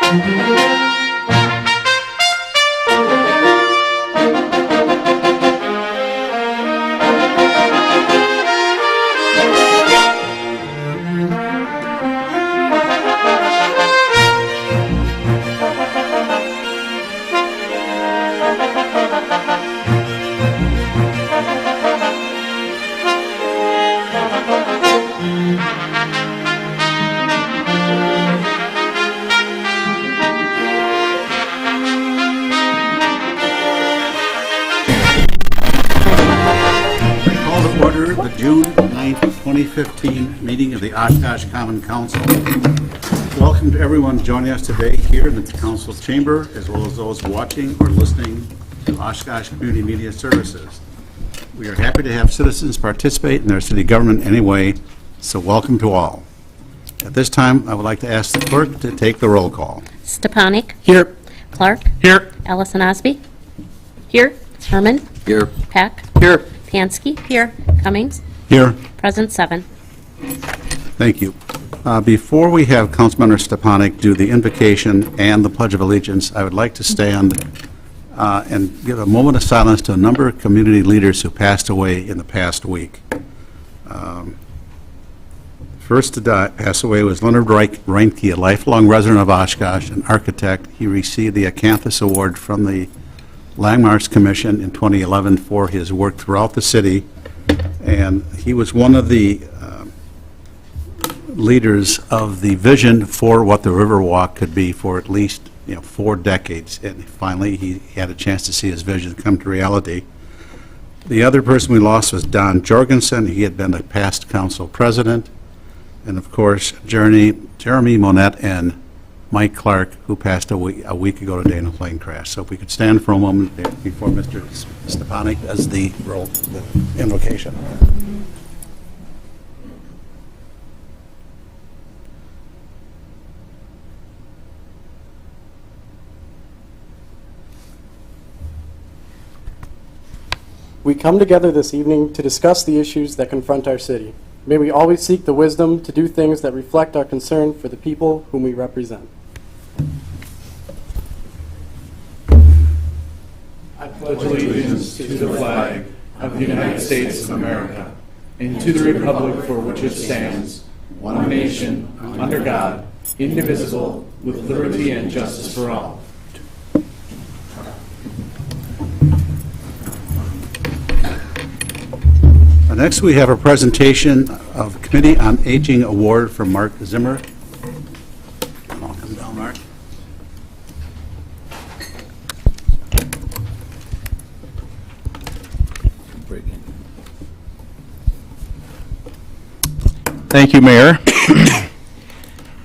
The June 9th, 2015 meeting of the Oshkosh Common Council. Welcome to everyone joining us today here in the Council chamber, as well as those watching or listening to Oshkosh Community Media Services. We are happy to have citizens participate in their city government anyway, so welcome to all. At this time, I would like to ask the clerk to take the roll call. Stepanik. Here. Clark. Here. Ellison Osby. Here. Herman. Here. Peck. Here. Pansky. Here. Cummings. Here. Present 7. Thank you. Before we have Councilmember Stepanik do the invocation and the Pledge of Allegiance, I would like to stand and give a moment of silence to a number of community leaders who passed away in the past week. First to pass away was Leonard Reinke, a lifelong resident of Oshkosh, an architect. He received the Acanthus Award from the Landmarks Commission in 2011 for his work throughout the city, and he was one of the leaders of the vision for what the Riverwalk could be for at least 4 decades, and finally he had a chance to see his vision come to reality. The other person we lost was Don Jorgensen. He had been a past council president, and of course Jeremy Monette and Mike Clark, who passed a week ago today in a plane crash. So if we could stand for a moment before Mr. Stepanik does the invocation. We come together this evening to discuss the issues that confront our city. May we always seek the wisdom to do things that reflect our concern for the people whom we represent. I pledge allegiance to the flag of the United States of America and to the republic for which it stands, one nation, under God, indivisible, with liberty and justice for all. Next, we have a presentation of Committee on Aging Award for Mark Zimmer. Welcome down, Mark. Thank you, Mayor.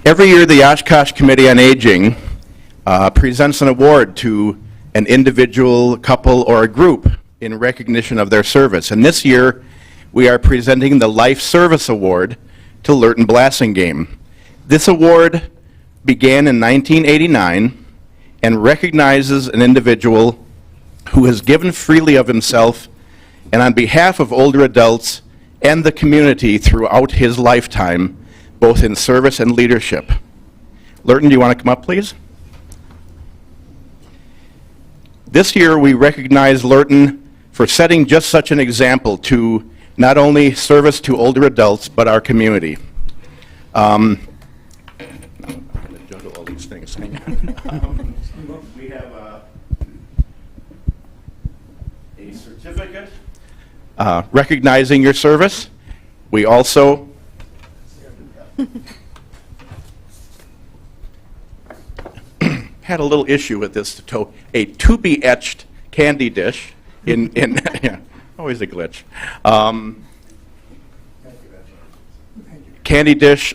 Every year, the Oshkosh Committee on Aging presents an award to an individual, couple, or a group in recognition of their service. And this year, we are presenting the Life Service Award to Lurton Blassingame. This award began in 1989 and recognizes an individual who has given freely of himself and on behalf of older adults and the community throughout his lifetime, both in service and leadership. Lurton, do you want to come up, please? This year, we recognize Lurton for setting just such an example to not only service to older adults, but our community. I'm going to juggle all these things. Hang on. We have a certificate recognizing your service. We also had a little issue with this, a to-be-etched candy dish in yeah. Always a glitch. Candy dish,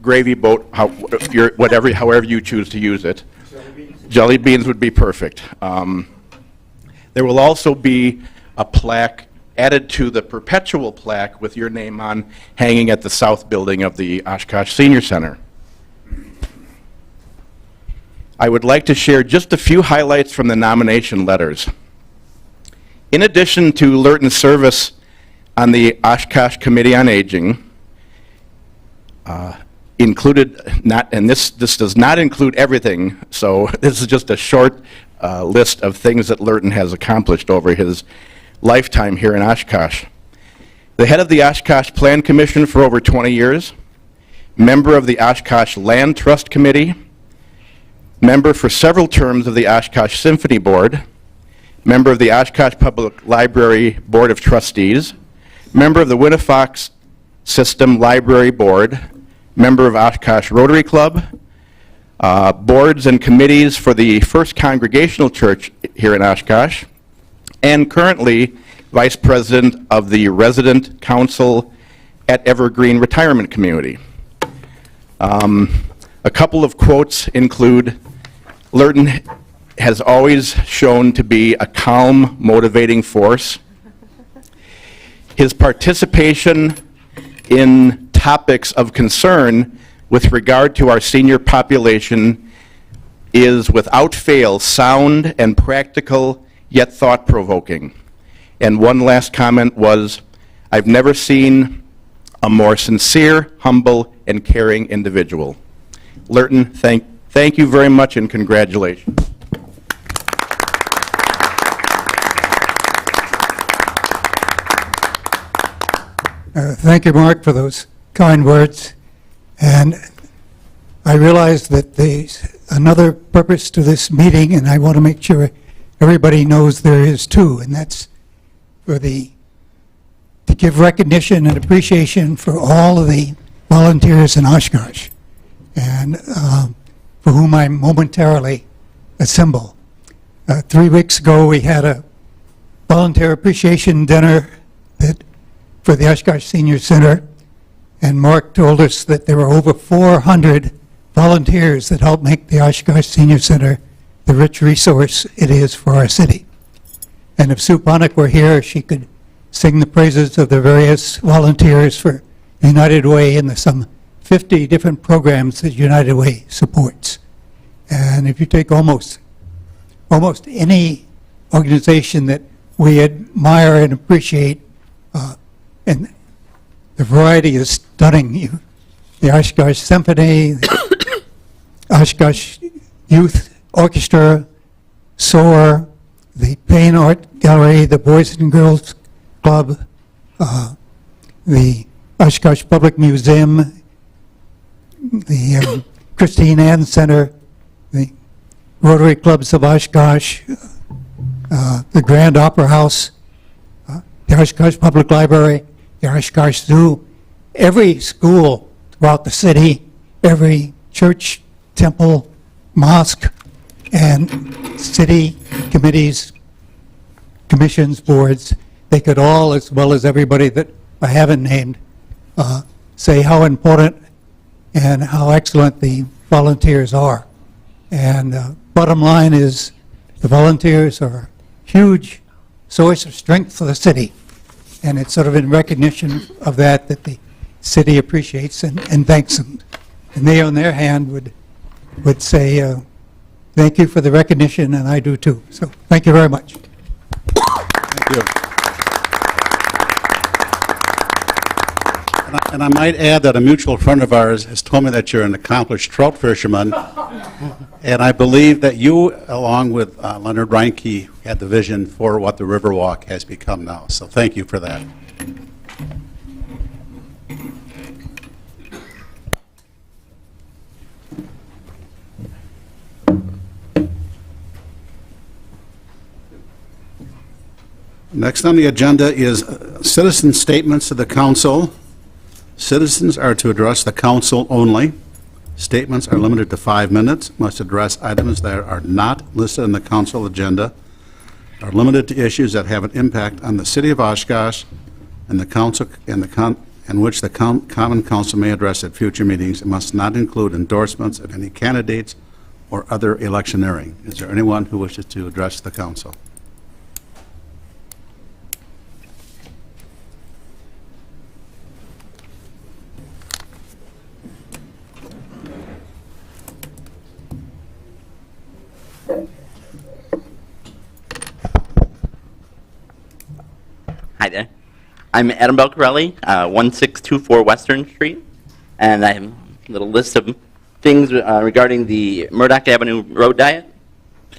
gravy boat, however you choose to use it. Jelly beans would be perfect. There will also be a plaque added to the perpetual plaque with your name on, hanging at the south building of the Oshkosh Senior Center. I would like to share just a few highlights from the nomination letters. In addition to Lurton's service on the Oshkosh Committee on Aging, included, and this does not include everything, so this is just a short list of things that Lurton has accomplished over his lifetime here in Oshkosh. The head of the Oshkosh Plan Commission for over 20 years, member of the Oshkosh Land Trust Committee, member for several terms of the Oshkosh Symphony Board, member of the Oshkosh Public Library Board of Trustees, member of the Winnifox System Library Board, member of Oshkosh Rotary Club, boards and committees for the First Congregational Church here in Oshkosh, and currently vice president of the Resident Council at Evergreen Retirement Community. A couple of quotes include, Lurton has always shown to be a calm, motivating force. His participation in topics of concern with regard to our senior population is without fail sound and practical, yet thought-provoking. And one last comment was, I've never seen a more sincere, humble, and caring individual. Lurton, thank you very much and congratulations. Thank you, Mark, for those kind words. And I realize that there's another purpose to this meeting, and I want to make sure everybody knows there is too, and that's to give recognition and appreciation for all of the volunteers in Oshkosh, and for whom I momentarily assemble. 3 weeks ago, we had a volunteer appreciation dinner for the Oshkosh Senior Center, and Mark told us that there were over 400 volunteers that helped make the Oshkosh Senior Center the rich resource it is for our city. And if Sue Ponick were here, she could sing the praises of the various volunteers for United Way and the some 50 different programs that United Way supports. And if you take almost any organization that we admire and appreciate, and the variety is stunning. The Oshkosh Symphony, the Oshkosh Youth Orchestra, SOAR, the Payne Art Gallery, the Boys and Girls Club, the Oshkosh Public Museum, the Christine Ann Center, the Rotary Clubs of Oshkosh, the Grand Opera House, the Oshkosh Public Library, the Oshkosh Zoo, every school throughout the city, every church, temple, mosque, and city committees, commissions, boards, they could all, as well as everybody that I haven't named, say how important and how excellent the volunteers are. And bottom line is the volunteers are a huge source of strength for the city. And it's sort of in recognition of that the city appreciates and thanks them. And they, on their hand, would say, thank you for the recognition, and I do too. So thank you very much. Thank you. And I might add that a mutual friend of ours has told me that you're an accomplished trout fisherman, and I believe that you, along with Leonard Reinke, had the vision for what the Riverwalk has become now. So thank you for that. Next on the agenda is citizen statements to the council. Citizens are to address the council only. Statements are limited to 5 minutes, must address items that are not listed on the council agenda, are limited to issues that have an impact on the city of Oshkosh and the council and which the common council may address at future meetings, and must not include endorsements of any candidates or other electioneering. Is there anyone who wishes to address the council? Hi there. I'm Adam Belcarelli, 1624 Western Street, and I'm little list of things regarding the Murdoch Avenue road diet.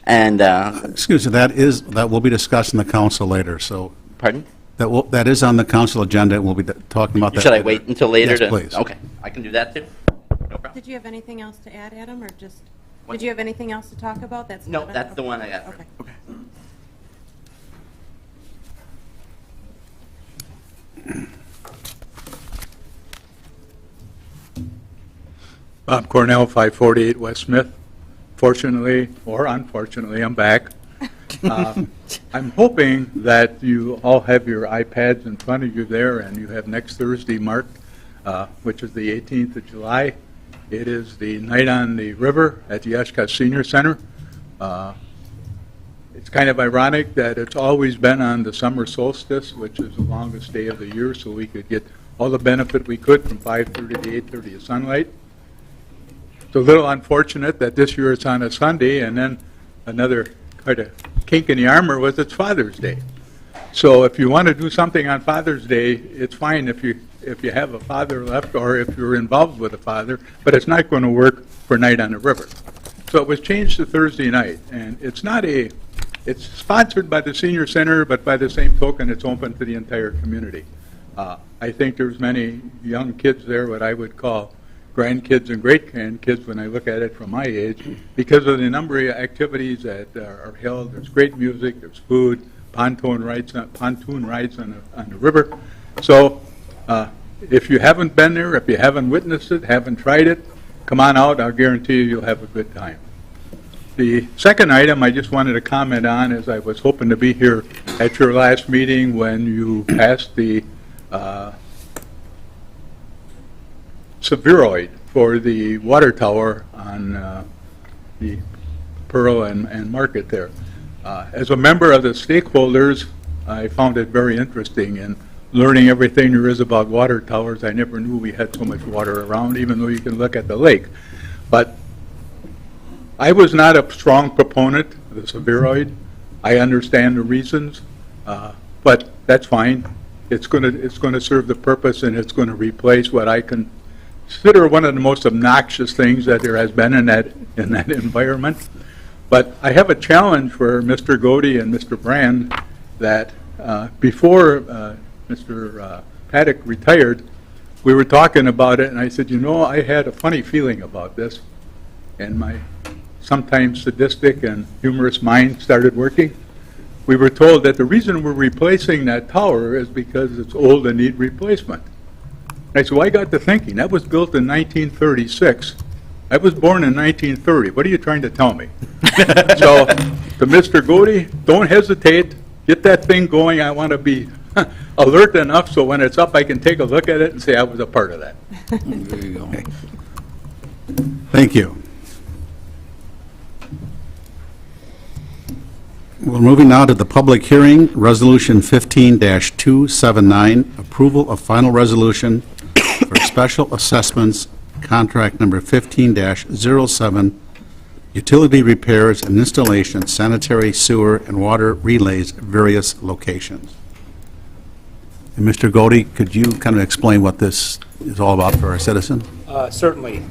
And, Excuse me, that will be discussed in the council later, so pardon? that is on the council agenda, and we'll be talking about that Should I later. wait until later? Yes, please. Okay, I can do that too. No problem. Did you have anything else to add, Adam, or just, What? did you have anything else to talk about? That's No, not it? that's the Okay. one I got. Okay. Bob Cornell, 548 West Smith. Fortunately, or unfortunately, I'm back. I'm hoping that you all have your iPads in front of you there, and you have next Thursday marked, which is the 18th of July. It is the Night on the River at the Oshkosh Senior Center. It's kind of ironic that it's always been on the summer solstice, which is the longest day of the year, so we could get all the benefit we could from 5:30 to 8:30 of sunlight. It's a little unfortunate that this year it's on a Sunday, and then another kind of kink in the armor was it's Father's Day. So if you want to do something on Father's Day, it's fine if you have a father left or if you're involved with a father, but it's not going to work for Night on the River. So it was changed to Thursday night, and it's sponsored by the Senior Center, but by the same token, it's open to the entire community. I think there's many young kids there, what I would call grandkids and great-grandkids when I look at it from my age, because of the number of activities that are held. There's great music, there's food, pontoon rides on the river. So if you haven't been there, if you haven't witnessed it, haven't tried it, come on out. I'll guarantee you you'll have a good time. The second item I just wanted to comment on is I was hoping to be here at your last meeting when you passed the spheroid for the water tower on the Pearl and Market there. As a member of the stakeholders, I found it very interesting in learning everything there is about water towers. I never knew we had so much water around, even though you can look at the lake. But I was not a strong proponent of the spheroid. I understand the reasons, but that's fine. It's going to serve the purpose, and it's going to replace what I consider one of the most obnoxious things that there has been in that environment. But I have a challenge for Mr. Godey and Mr. Brand that before Mr. Paddock retired, we were talking about it, and I said, you know, I had a funny feeling about this, and my sometimes sadistic and humorous mind started working. We were told that the reason we're replacing that tower is because it's old and need replacement. And I said, well, I got to thinking, that was built in 1936. I was born in 1930. What are you trying to tell me? So, to Mr. Godey, don't hesitate. Get that thing going. I want to be alert enough so when it's up, I can take a look at it and say I was a part of that. There you go. Thank you. We're moving now to the public hearing, Resolution 15-279, approval of final resolution for special assessments, contract number 15-07, utility repairs and installation, sanitary, sewer, and water relays at various locations. And Mr. Godey, could you kind of explain what this is all about for our citizen? Certainly.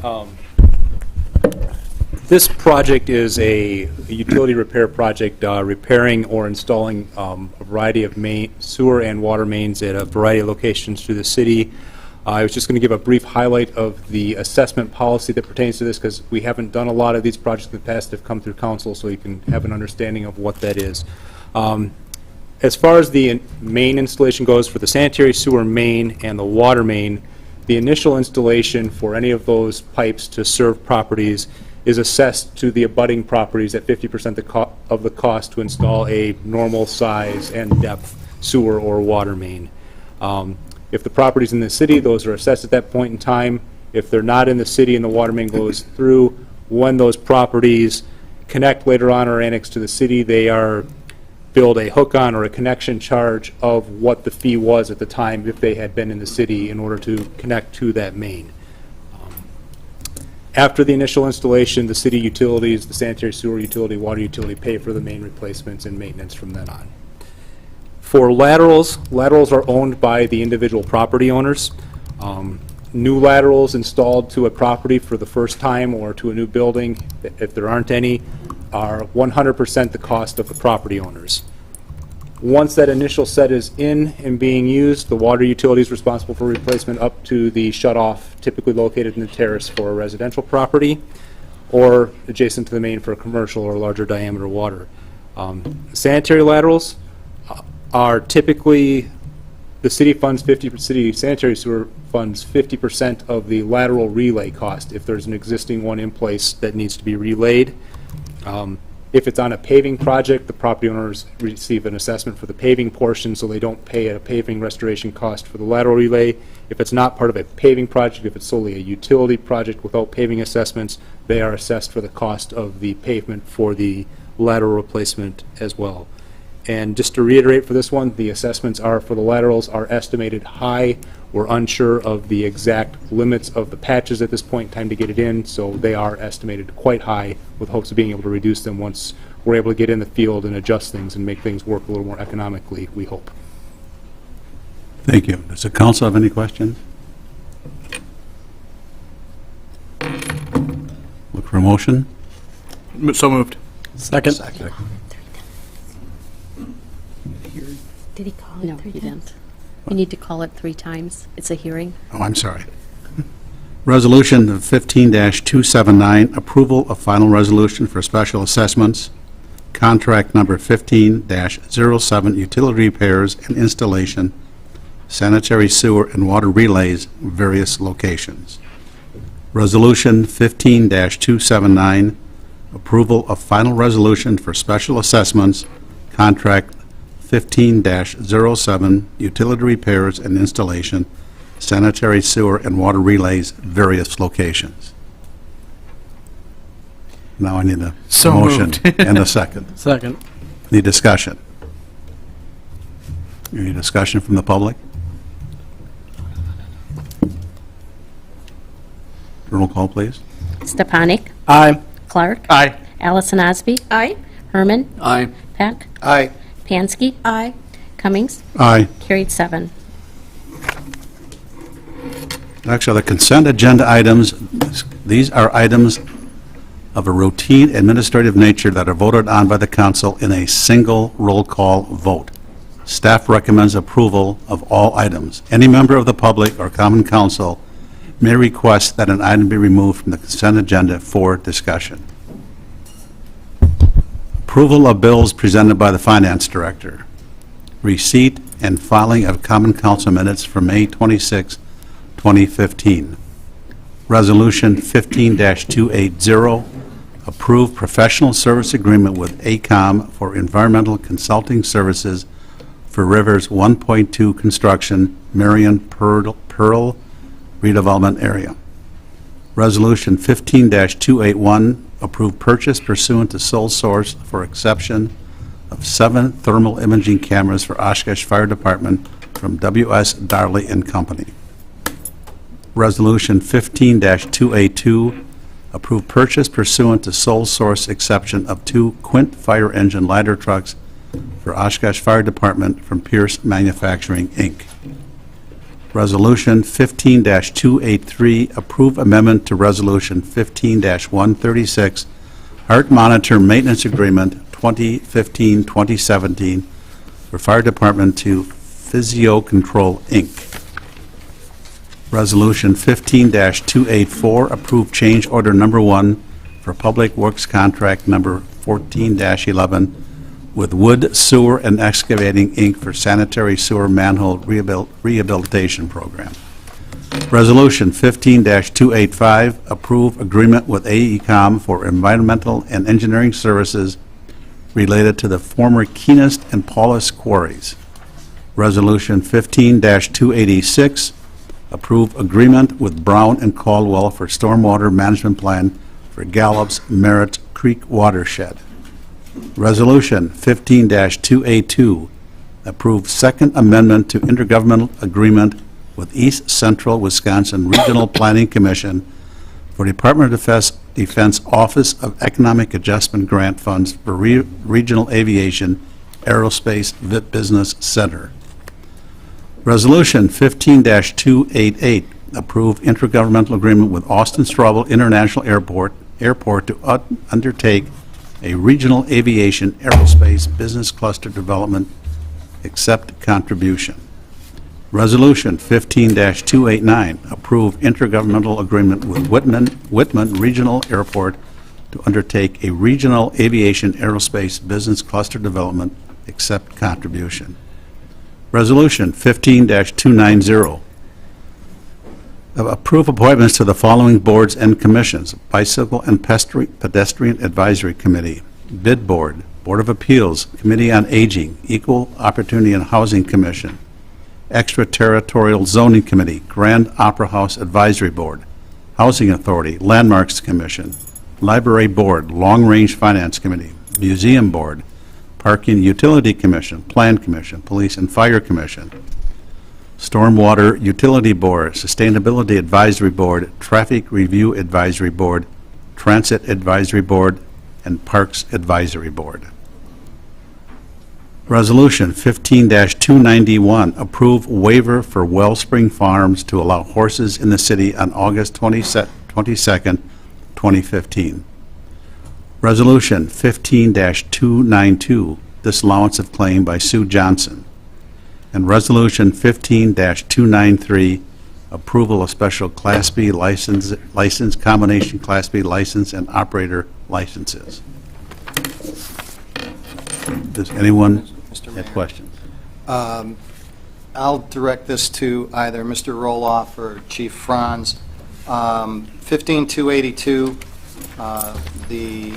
This project is a utility repair project repairing or installing a variety of sewer and water mains at a variety of locations through the city. I was just going to give a brief highlight of the assessment policy that pertains to this because we haven't done a lot of these projects in the past that have come through council, so you can have an understanding of what that is. As far as the main installation goes for the sanitary sewer main and the water main, the initial installation for any of those pipes to serve properties is assessed to the abutting properties at 50% of the cost to install a normal size and depth sewer or water main. If the property's in the city, those are assessed at that point in time. If they're not in the city and the water main goes through, when those properties connect later on or annex to the city, they are billed a hook-on or a connection charge of what the fee was at the time if they had been in the city in order to connect to that main. After the initial installation, the city utilities, the sanitary sewer utility, water utility pay for the main replacements and maintenance from then on. For laterals are owned by the individual property owners. new laterals installed to a property for the first time or to a new building, if there aren't any, are 100% the cost of the property owners. Once that initial set is in and being used, the water utility is responsible for replacement up to the shutoff typically located in the terrace for a residential property or adjacent to the main for a commercial or larger diameter water. Sanitary laterals are typically, the city funds 50%, city sanitary sewer funds 50% of the lateral relay cost if there's an existing one in place that needs to be relayed. If it's on a paving project, the property owners receive an assessment for the paving portion, so they don't pay a paving restoration cost for the lateral relay. If it's not part of a paving project, if it's solely a utility project without paving assessments, they are assessed for the cost of the pavement for the lateral replacement as well. And just to reiterate for this one, the assessments are for the laterals are estimated high. We're unsure of the exact limits of the patches at this point in time to get it in, so they are estimated quite high with hopes of being able to reduce them once we're able to get in the field and adjust things and make things work a little more economically, we hope. Thank you. Does the council have any questions? Look for a motion. So moved. Second. Did he call it? No, he didn't. You need to call it 3 times. It's a hearing. Oh, I'm sorry. Resolution 15-279, approval of final resolution for special assessments, contract number 15-07, utility repairs and installation, sanitary sewer and water relays, various locations. Resolution 15-279, approval of final resolution for special assessments, contract 15-07, utility repairs and installation, sanitary sewer and water relays, various locations. Now I need a So motion moved. and a second. Second. Any discussion? Any discussion from the public? Roll call, please. Stepanik, Aye. Clark, Aye. Allison Osby, Aye. Herman, Aye. Peck, Aye. Pansky, Aye. Cummings, Aye. carried 7. Next are the consent agenda items. These are items of a routine administrative nature that are voted on by the council in a single roll call vote. Staff recommends approval of all items. Any member of the public or common council may request that an item be removed from the consent agenda for discussion. Approval of bills presented by the finance director. Receipt and filing of common council minutes for May 26, 2015. Resolution 15-280, approve professional service agreement with ACOM for environmental consulting services for Rivers 1.2 construction, Marion Pearl redevelopment area. Resolution 15-281, approve purchase pursuant to sole source for exception of 7 thermal imaging cameras for Oshkosh Fire Department from W.S. Darley and Company. Resolution 15-282, approve purchase pursuant to sole source exception of 2 Quint fire engine ladder trucks for Oshkosh Fire Department from Pierce Manufacturing, Inc. Resolution 15-283, approve amendment to Resolution 15-136, Heart Monitor Maintenance Agreement 2015-2017 for Fire Department to Physio Control, Inc. Resolution 15-284, approve change order number 1 for Public Works contract number 14-11 with Wood Sewer and Excavating, Inc. for sanitary sewer manhole rehabilitation program. Resolution 15-285, approve agreement with AECOM for environmental and engineering services related to the former Keenest and Paulus quarries. Resolution 15-286, approve agreement with Brown and Caldwell for stormwater management plan for Gallup's Merritt Creek watershed. Resolution 15-282, approve second amendment to intergovernmental agreement with East Central Wisconsin Regional Planning Commission for Department of Defense Office of Economic Adjustment grant funds for regional aviation aerospace business center. Resolution 15-288, approve intergovernmental agreement with Austin Straubel International Airport to undertake a regional aviation aerospace business cluster development, accept contribution. Resolution 15-289, approve intergovernmental agreement with Whitman Regional Airport to undertake a regional aviation aerospace business cluster development, accept contribution. Resolution 15-290, approve appointments to the following boards and commissions: Bicycle and Pedestrian Advisory Committee, Bid Board, Board of Appeals, Committee on Aging, Equal Opportunity and Housing Commission, Extraterritorial Zoning Committee, Grand Opera House Advisory Board, Housing Authority, Landmarks Commission, Library Board, Long Range Finance Committee, Museum Board, Parking Utility Commission, Plan Commission, Police and Fire Commission, Stormwater Utility Board, Sustainability Advisory Board, Traffic Review Advisory Board, Transit Advisory Board, and Parks Advisory Board. Resolution 15-291, approve waiver for Wellspring Farms to allow horses in the city on August 22nd, 2015. Resolution 15-292, disallowance of claim by Sue Johnson. And Resolution 15-293, approval of special Class B license, combination Class B license and operator licenses. Does anyone have questions? I'll direct this to either Mr. Roloff or Chief Franz. 15282, the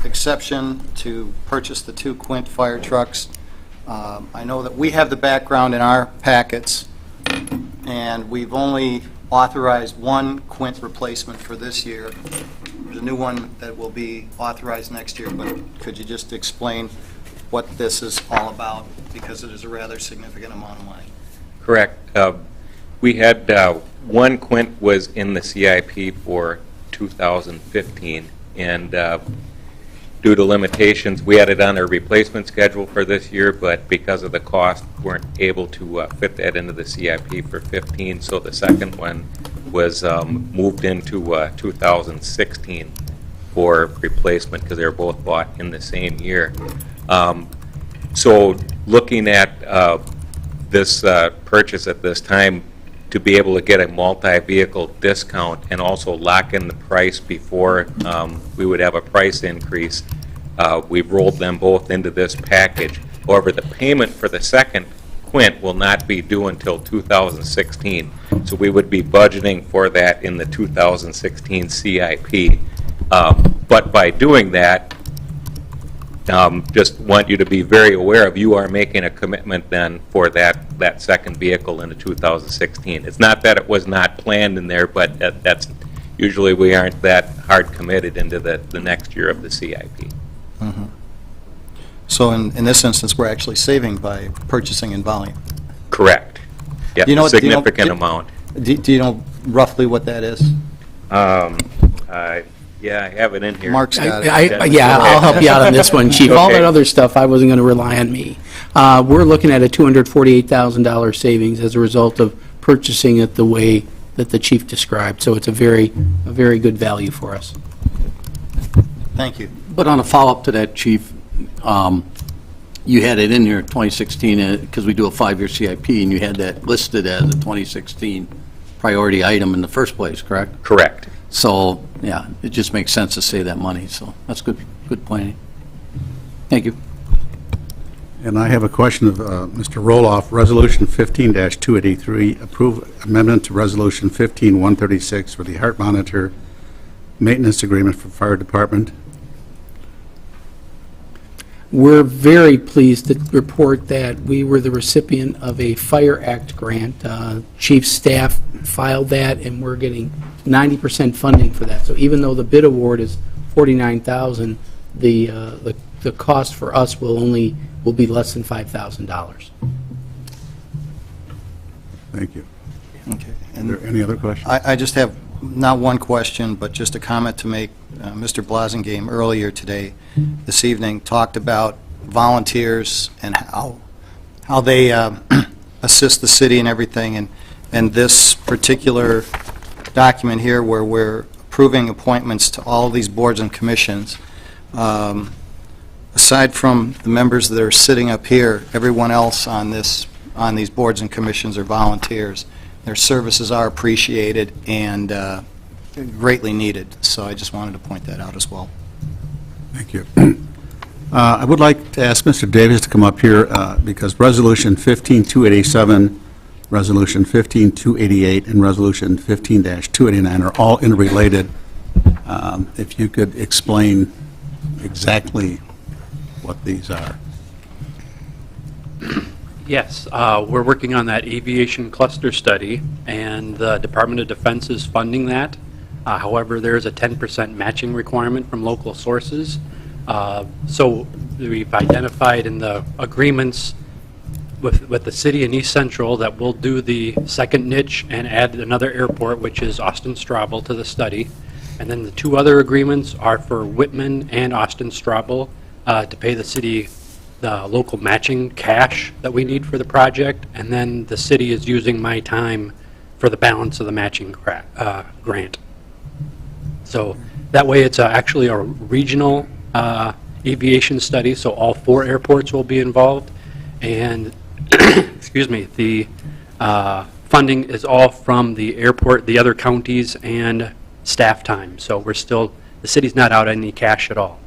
exception to purchase the 2 Quint fire trucks. I know that we have the background in our packets, and we've only authorized 1 Quint replacement for this year. There's a new one that will be authorized next year, but could you just explain what this is all about, because it is a rather significant amount of money? Correct. We had 1 Quint was in the CIP for 2015, and due to limitations, we had it on our replacement schedule for this year, but because of the cost, weren't able to fit that into the CIP for 15, so the second one was moved into 2016 for replacement, because they were both bought in the same year. So looking at this purchase at this time, to be able to get a multi-vehicle discount and also lock in the price before we would have a price increase, we've rolled them both into this package. However, the payment for the second Quint will not be due until 2016, so we would be budgeting for that in the 2016 CIP. But by doing that, just want you to be very aware of, you are making a commitment then for that second vehicle in the 2016. It's not that it was not planned in there, but that's usually we aren't that hard committed into the next year of the CIP. Mm-hmm. So in this instance, we're actually saving by purchasing in volume. Correct. Yeah, Do you know what- significant amount. Do you know roughly what that is? Yeah, I have it in here. Mark's got it. Yeah, I'll help you out on this one, Chief. All Okay. that other stuff, I wasn't going to rely on me. We're looking at a $248,000 savings as a result of purchasing it the way that the Chief described. So it's a very good value for us. Thank you. But on a follow-up to that, Chief, you had it in here 2016 because we do a 5-year CIP, and you had that listed as a 2016 priority item in the first place, correct? Correct. So, yeah, it just makes sense to save that money, so that's good planning. Thank you. And I have a question of Mr. Roloff. Resolution 15-283, approve amendment to Resolution 15-136 for the Heart Monitor Maintenance Agreement for Fire Department. We're very pleased to report that we were the recipient of a Fire Act grant. Chief staff filed that, and we're getting 90% funding for that. So even though the bid award is $49,000, the cost for us will be less than $5,000. Thank you. Okay. Are there any other questions? I just have not one question, but just a comment to make. Mr. Blasingame earlier today, this evening, talked about volunteers and how they assist the city and everything. And And this particular document here, where we're approving appointments to all these boards and commissions, aside from the members that are sitting up here, everyone else on these boards and commissions are volunteers. Their services are appreciated and greatly needed, so I just wanted to point that out as well. Thank you. I would like to ask Mr. Davis to come up here because Resolution 15287, Resolution 15288, and Resolution 15-289 are all interrelated. If you could explain exactly what these are. Yes, we're working on that aviation cluster study, and the Department of Defense is funding that. However, there is a 10% matching requirement from local sources. So we've identified in the agreements with the city and East Central that we'll do the second niche and add another airport, which is Austin-Straubel, to the study. And then the two other agreements are for Whitman and Austin-Straubel to pay the city the local matching cash that we need for the project, and then the city is using my time for the balance of the matching grant. So that way it's actually a regional aviation study, so all 4 airports will be involved, and excuse me, the funding is all from the airport, the other counties, and staff time. So we're still, the city's not out any cash at all.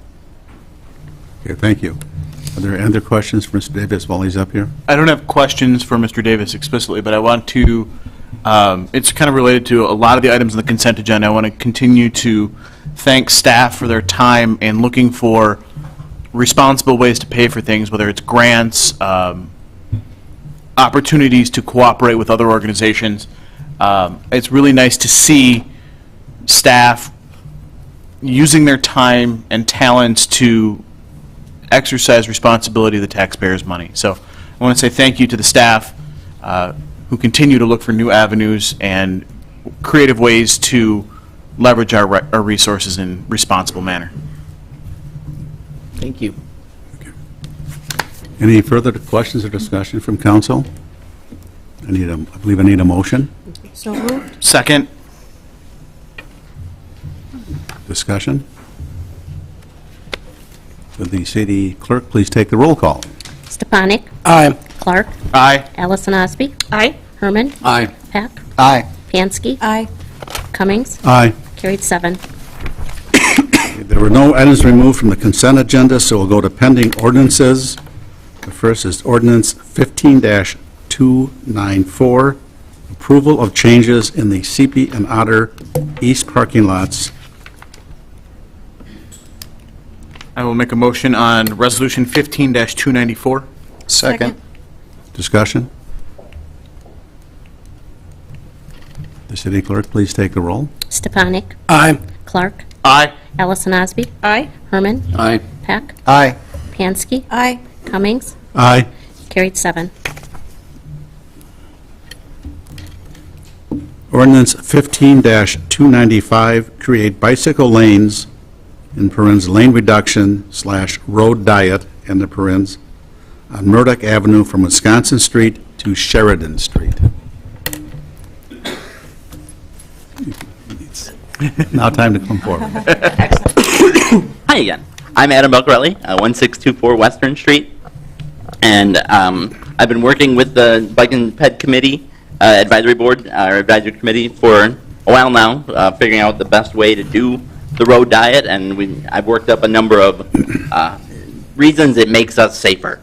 Okay, thank you. Are there any other questions for Mr. Davis while he's up here? I don't have questions for Mr. Davis explicitly, but I want to, it's kind of related to a lot of the items on the consent agenda. I want to continue to thank staff for their time and looking for responsible ways to pay for things, whether it's grants, opportunities to cooperate with other organizations. It's really nice to see staff using their time and talents to exercise responsibility of the taxpayers' money. So I want to say thank you to the staff who continue to look for new avenues and creative ways to leverage our resources in a responsible manner. Thank you. Any further questions or discussion from council? I believe I need a motion. So moved. Second. Discussion? Would the city clerk please take the roll call? Stepanik. Aye. Clark. Aye. Allison Osby. Aye. Herman. Aye. Peck. Aye. Pansky. Aye. Cummings. Aye. Carried 7. There were no items removed from the consent agenda, so we'll go to pending ordinances. The first is ordinance 15-294, approval of changes in the CP and Otter East parking lots. I will make a motion on Resolution 15-294. Second. Discussion? The city clerk, please take the roll. Stepanik. Aye. Clark. Aye. Allison Osby. Aye. Herman. Aye. Peck. Aye. Pansky. Aye. Cummings. Aye. Carried 7. Ordinance 15-295, create bicycle lanes, in parens, lane reduction / road diet, in the parens, on Murdoch Avenue from Wisconsin Street to Sheridan Street. It's now time to come forward. Hi again. I'm Adam Belcarelli, 1624 Western Street, and I've been working with the Bike and Ped Committee Advisory Board, or Advisory Committee, for a while now, figuring out the best way to do the road diet, and I've worked up a number of reasons it makes us safer.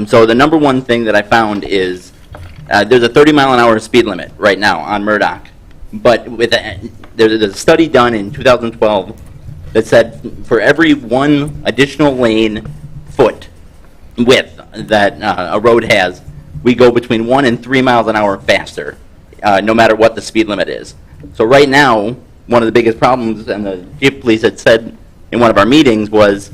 So the number one thing that I found is there's a 30-mile-an-hour speed limit right now on Murdoch, but with there's a study done in 2012 that said for every 1 additional lane foot width that a road has, we go between 1 and 3 miles an hour faster, no matter what the speed limit is. So right now, one of the biggest problems, and the chief of police had said in one of our meetings, was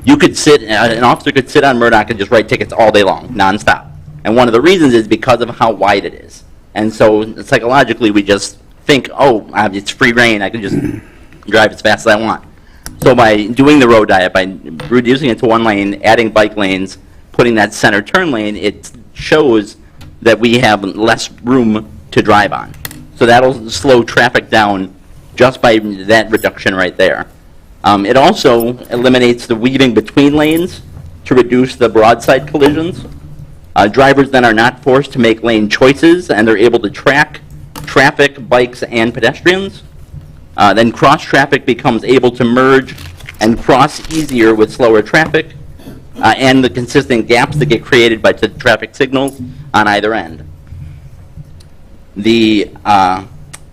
you could an officer could sit on Murdoch and just write tickets all day long, nonstop. And one of the reasons is because of how wide it is. And so psychologically, we just think, oh, it's free reign, I can just drive as fast as I want. So by doing the road diet, by reducing it to 1 lane, adding bike lanes, putting that center turn lane, it shows that we have less room to drive on. So that'll slow traffic down just by that reduction right there. It also eliminates the weaving between lanes to reduce the broadside collisions. Drivers then are not forced to make lane choices, and they're able to track traffic, bikes, and pedestrians. Then cross-traffic becomes able to merge and cross easier with slower traffic, and the consistent gaps that get created by the traffic signals on either end. The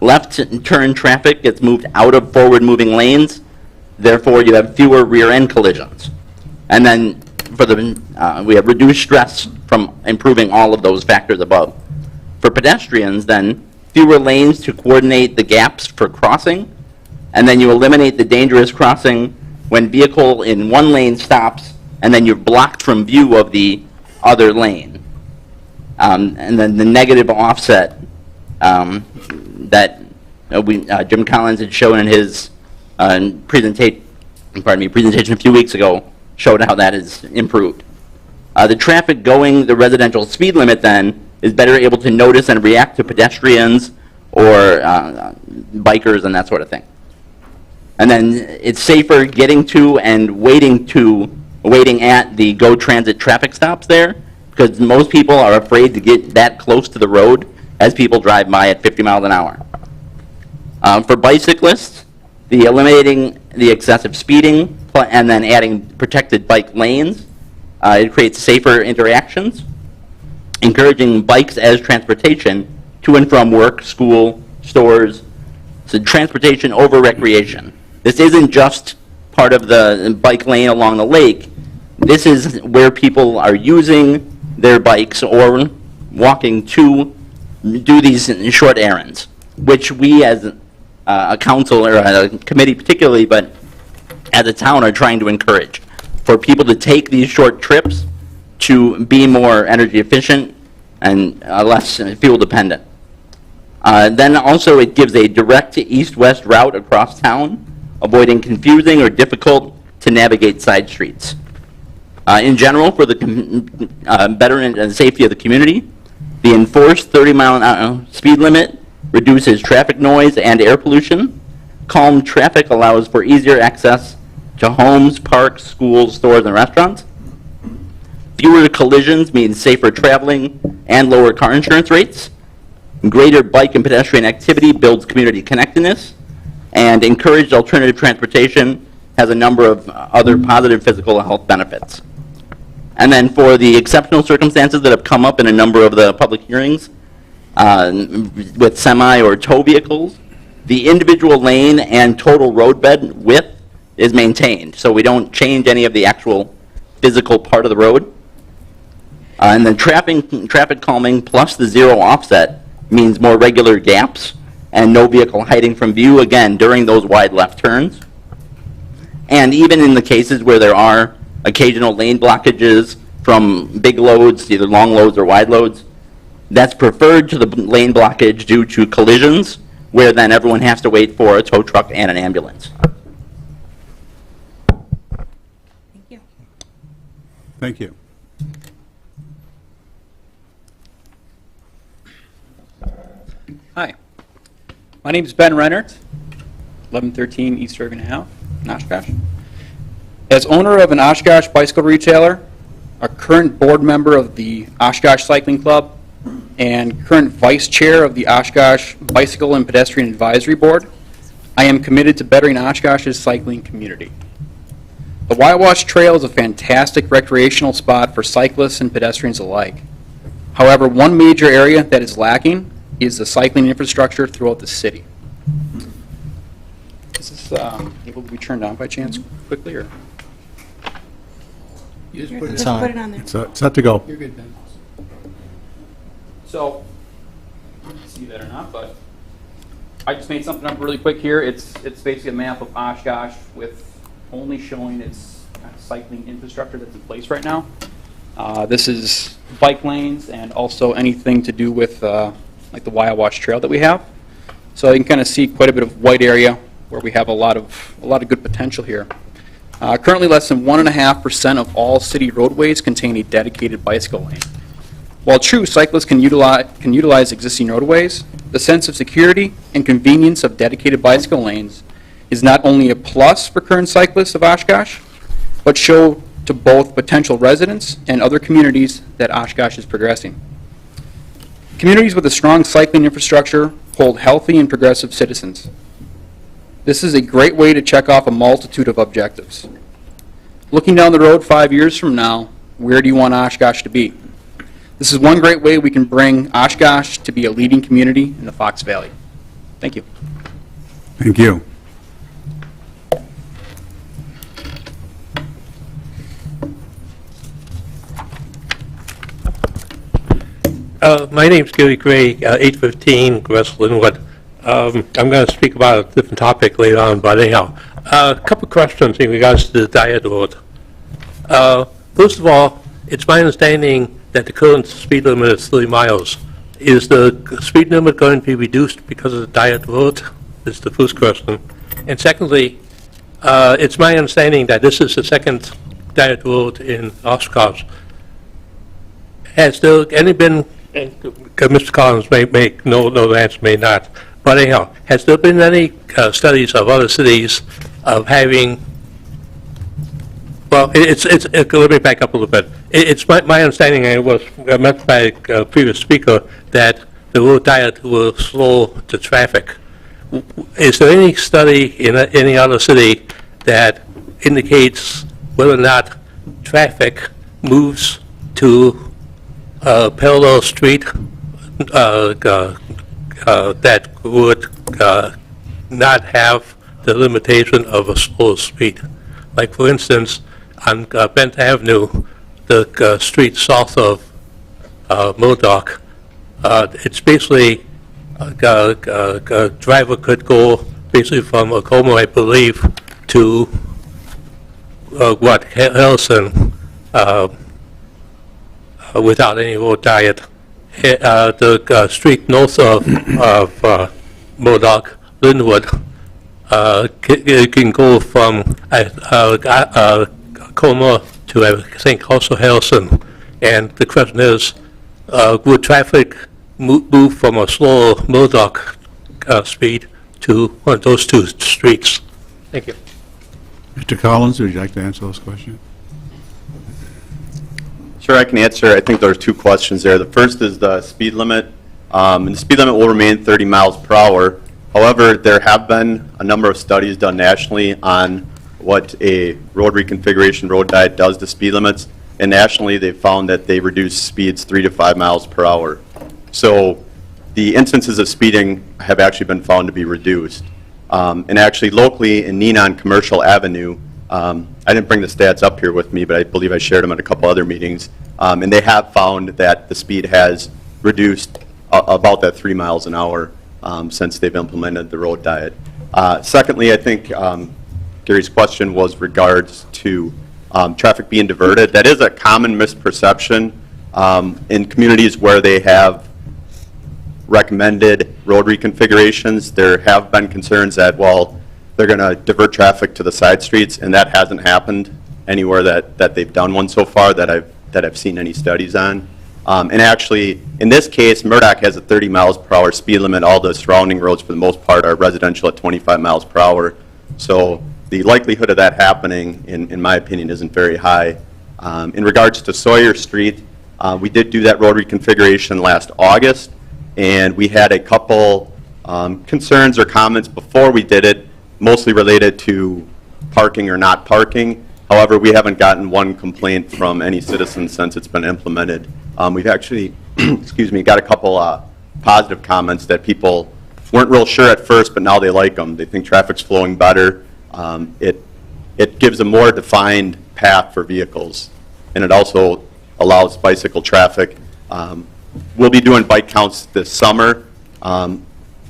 left turn traffic gets moved out of forward-moving lanes, therefore you have fewer rear-end collisions. And then for the we have reduced stress from improving all of those factors above. For pedestrians, then, fewer lanes to coordinate the gaps for crossing, and then you eliminate the dangerous crossing when vehicle in one lane stops and then you're blocked from view of the other lane. And then the negative offset that Jim Collins had shown in his presentation a few weeks ago showed how that is improved. The traffic going the residential speed limit then is better able to notice and react to pedestrians or bikers and that sort of thing. And then it's safer getting to and waiting at the GO Transit traffic stops there, because most people are afraid to get that close to the road as people drive by at 50 miles an hour. For bicyclists, the eliminating the excessive speeding and then adding protected bike lanes, it creates safer interactions, encouraging bikes as transportation to and from work, school, stores. So transportation over recreation. This isn't just part of the bike lane along the lake. This is where people are using their bikes or walking to do these short errands, which we as a council or a committee particularly, but as a town are trying to encourage for people to take these short trips to be more energy efficient and less fuel dependent. Then also it gives a direct east-west route across town, avoiding confusing or difficult to navigate side streets. In general, for the betterment and safety of the community, the enforced 30-mile speed limit reduces traffic noise and air pollution. Calm traffic allows for easier access to homes, parks, schools, stores, and restaurants. Fewer collisions means safer traveling and lower car insurance rates. Greater bike and pedestrian activity builds community connectedness, and encouraged alternative transportation has a number of other positive physical health benefits. And then for the exceptional circumstances that have come up in a number of the public hearings with semi or tow vehicles, the individual lane and total roadbed width is maintained, so we don't change any of the actual physical part of the road. And then traffic calming plus the zero offset means more regular gaps and no vehicle hiding from view, again, during those wide left turns. And even in the cases where there are occasional lane blockages from big loads, either long loads or wide loads, that's preferred to the lane blockage due to collisions, where then everyone has to wait for a tow truck and an ambulance. Thank you. Thank you. Hi, my name is Ben Rennert, 1113 East Oregon Ave, in Oshkosh. As owner of an Oshkosh bicycle retailer, a current board member of the Oshkosh Cycling Club, and current vice chair of the Oshkosh Bicycle and Pedestrian Advisory Board, I am committed to bettering Oshkosh's cycling community. The Wyowash Trail is a fantastic recreational spot for cyclists and pedestrians alike. However, one major area that is lacking is the cycling infrastructure throughout the city. Is this able to be turned on by chance quickly, or? You just put it on there. It's set to go. You're good, Ben. So, see that or not, but I just made something up really quick here. It's basically a map of Oshkosh with only showing its cycling infrastructure that's in place right now. This is bike lanes and also anything to do with like the Wyowash Trail that we have. So you can kind of see quite a bit of white area where we have a lot of good potential here. Currently, less than 1.5% of all city roadways contain a dedicated bicycle lane. While true, cyclists can utilize existing roadways, the sense of security and convenience of dedicated bicycle lanes is not only a plus for current cyclists of Oshkosh, but show to both potential residents and other communities that Oshkosh is progressing. Communities with a strong cycling infrastructure hold healthy and progressive citizens. This is a great way to check off a multitude of objectives. Looking down the road 5 years from now, where do you want Oshkosh to be? This is one great way we can bring Oshkosh to be a leading community in the Fox Valley. Thank you. Thank you. My name's Gary Gray, 815 West Linwood. I'm going to speak about a different topic later on, but anyhow, a couple of questions in regards to the diet road. First of all, it's my understanding that the current speed limit is 30 miles. Is the speed limit going to be reduced because of the diet road? Is the first question. And secondly, it's my understanding that this is the second diet road in Oshkosh. Has there any been, and Mr. Collins may know the answer, may not, but anyhow, has there been any studies of other cities of having, well, let me back up a little bit. It's my understanding, and it was meant by a previous speaker, that the road diet will slow the traffic. Is there any study in any other city that indicates whether or not traffic moves to a parallel street that would not have the limitation of a slow speed? Like, for instance, on Bent Avenue, the street south of Modoc, it's basically a driver could go basically from Oklahoma, I believe, to Harrison without any road diet. The street north of Modoc, Linwood, can go from Oklahoma to, I think, also Harrison. And the question is, would traffic move from a slower Modoc speed to one of those two streets? Thank you. Mr. Collins, would you like to answer those questions? Sure, I can answer. I think there are two questions there. The first is the speed limit. And the speed limit will remain 30 miles per hour. However, there have been a number of studies done nationally on what a road reconfiguration, road diet does to speed limits. And nationally, they've found that they reduce speeds 3 to 5 miles per hour. So the instances of speeding have actually been found to be reduced. And actually, locally in Neenah Commercial Avenue, I didn't bring the stats up here with me, but I believe I shared them at a couple other meetings. And they have found that the speed has reduced about that 3 miles an hour since they've implemented the road diet. Secondly, I think Gary's question was regards to traffic being diverted. That is a common misperception in communities where they have recommended road reconfigurations. There have been concerns that, well, they're going to divert traffic to the side streets, and that hasn't happened anywhere that they've done one so far that I've seen any studies on. And actually, in this case, Murdoch has a 30 miles per hour speed limit. All the surrounding roads, for the most part, are residential at 25 miles per hour. So the likelihood of that happening, in my opinion, isn't very high. In regards to Sawyer Street, we did do that road reconfiguration last August, and we had a couple concerns or comments before we did it, mostly related to parking or not parking. However, we haven't gotten one complaint from any citizen since it's been implemented. We've actually, excuse me, got a couple positive comments that people weren't real sure at first, but now they like them. They think traffic's flowing better. It gives a more defined path for vehicles, and it also allows bicycle traffic. We'll be doing bike counts this summer.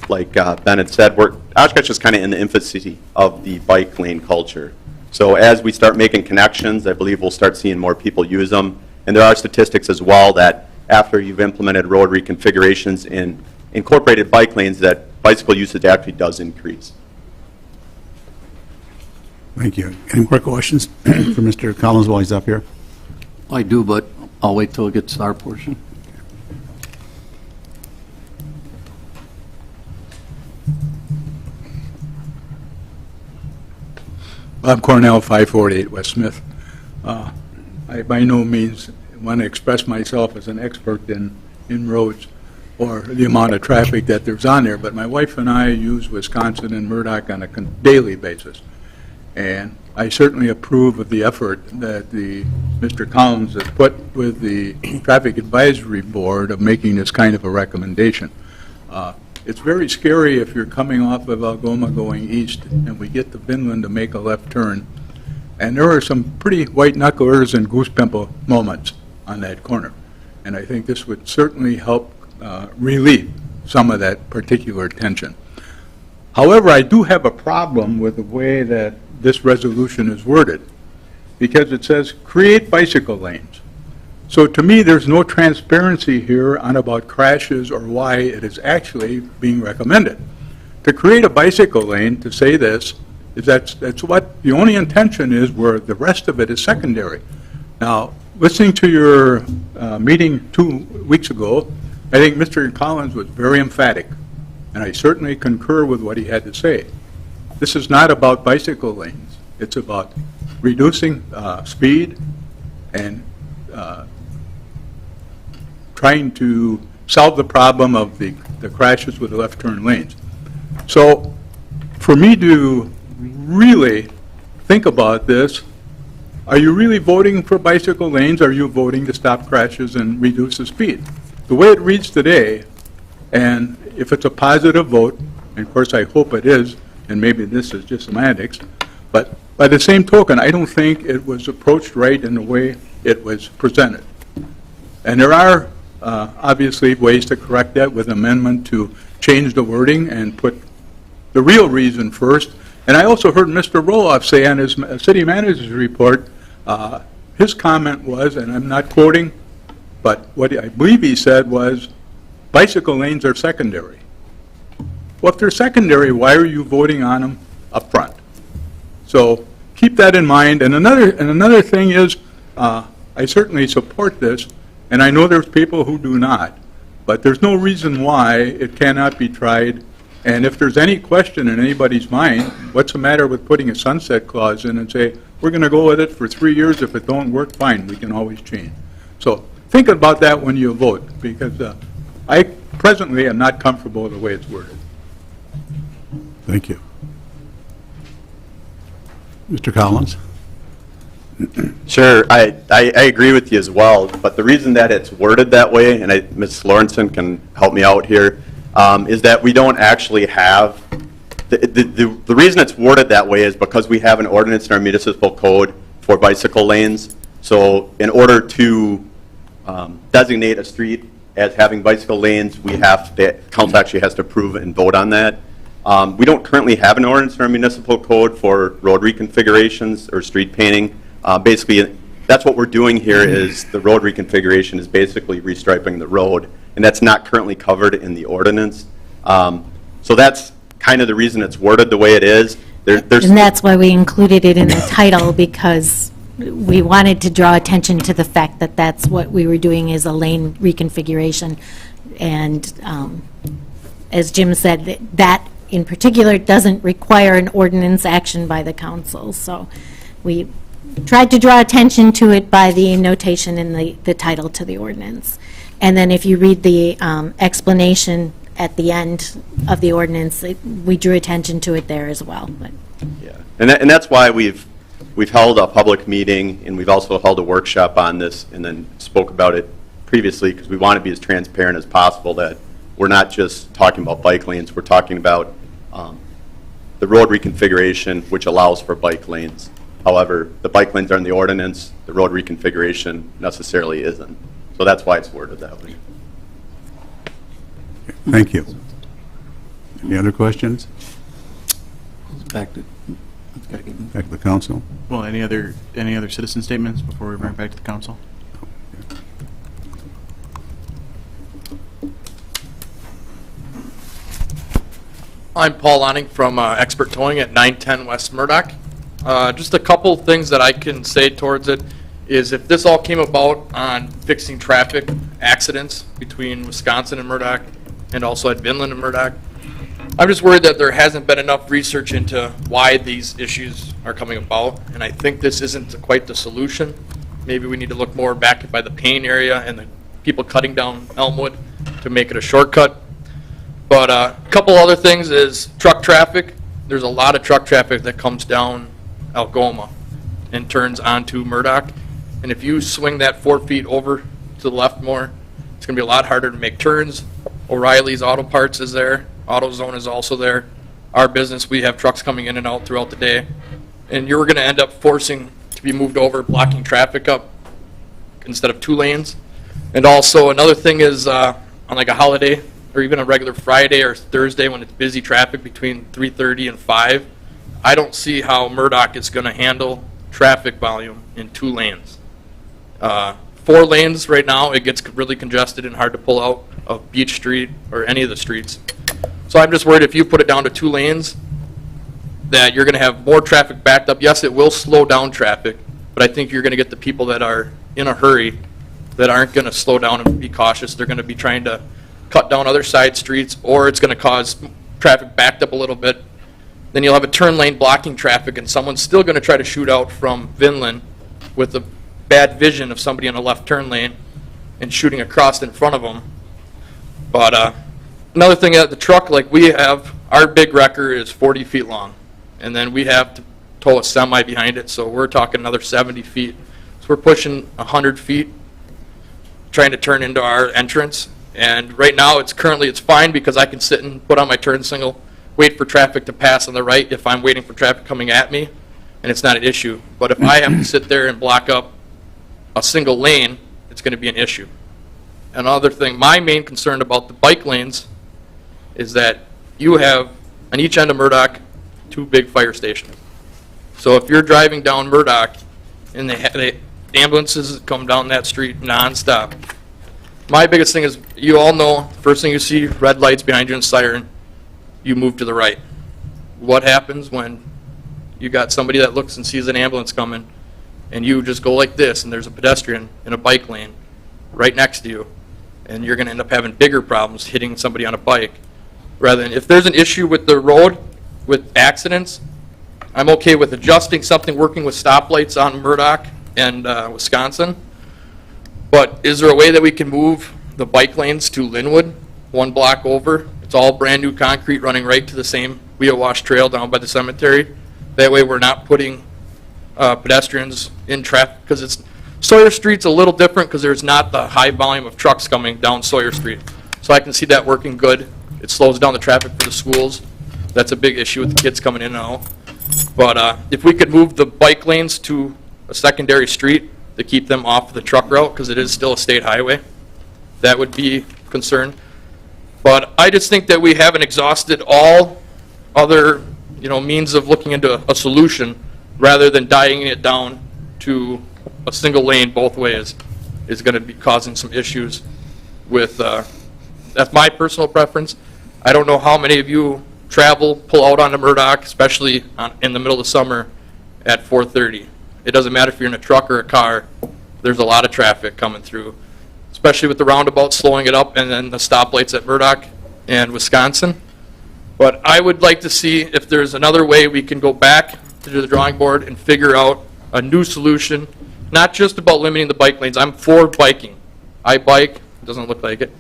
Like Ben had said, Oshkosh is kind of in the infancy of the bike lane culture. So as we start making connections, I believe we'll start seeing more people use them. And there are statistics as well that after you've implemented road reconfigurations in incorporated bike lanes, that bicycle usage actually does increase. Thank you. Any more questions for Mr. Collins while he's up here? I do, but I'll wait till it gets to our portion. Bob Cornell, 548 West Smith. I by no means want to express myself as an expert in roads or the amount of traffic that there's on there, but my wife and I use Wisconsin and Murdoch on a daily basis. And I certainly approve of the effort that Mr. Collins has put with the Traffic Advisory Board of making this kind of a recommendation. It's very scary if you're coming off of Algoma going east and we get to Vinland to make a left turn. And there are some pretty white knucklers and goose pimple moments on that corner. And I think this would certainly help relieve some of that particular tension. However, I do have a problem with the way that this resolution is worded, because it says create bicycle lanes. So to me, there's no transparency here on about crashes or why it is actually being recommended. To create a bicycle lane, to say this, is that's what the only intention is, where the rest of it is secondary. Now, listening to your meeting 2 weeks ago, I think Mr. Collins was very emphatic, and I certainly concur with what he had to say. This is not about bicycle lanes. It's about reducing speed and trying to solve the problem of the crashes with the left turn lanes. So for me to really think about this, are you really voting for bicycle lanes? Are you voting to stop crashes and reduce the speed? The way it reads today, and if it's a positive vote, and of course I hope it is, and maybe this is just semantics, but by the same token, I don't think it was approached right in the way it was presented. And there are obviously ways to correct that with amendment to change the wording and put the real reason first. And I also heard Mr. Roloff say on his city manager's report, his comment was, and I'm not quoting, but what I believe he said was, bicycle lanes are secondary. Well, if they're secondary, why are you voting on them up front? So keep that in mind. And another thing is, I certainly support this, and I know there's people who do not, but there's no reason why it cannot be tried. And if there's any question in anybody's mind, what's the matter with putting a sunset clause in and say, we're going to go with it for 3 years. If it don't work, fine, we can always change. So think about that when you vote, because I presently am not comfortable with the way it's worded. Thank you. Mr. Collins? Sure, I agree with you as well, but the reason that it's worded that way, and Ms. Lawrenson can help me out here, is that we don't actually have, the reason it's worded that way is because we have an ordinance in our municipal code for bicycle lanes. So in order to designate a street as having bicycle lanes, council actually has to approve and vote on that. We don't currently have an ordinance in our municipal code for road reconfigurations or street painting. Basically, that's what we're doing here is the road reconfiguration is basically restriping the road, and that's not currently covered in the ordinance. So that's kind of the reason it's worded the way it is. And that's why we included it in the title, because we wanted to draw attention to the fact that that's what we were doing is a lane reconfiguration. And as Jim said, that in particular doesn't require an ordinance action by the council. So we tried to draw attention to it by the notation in the title to the ordinance. And then if you read the explanation at the end of the ordinance, we drew attention to it there as well. But. Yeah, and that's why we've held a public meeting, and we've also held a workshop on this and then spoke about it previously, because we want to be as transparent as possible that we're not just talking about bike lanes, we're talking about the road reconfiguration, which allows for bike lanes. However, the bike lanes are in the ordinance, the road reconfiguration necessarily isn't. So that's why it's worded that way. Thank you. Any other questions? Back to the council. Well, any other citizen statements before we bring it back to the council? I'm Paul Lonning from Expert Towing at 910 West Murdoch. Just a couple things that I can say towards it is if this all came about on fixing traffic accidents between Wisconsin and Murdoch and also at Vinland and Murdoch, I'm just worried that there hasn't been enough research into why these issues are coming about, and I think this isn't quite the solution. Maybe we need to look more back by the Payne area and the people cutting down Elmwood to make it a shortcut. But a couple other things is truck traffic. There's a lot of truck traffic that comes down Algoma and turns onto Murdoch. And if you swing that 4 feet over to the left more, it's going to be a lot harder to make turns. O'Reilly's Auto Parts is there. AutoZone is also there. Our business, we have trucks coming in and out throughout the day. And you're going to end up forcing to be moved over, blocking traffic up instead of 2 lanes. And also another thing is on like a holiday or even a regular Friday or Thursday when it's busy traffic between 3:30 and 5, I don't see how Murdoch is going to handle traffic volume in 2 lanes. 4 lanes right now, it gets really congested and hard to pull out of Beach Street or any of the streets. So I'm just worried if you put it down to 2 lanes that you're going to have more traffic backed up. Yes, it will slow down traffic, but I think you're going to get the people that are in a hurry that aren't going to slow down and be cautious. They're going to be trying to cut down other side streets, or it's going to cause traffic backed up a little bit. Then you'll have a turn lane blocking traffic, and someone's still going to try to shoot out from Vinland with the bad vision of somebody in a left turn lane and shooting across in front of them. But another thing, at the truck, like we have, our big wrecker is 40 feet long, and then we have to tow a semi behind it, so we're talking another 70 feet. So we're pushing 100 feet trying to turn into our entrance. And right now it's fine because I can sit and put on my turn signal, wait for traffic to pass on the right if I'm waiting for traffic coming at me, and it's not an issue. But if I have to sit there and block up a single lane, it's going to be an issue. Another thing, my main concern about the bike lanes is that you have, on each end of Murdoch, 2 big fire stations. So if you're driving down Murdoch and the ambulances come down that street nonstop, my biggest thing is, you all know, first thing you see, red lights behind you and siren, you move to the right. What happens when you got somebody that looks and sees an ambulance coming and you just go like this and there's a pedestrian in a bike lane right next to you, and you're going to end up having bigger problems hitting somebody on a bike. Rather than, if there's an issue with the road, with accidents, I'm okay with adjusting something, working with stoplights on Murdoch and Wisconsin. But is there a way that we can move the bike lanes to Linwood, 1 block over? It's all brand new concrete running right to the same wheel wash trail down by the cemetery. That way we're not putting pedestrians in traffic, because Sawyer Street's a little different because there's not the high volume of trucks coming down Sawyer Street. So I can see that working good. It slows down the traffic for the schools. That's a big issue with the kids coming in and out. But if we could move the bike lanes to a secondary street to keep them off the truck route, because it is still a state highway, that would be a concern. But I just think that we haven't exhausted all other means of looking into a solution, rather than dying it down to a single lane both ways is going to be causing some issues with, that's my personal preference. I don't know how many of you pull out onto Murdoch, especially in the middle of the summer at 4:30. It doesn't matter if you're in a truck or a car, there's a lot of traffic coming through, especially with the roundabout slowing it up and then the stoplights at Murdoch and Wisconsin. But I would like to see if there's another way we can go back to the drawing board and figure out a new solution, not just about limiting the bike lanes. I'm for biking. I bike, it doesn't look like it,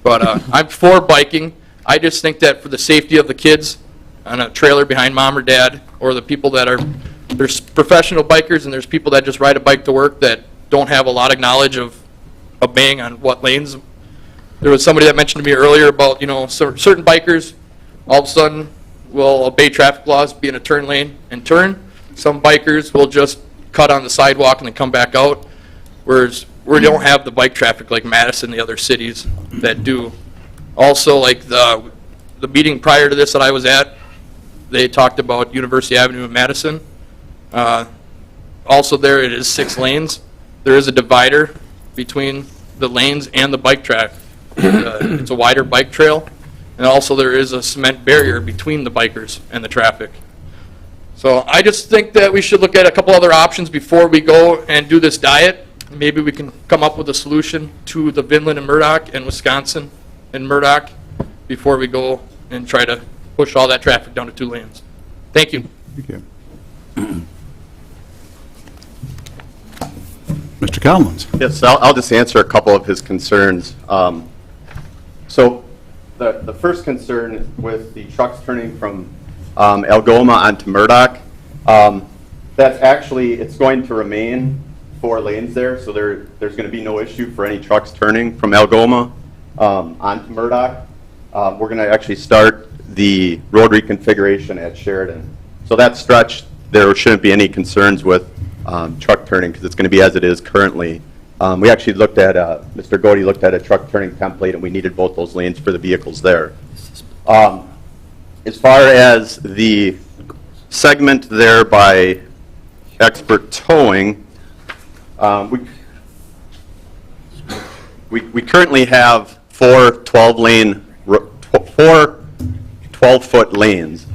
but I'm for biking. I just think that for the safety of the kids on a trailer behind mom or dad, or the people that are, there's professional bikers and there's people that just ride a bike to work that don't have a lot of knowledge of obeying on what lanes. There was somebody that mentioned to me earlier about, certain bikers all of a sudden will obey traffic laws, be in a turn lane and turn. Some bikers will just cut on the sidewalk and then come back out, whereas we don't have the bike traffic like Madison and the other cities that do. Also, like the meeting prior to this that I was at, they talked about University Avenue in Madison. Also there it is 6 lanes. There is a divider between the lanes and the bike track. It's a wider bike trail. And also there is a cement barrier between the bikers and the traffic. So I just think that we should look at a couple other options before we go and do this diet. Maybe we can come up with a solution to the Vinland and Murdoch and Wisconsin and Murdoch before we go and try to push all that traffic down to 2 lanes. Thank you. Thank you. Mr. Collins. Yes, I'll just answer a couple of his concerns. So the first concern with the trucks turning from Algoma onto Murdoch, that's actually, it's going to remain 4 lanes there, so there's going to be no issue for any trucks turning from Algoma onto Murdoch. We're going to actually start the road reconfiguration at Sheridan. So that stretch, there shouldn't be any concerns with truck turning because it's going to be as it is currently. We actually looked at, Mr. Godey looked at a truck turning template and we needed both those lanes for the vehicles there. As far as the segment there by Expert Towing, we currently have 4 12-foot lanes.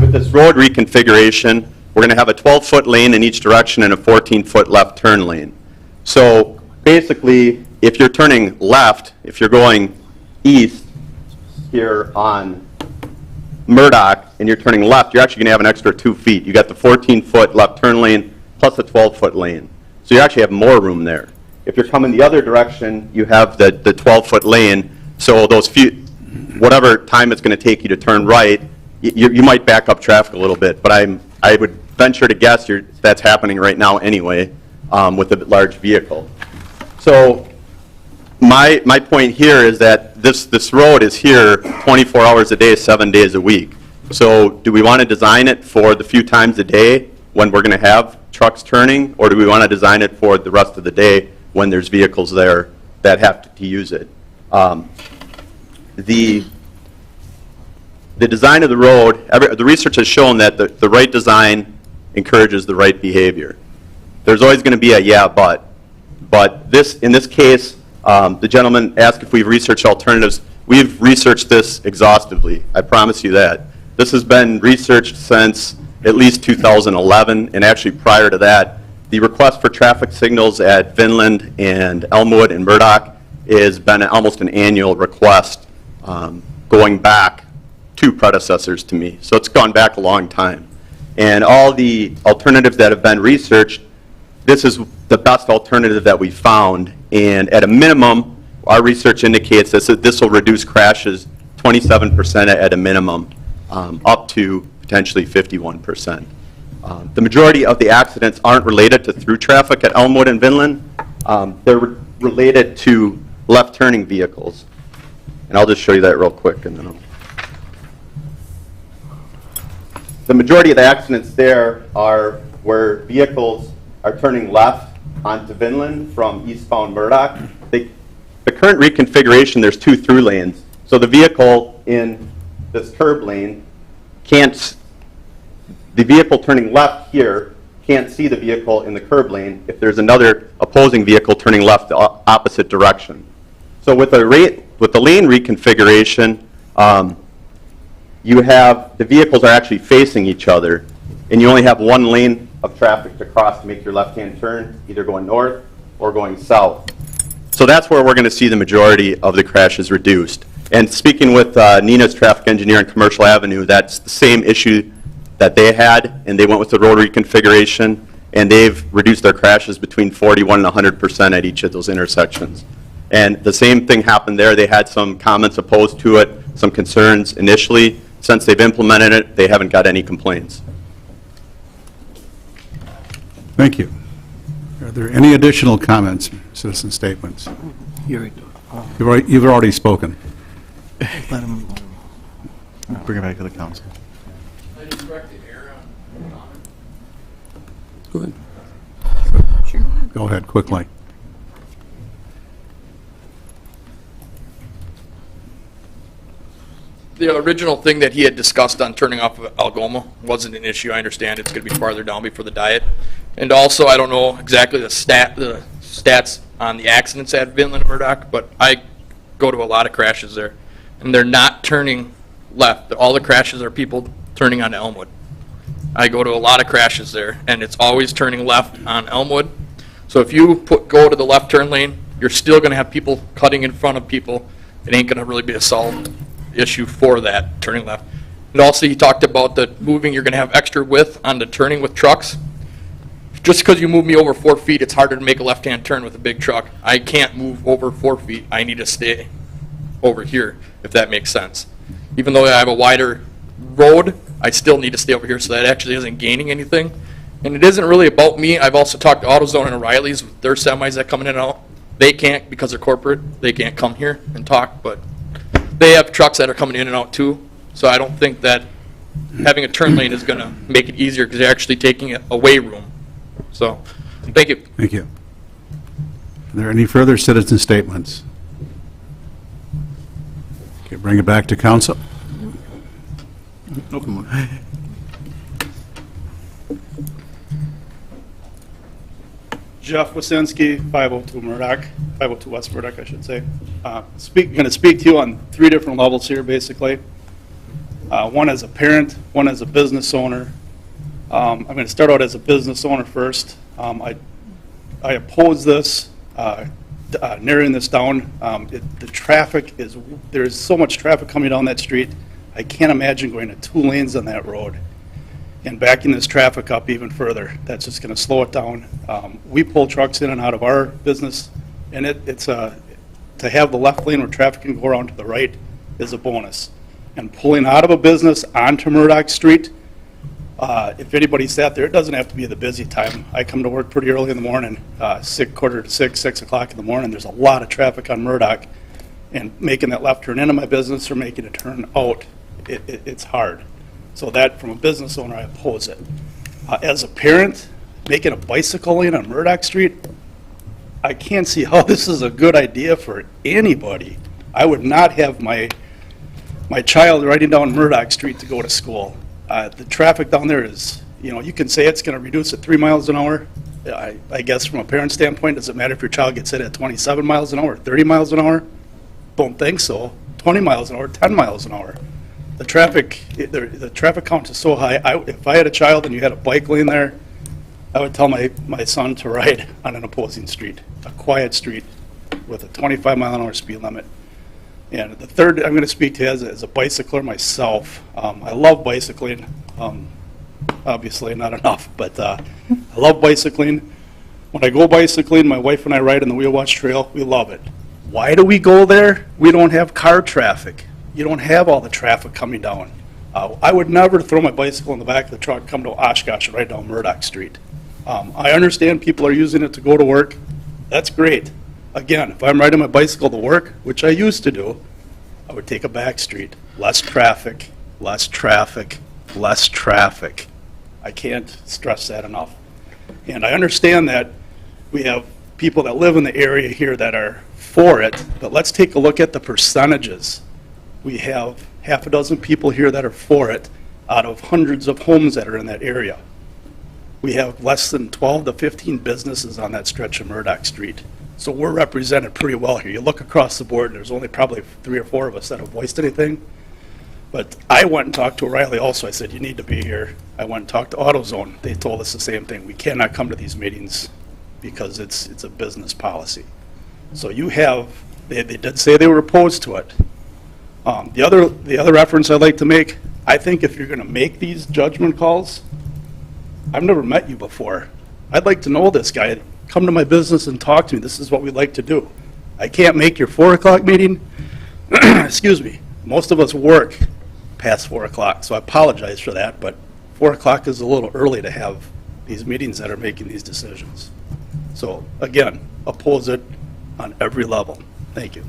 With this road reconfiguration, we're going to have a 12-foot lane in each direction and a 14-foot left turn lane. So basically, if you're turning left, if you're going east here on Murdoch and you're turning left, you're actually going to have an extra 2 feet. You got the 14-foot left turn lane plus a 12-foot lane. So you actually have more room there. If you're coming the other direction, you have the 12-foot lane. So those whatever time it's going to take you to turn right, you might back up traffic a little bit. But I would venture to guess that's happening right now anyway with a large vehicle. So my point here is that this road is here 24 hours a day, 7 days a week. So do we want to design it for the few times a day when we're going to have trucks turning, or do we want to design it for the rest of the day when there's vehicles there that have to use it? The design of the road, the research has shown that the right design encourages the right behavior. There's always going to be a yeah, but in this case, the gentleman asked if we've researched alternatives. We've researched this exhaustively. I promise you that. This has been researched since at least 2011, and actually prior to that, the request for traffic signals at Vinland and Elmwood and Murdoch has been almost an annual request going back 2 predecessors to me. So it's gone back a long time. And all the alternatives that have been researched, this is the best alternative that we found. And at a minimum, our research indicates that this will reduce crashes 27% at a minimum, up to potentially 51%. The majority of the accidents aren't related to through traffic at Elmwood and Vinland. They're related to left-turning vehicles. And I'll just show you that real quick. And then the majority of the accidents there are where vehicles are turning left onto Vinland from eastbound Murdoch. The current reconfiguration, there's 2 through lanes. So the vehicle in this curb lane the vehicle turning left here can't see the vehicle in the curb lane if there's another opposing vehicle turning left the opposite direction. So with the lane reconfiguration, you have the vehicles are actually facing each other, and you only have 1 lane of traffic to cross to make your left-hand turn, either going north or going south. So that's where we're going to see the majority of the crashes reduced. And speaking with Nina's traffic engineer on Commercial Avenue, that's the same issue that they had, and they went with the road reconfiguration, and they've reduced their crashes between 41 and 100% at each of those intersections. And the same thing happened there. They had some comments opposed to it, some concerns initially. Since they've implemented it, they haven't got any complaints. Thank you. Are there any additional comments, citizen statements? You've already spoken. Let him bring it back to the council. Go ahead. Sure. Go ahead, quickly. The original thing that he had discussed on turning off of Algoma wasn't an issue. I understand it's going to be farther down before the diet. And also, I don't know exactly the stats on the accidents at Vinland and Murdoch, but I go to a lot of crashes there. And they're not turning left. All the crashes are people turning on Elmwood. I go to a lot of crashes there, and it's always turning left on Elmwood. So if you go to the left turn lane, you're still going to have people cutting in front of people. It ain't going to really be a solved issue for that turning left. And also, you talked about the moving, you're going to have extra width on the turning with trucks. Just because you move me over 4 feet, it's harder to make a left-hand turn with a big truck. I can't move over 4 feet. I need to stay over here, if that makes sense. Even though I have a wider road, I still need to stay over here, so that actually isn't gaining anything. And it isn't really about me. I've also talked to AutoZone and O'Reilly's with their semis that come in and out. They can't, because they're corporate, they can't come here and talk, but they have trucks that are coming in and out too. So I don't think that having a turn lane is going to make it easier, because they're actually taking away room. So, thank you. Thank you. Are there any further citizen statements? Okay, bring it back to council. Jeff Wasinski, 502 Murdoch, 502 West Murdoch, I should say. Going to speak to you on 3 different levels here, basically. One as a parent, one as a business owner. I'm going to start out as a business owner first. I oppose this, narrowing this down. The traffic is, there's so much traffic coming down that street. I can't imagine going to 2 lanes on that road and backing this traffic up even further. That's just going to slow it down. We pull trucks in and out of our business, and to have the left lane where traffic can go around to the right is a bonus. And pulling out of a business onto Murdoch Street, if anybody sat there, it doesn't have to be the busy time. I come to work pretty early in the morning, 5:45, 6 o'clock in the morning. There's a lot of traffic on Murdoch, and making that left turn into my business or making a turn out, it's hard. So that, from a business owner, I oppose it. As a parent, making a bicycle lane on Murdoch Street, I can't see how this is a good idea for anybody. I would not have my child riding down Murdoch Street to go to school. The traffic down there is, you can say it's going to reduce at 3 miles an hour. I guess from a parent standpoint, does it matter if your child gets hit at 27 miles an hour, 30 miles an hour? Don't think so. 20 miles an hour, 10 miles an hour. The traffic count is so high. If I had a child and you had a bike lane there, I would tell my son to ride on an opposing street, a quiet street with a 25 mile an hour speed limit. And the third I'm going to speak to as a bicycler myself. I love bicycling. Obviously not enough, but I love bicycling. When I go bicycling, my wife and I ride on the Wheel Watch Trail. We love it. Why do we go there? We don't have car traffic. You don't have all the traffic coming down. I would never throw my bicycle in the back of the truck, come to Oshkosh, and ride down Murdoch Street. I understand people are using it to go to work. That's great. Again, if I'm riding my bicycle to work, which I used to do, I would take a back street. Less traffic, less traffic, less traffic. I can't stress that enough. And I understand that we have people that live in the area here that are for it, but let's take a look at the percentages. We have half a dozen people here that are for it out of hundreds of homes that are in that area. We have less than 12 to 15 businesses on that stretch of Murdoch Street. So we're represented pretty well here. You look across the board, and there's only probably 3 or 4 of us that have voiced anything. But I went and talked to O'Reilly also. I said, you need to be here. I went and talked to AutoZone. They told us the same thing. We cannot come to these meetings because it's a business policy. So you have, they did say they were opposed to it. The other reference I'd like to make, I think if you're going to make these judgment calls, I've never met you before. I'd like to know this guy. Come to my business and talk to me. This is what we'd like to do. I can't make your 4 o'clock meeting. Excuse me. Most of us work past 4 o'clock, so I apologize for that, but 4 o'clock is a little early to have these meetings that are making these decisions. So again, oppose it on every level. Thank you.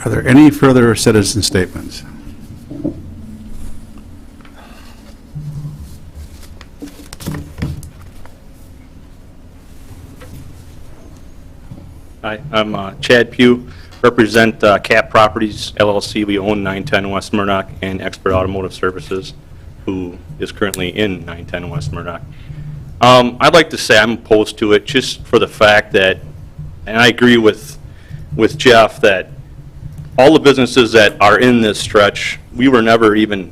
Are there any further citizen statements? Hi, I'm Chad Pugh, represent CAP Properties LLC. We own 910 West Murdoch, and Expert Automotive Services, who is currently in 910 West Murdoch. I'd like to say I'm opposed to it just for the fact that, and I agree with Jeff, that all the businesses that are in this stretch, we were never even,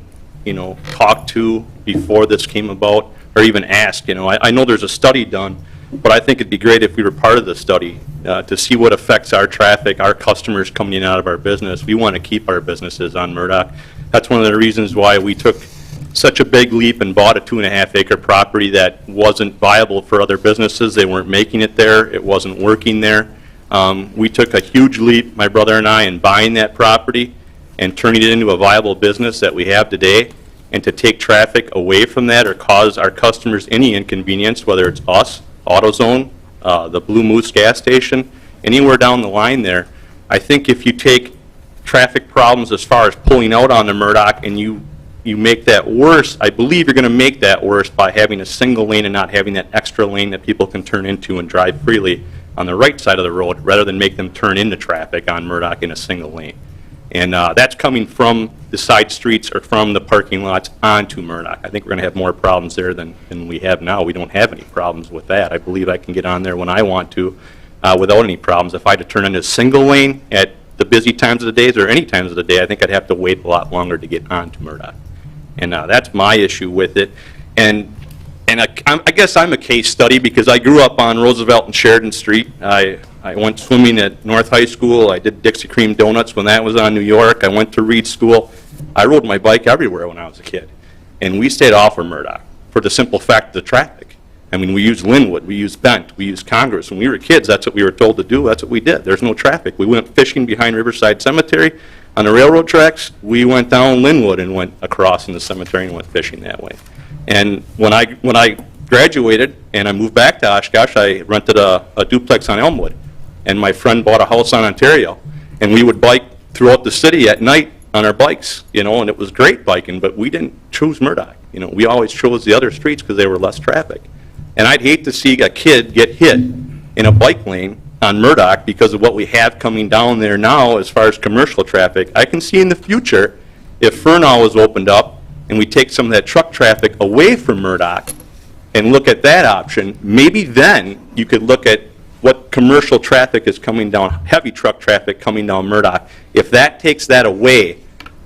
talked to before this came about, or even asked. I know there's a study done But I think it'd be great if we were part of the study to see what affects our traffic, our customers coming in and out of our business. We want to keep our businesses on Murdoch. That's one of the reasons why we took such a big leap and bought a 2.5-acre property that wasn't viable for other businesses. They weren't making it there. It wasn't working there. We took a huge leap, my brother and I, in buying that property and turning it into a viable business that we have today. And to take traffic away from that or cause our customers any inconvenience, whether it's us, AutoZone, the Blue Moose gas station, anywhere down the line there, I think if you take traffic problems as far as pulling out on the Murdoch and you make that worse, I believe you're going to make that worse by having a single lane and not having that extra lane that people can turn into and drive freely on the right side of the road rather than make them turn into traffic on Murdoch in a single lane. And that's coming from the side streets or from the parking lots onto Murdoch. I think we're going to have more problems there than we have now. We don't have any problems with that. I believe I can get on there when I want to without any problems. If I had to turn into a single lane at the busy times of the days or any times of the day, I think I'd have to wait a lot longer to get onto Murdoch. And that's my issue with it. And I guess I'm a case study because I grew up on Roosevelt and Sheridan Street. I went swimming at North High School. I did Dixie Cream Donuts when that was on New York. I went to Reed School. I rode my bike everywhere when I was a kid. And we stayed off of Murdoch for the simple fact of the traffic. I mean, we used Linwood, we used Bent, we used Congress. When we were kids, that's what we were told to do. That's what we did. There's no traffic. We went fishing behind Riverside Cemetery. On the railroad tracks, we went down Linwood and went across in the cemetery and went fishing that way. And when I graduated and I moved back to Oshkosh, I rented a duplex on Elmwood. And my friend bought a house on Ontario. And we would bike throughout the city at night on our bikes, you know, and it was great biking, but we didn't choose Murdoch. You know, we always chose the other streets because they were less traffic. And I'd hate to see a kid get hit in a bike lane on Murdoch because of what we have coming down there now as far as commercial traffic. I can see in the future, if Fernald was opened up and we take some of that truck traffic away from Murdoch and look at that option, maybe then you could look at what commercial traffic is coming down, heavy truck traffic coming down Murdoch. If that takes that away,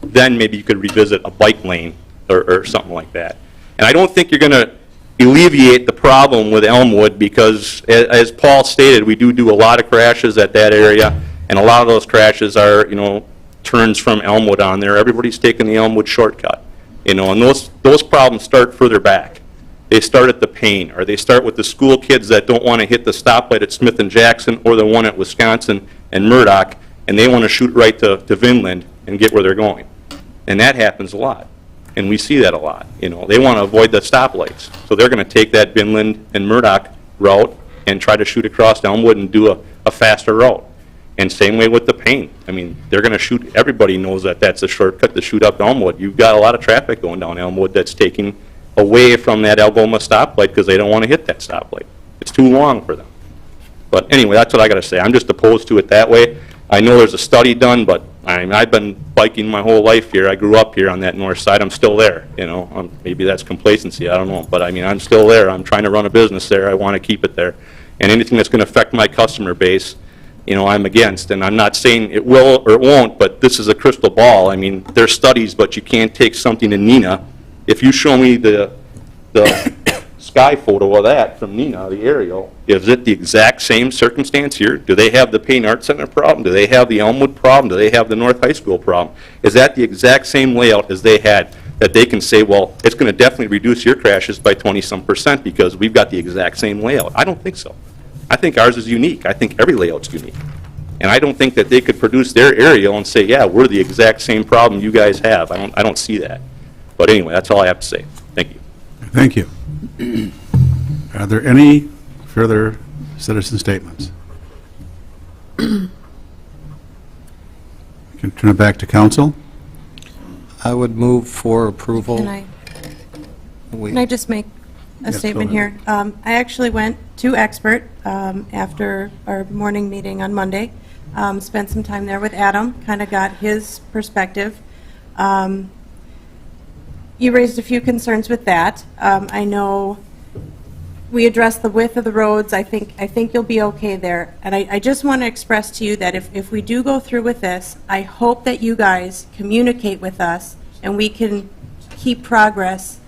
then maybe you could revisit a bike lane or something like that. And I don't think you're going to alleviate the problem with Elmwood because, as Paul stated, we do a lot of crashes at that area, and a lot of those crashes are, you know, turns from Elmwood on there. Everybody's taking the Elmwood shortcut, you know, and those problems start further back. They start at the Payne, or they start with the school kids that don't want to hit the stoplight at Smith and Jackson or the one at Wisconsin and Murdoch, and they want to shoot right to Vinland and get where they're going. And that happens a lot. And we see that a lot. You know, they want to avoid the stoplights. So they're going to take that Vinland and Murdoch route and try to shoot across Elmwood and do a faster route. And same way with the Payne. I mean, they're going to shoot, everybody knows that that's a shortcut to shoot up Elmwood. You've got a lot of traffic going down Elmwood that's taking away from that Algoma stoplight because they don't want to hit that stoplight. It's too long for them. But anyway, that's what I got to say. I'm just opposed to it that way. I know there's a study done, but I mean, I've been biking my whole life here. I grew up here on that north side. I'm still there, you know. Maybe that's complacency, I don't know. But I mean, I'm still there. I'm trying to run a business there. I want to keep it there. And anything that's going to affect my customer base, you know, I'm against. And I'm not saying it will or it won't, but this is a crystal ball. I mean, there's studies, but you can't take something in Neenah. If you show me the sky photo of that from Neenah, the aerial, is it the exact same circumstance here? Do they have the Payne Art Center problem? Do they have the Elmwood problem? Do they have the North High School problem? Is that the exact same layout as they had that they can say, well, it's going to definitely reduce your crashes by 20-some% because we've got the exact same layout? I don't think so. I think ours is unique. I think every layout's unique. And I don't think that they could produce their aerial and say, yeah, we're the exact same problem you guys have. I don't see that. But anyway, that's all I have to say. Thank you. Thank you. Are there any further citizen statements? We can turn it back to council. I would move for approval. Can I just make a Yes, statement go ahead. here? I actually went to Expert after our morning meeting on Monday, spent some time there with Adam, kind of got his perspective. You raised a few concerns with that. I know we addressed the width of the roads. I think you'll be okay there. And I just want to express to you that if we do go through with this, I hope that you guys communicate with us and we can keep progress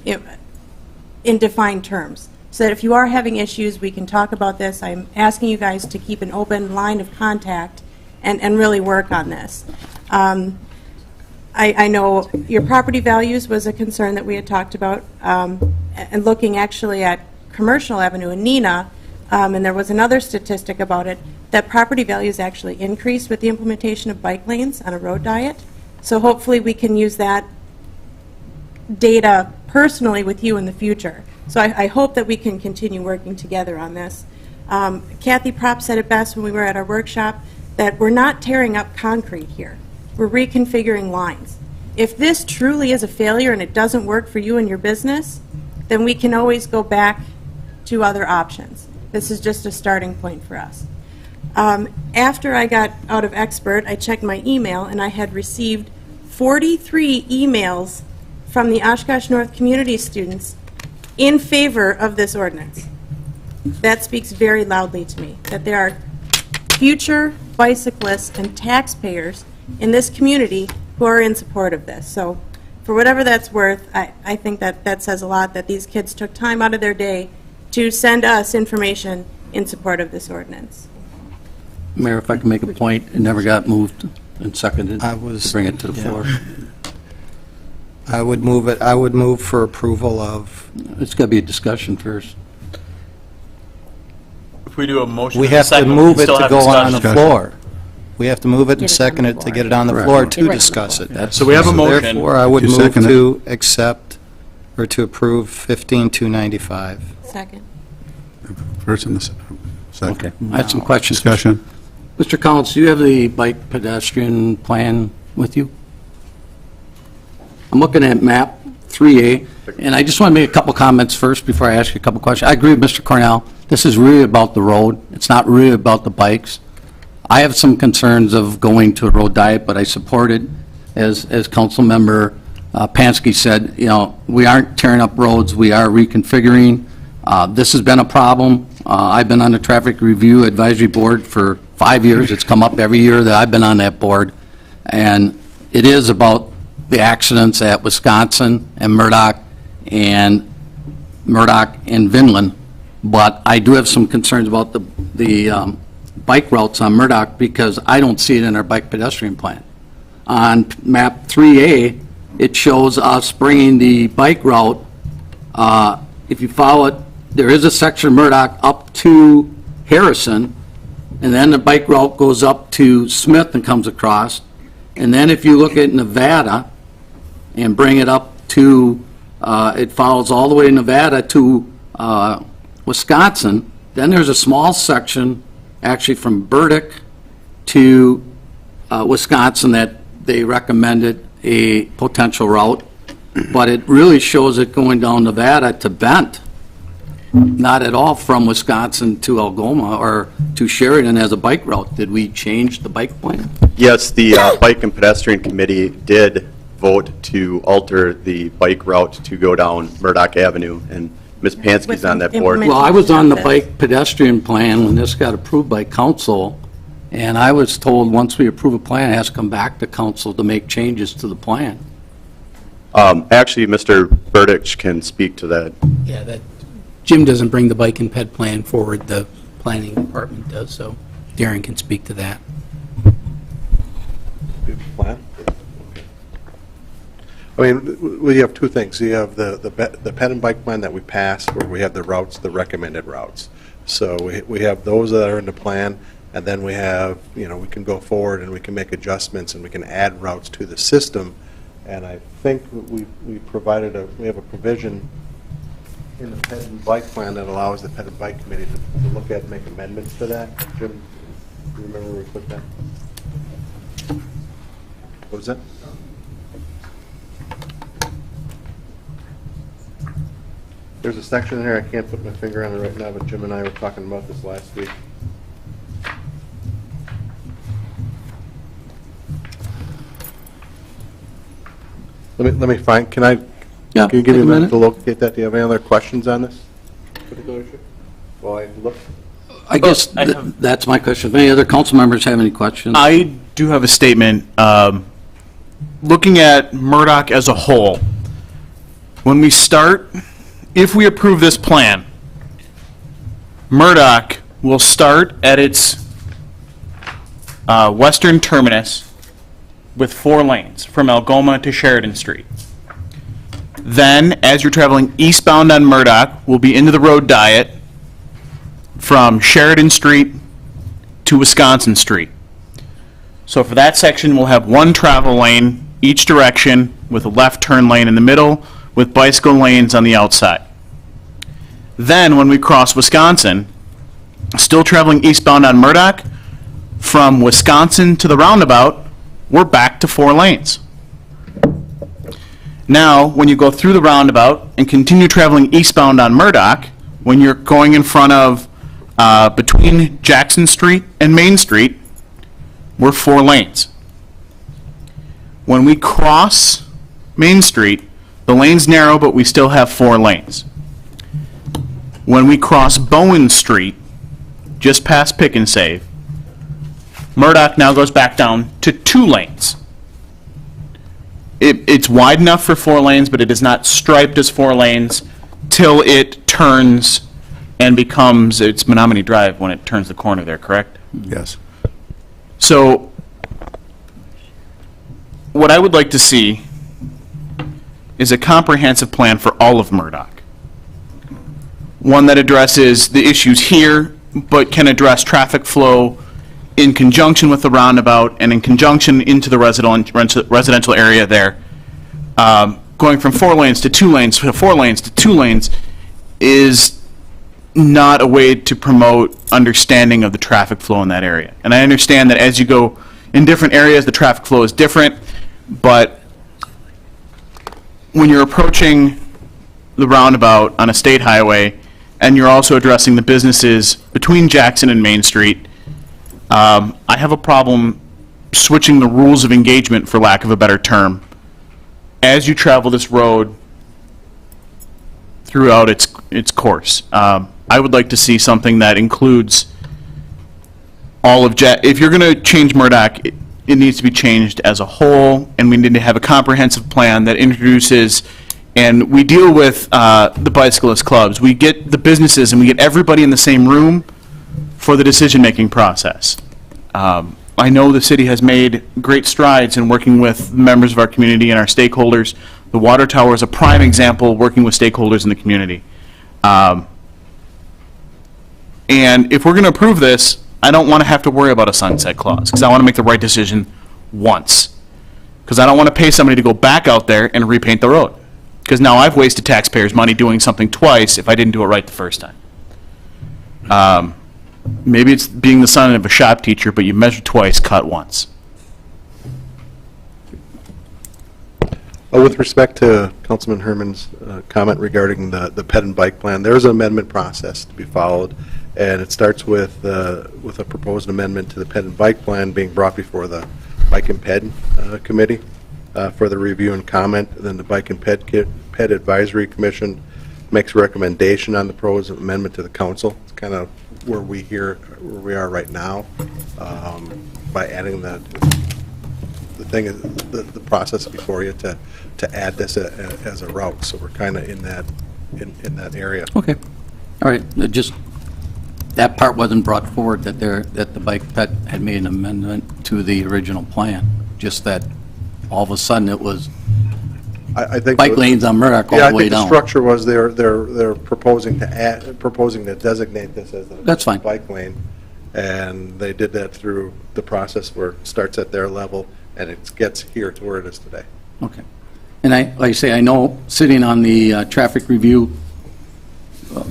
in defined terms. so that if you are having issues, we can talk about this. I'm asking you guys to keep an open line of contact and really work on this. I know your property values was a concern that we had talked about, and looking actually at Commercial Avenue in Neenah, and there was another statistic about it, that property values actually increased with the implementation of bike lanes on a road diet. So hopefully we can use that data personally with you in the future. So I hope that we can continue working together on this. Kathy Propp said it best when we were at our workshop, that we're not tearing up concrete here. We're reconfiguring lines. If this truly is a failure and it doesn't work for you and your business, then we can always go back to other options. This is just a starting point for us. After I got out of Expert, I checked my email, and I had received 43 emails from the Oshkosh North community students in favor of this ordinance. That speaks very loudly to me, that there are future bicyclists and taxpayers in this community who are in support of this. So for whatever that's worth, I think that says a lot, that these kids took time out of their day to send us information in support of this ordinance. Mayor, if I can make a point, it never got moved and seconded to bring it to the floor. I would move it. I would move for approval of. It's got to be a discussion first. If we do a motion, We and a have to second, move we it still to have go on the discussion. floor. We have to move it Get and it on second the it to floor. get it on the Correct. floor to Right. discuss it. So we have a motion. Therefore, I would You move second it? to accept or to approve 15,295. Second. First and the second. Okay. I have some questions. Discussion. Mr. Collins, do you have the bike pedestrian plan with you? I'm looking at map 3A, and I just want to make a couple comments first before I ask you a couple questions. I agree with Mr. Cornell. This is really about the road. It's not really about the bikes. I have some concerns of going to a road diet, but I support it. As Councilmember Pansky said, you know, we aren't tearing up roads, we are reconfiguring. This has been a problem. I've been on the Traffic Review Advisory Board for 5 years. It's come up every year that I've been on that board. And it is about the accidents at Wisconsin and Murdoch and Vinland. But I do have some concerns about the bike routes on Murdoch because I don't see it in our bike pedestrian plan. On map 3A, it shows us bringing the bike route, if you follow it, there is a section of Murdoch up to Harrison, and then the bike route goes up to Smith and comes across. And then if you look at Nevada and bring it up to, it follows all the way to Nevada to Wisconsin, then there's a small section actually from Burdick to Wisconsin that they recommended a potential route, but it really shows it going down Nevada to Bent, not at all from Wisconsin to Algoma or to Sheridan as a bike route. Did we change the bike plan? Yes, the Bike and Pedestrian Committee did vote to alter the bike route to go down Murdoch Avenue, and Ms. Pansky's on that board. Well, I was on the bike pedestrian plan when this got approved by council, and I was told once we approve a plan, it has to come back to council to make changes to the plan. Actually, Mr. Burdick can speak to that. Yeah, that, Jim doesn't bring the bike and ped plan forward, the planning department does, so Darren can speak to that. Plan? I mean, we have two things. You have the ped and bike plan that we passed, where we have the routes, the recommended routes. So we have those that are in the plan, and then we have, you know, we can go forward and we can make adjustments and we can add routes to the system. And I think we provided we have a provision in the ped and bike plan that allows the ped and bike committee to look at and make amendments to that. Jim, do you remember where we put that? What was that? There's a section in there, I can't put my finger on it right now, but Jim and I were talking about this last week. Let me find, can you give me a minute to locate that? Do you have any other questions on this particular issue? Well, I look. I guess that's my question. If any other council members have any questions? I do have a statement. Looking at Murdoch as a whole, when we start, if we approve this plan, Murdoch will start at its western terminus with 4 lanes from Algoma to Sheridan Street. Then, as you're traveling eastbound on Murdoch, we'll be into the road diet from Sheridan Street to Wisconsin Street. So for that section, we'll have 1 travel lane each direction with a left turn lane in the middle with bicycle lanes on the outside. Then, when we cross Wisconsin, still traveling eastbound on Murdoch, from Wisconsin to the roundabout, we're back to 4 lanes. Now, when you go through the roundabout and continue traveling eastbound on Murdoch, when you're going in front of, between Jackson Street and Main Street, we're 4 lanes. When we cross Main Street, the lane's narrow, but we still have 4 lanes. When we cross Bowen Street, just past Pick and Save, Murdoch now goes back down to 2 lanes. It's wide enough for 4 lanes, but it is not striped as 4 lanes till it turns and becomes, it's Menominee Drive when it turns the corner there, correct? Yes. So what I would like to see is a comprehensive plan for all of Murdoch. One that addresses the issues here, but can address traffic flow in conjunction with the roundabout and in conjunction into the residential area there. Going from 4 lanes to 2 lanes, to 4 lanes to 2 lanes is not a way to promote understanding of the traffic flow in that area. And I understand that as you go in different areas, the traffic flow is different, but when you're approaching the roundabout on a state highway and you're also addressing the businesses between Jackson and Main Street, I have a problem switching the rules of engagement, for lack of a better term, as you travel this road throughout its course. I would like to see something that includes all of if you're going to change Murdoch, it needs to be changed as a whole, and we need to have a comprehensive plan that introduces, and we deal with the bicyclist clubs. We get the businesses and we get everybody in the same room for the decision-making process. I know the city has made great strides in working with members of our community and our stakeholders. The water tower is a prime example working with stakeholders in the community. And if we're going to approve this, I don't want to have to worry about a sunset clause, because I want to make the right decision once. Because I don't want to pay somebody to go back out there and repaint the road. Because now I've wasted taxpayers' money doing something twice if I didn't do it right the first time. Maybe it's being the son of a shop teacher, but you measure twice, cut once. With respect to Councilman Herman's comment regarding the ped and bike plan, there's an amendment process to be followed, and it starts with a proposed amendment to the ped and bike plan being brought before the Bike and Ped Committee for the review and comment. Then the Bike and Ped Advisory Commission makes a recommendation on the proposed amendment to the council. It's kind of where we are right now, by adding the process before you to add this as a route. So we're kind of in that area. Okay. All right. Just that part wasn't brought forward that the Bike Ped had made an amendment to the original plan. Just that all of a sudden it was I think bike lanes on Murdoch all the way down. I think the structure was they're proposing to designate this as a bike lane, and they did that through the process where it starts at their level and it gets here to where it is today. Okay. And like I say, I know sitting on the traffic review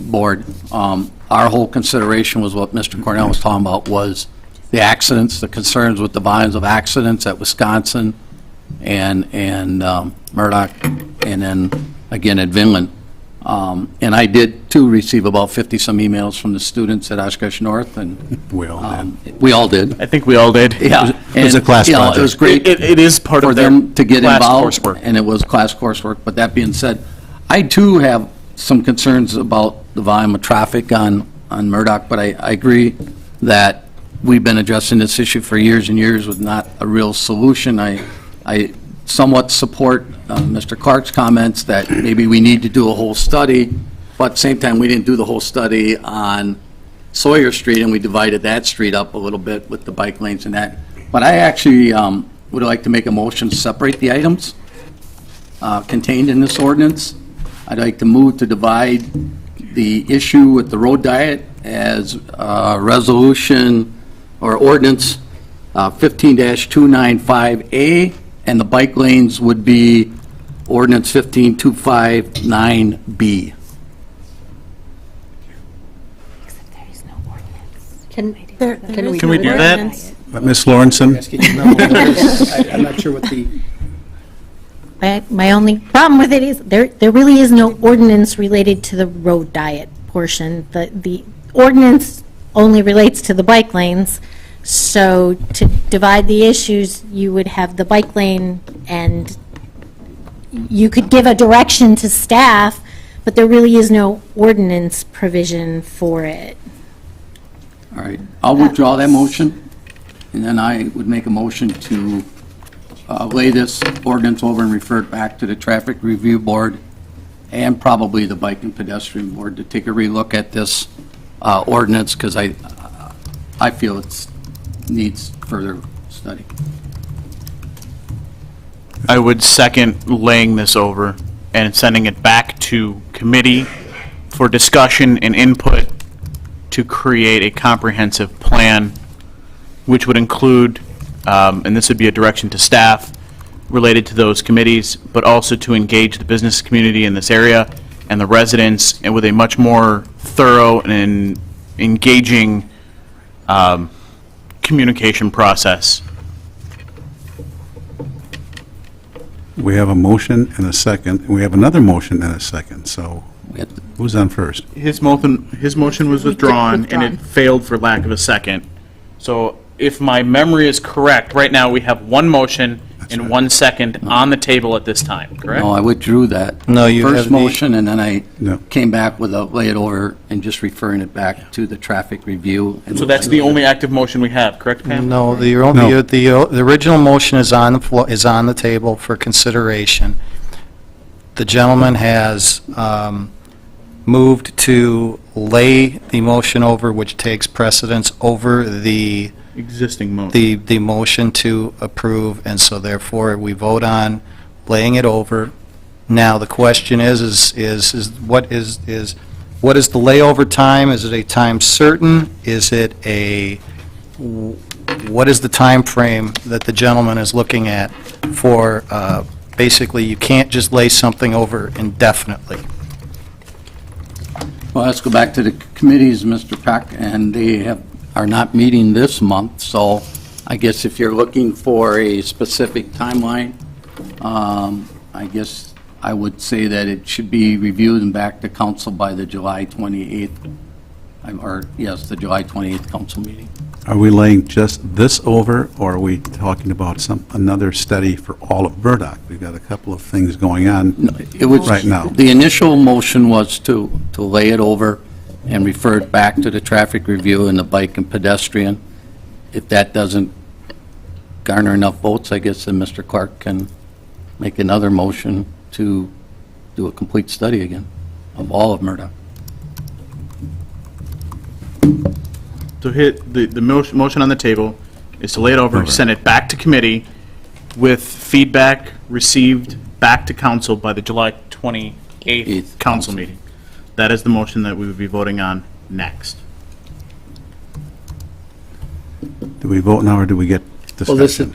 board, our whole consideration was what Mr. Cornell was talking about, was the accidents, the concerns with the volumes of accidents at Wisconsin and Murdoch, and then again at Vinland. And I did too receive about 50-some emails from the students at Oshkosh North, and we all did. I think we all did. Yeah, it was a class project. It was great. It is part for of their them to get class involved, coursework. and it was class coursework. But that being said, I too have some concerns about the volume of traffic on Murdoch. But I agree that we've been addressing this issue for years and years with not a real solution. I somewhat support Mr. Clark's comments that maybe we need to do a whole study, but at the same time, we didn't do the whole study on Sawyer Street, and we divided that street up a little bit with the bike lanes and that. But I actually would like to make a motion to separate the items contained in this ordinance. I'd like to move to divide the issue with the road diet as resolution or ordinance 15-295A, and the bike lanes would be ordinance 15259B. Can we do that? Ms. Lawrenson? I'm not sure what the, My only problem with it is there really is no ordinance related to the road diet portion. The ordinance only relates to the bike lanes. So to divide the issues, you would have the bike lane, and you could give a direction to staff, but there really is no ordinance provision for it. All right, I'll withdraw that motion, and then I would make a motion to lay this ordinance over and refer it back to the Traffic Review Board and probably the Bike and Pedestrian Board to take a relook at this ordinance, because I feel it needs further study. I would second laying this over and sending it back to committee for discussion and input to create a comprehensive plan, which would include, and this would be a direction to staff related to those committees, but also to engage the business community in this area and the residents, and with a much more thorough and engaging communication process. We have a motion and a second, and we have another motion and a second, so who's on first? His motion was withdrawn, and it failed for lack of a second. So if my memory is correct, right now we have one motion and 1 second on the table at this time, correct? No, I withdrew that. No, you First have the- motion, and then I came back with a lay it over and just referring it back to the traffic review. So that's the only active motion we have, correct, Pam? No, the original motion is on the floor, is on the table for consideration. The gentleman has moved to lay the motion over, which takes precedence over the existing motion. The motion to approve, and so therefore we vote on laying it over. Now, the question is what is the layover time? Is it a time certain? Is it what is the time frame that the gentleman is looking at for, basically, you can't just lay something over indefinitely? Well, let's go back to the committees, Mr. Peck, and they are not meeting this month, so I guess if you're looking for a specific timeline, I guess I would say that it should be reviewed and back to council by the July 28th, the July 28th council meeting. Are we laying just this over, or are we talking about another study for all of Murdoch? We've got a couple of things going on right now. The initial motion was to lay it over and refer it back to the traffic review and the bike and pedestrian. If that doesn't garner enough votes, I guess then Mr. Clark can make another motion to do a complete study again of all of Murdoch. So the motion on the table is to lay it over, send it back to committee with feedback received back to council by the July 28th council meeting. That is the motion that we would be voting on next. Do we vote now, or do we get discussion? well, this is,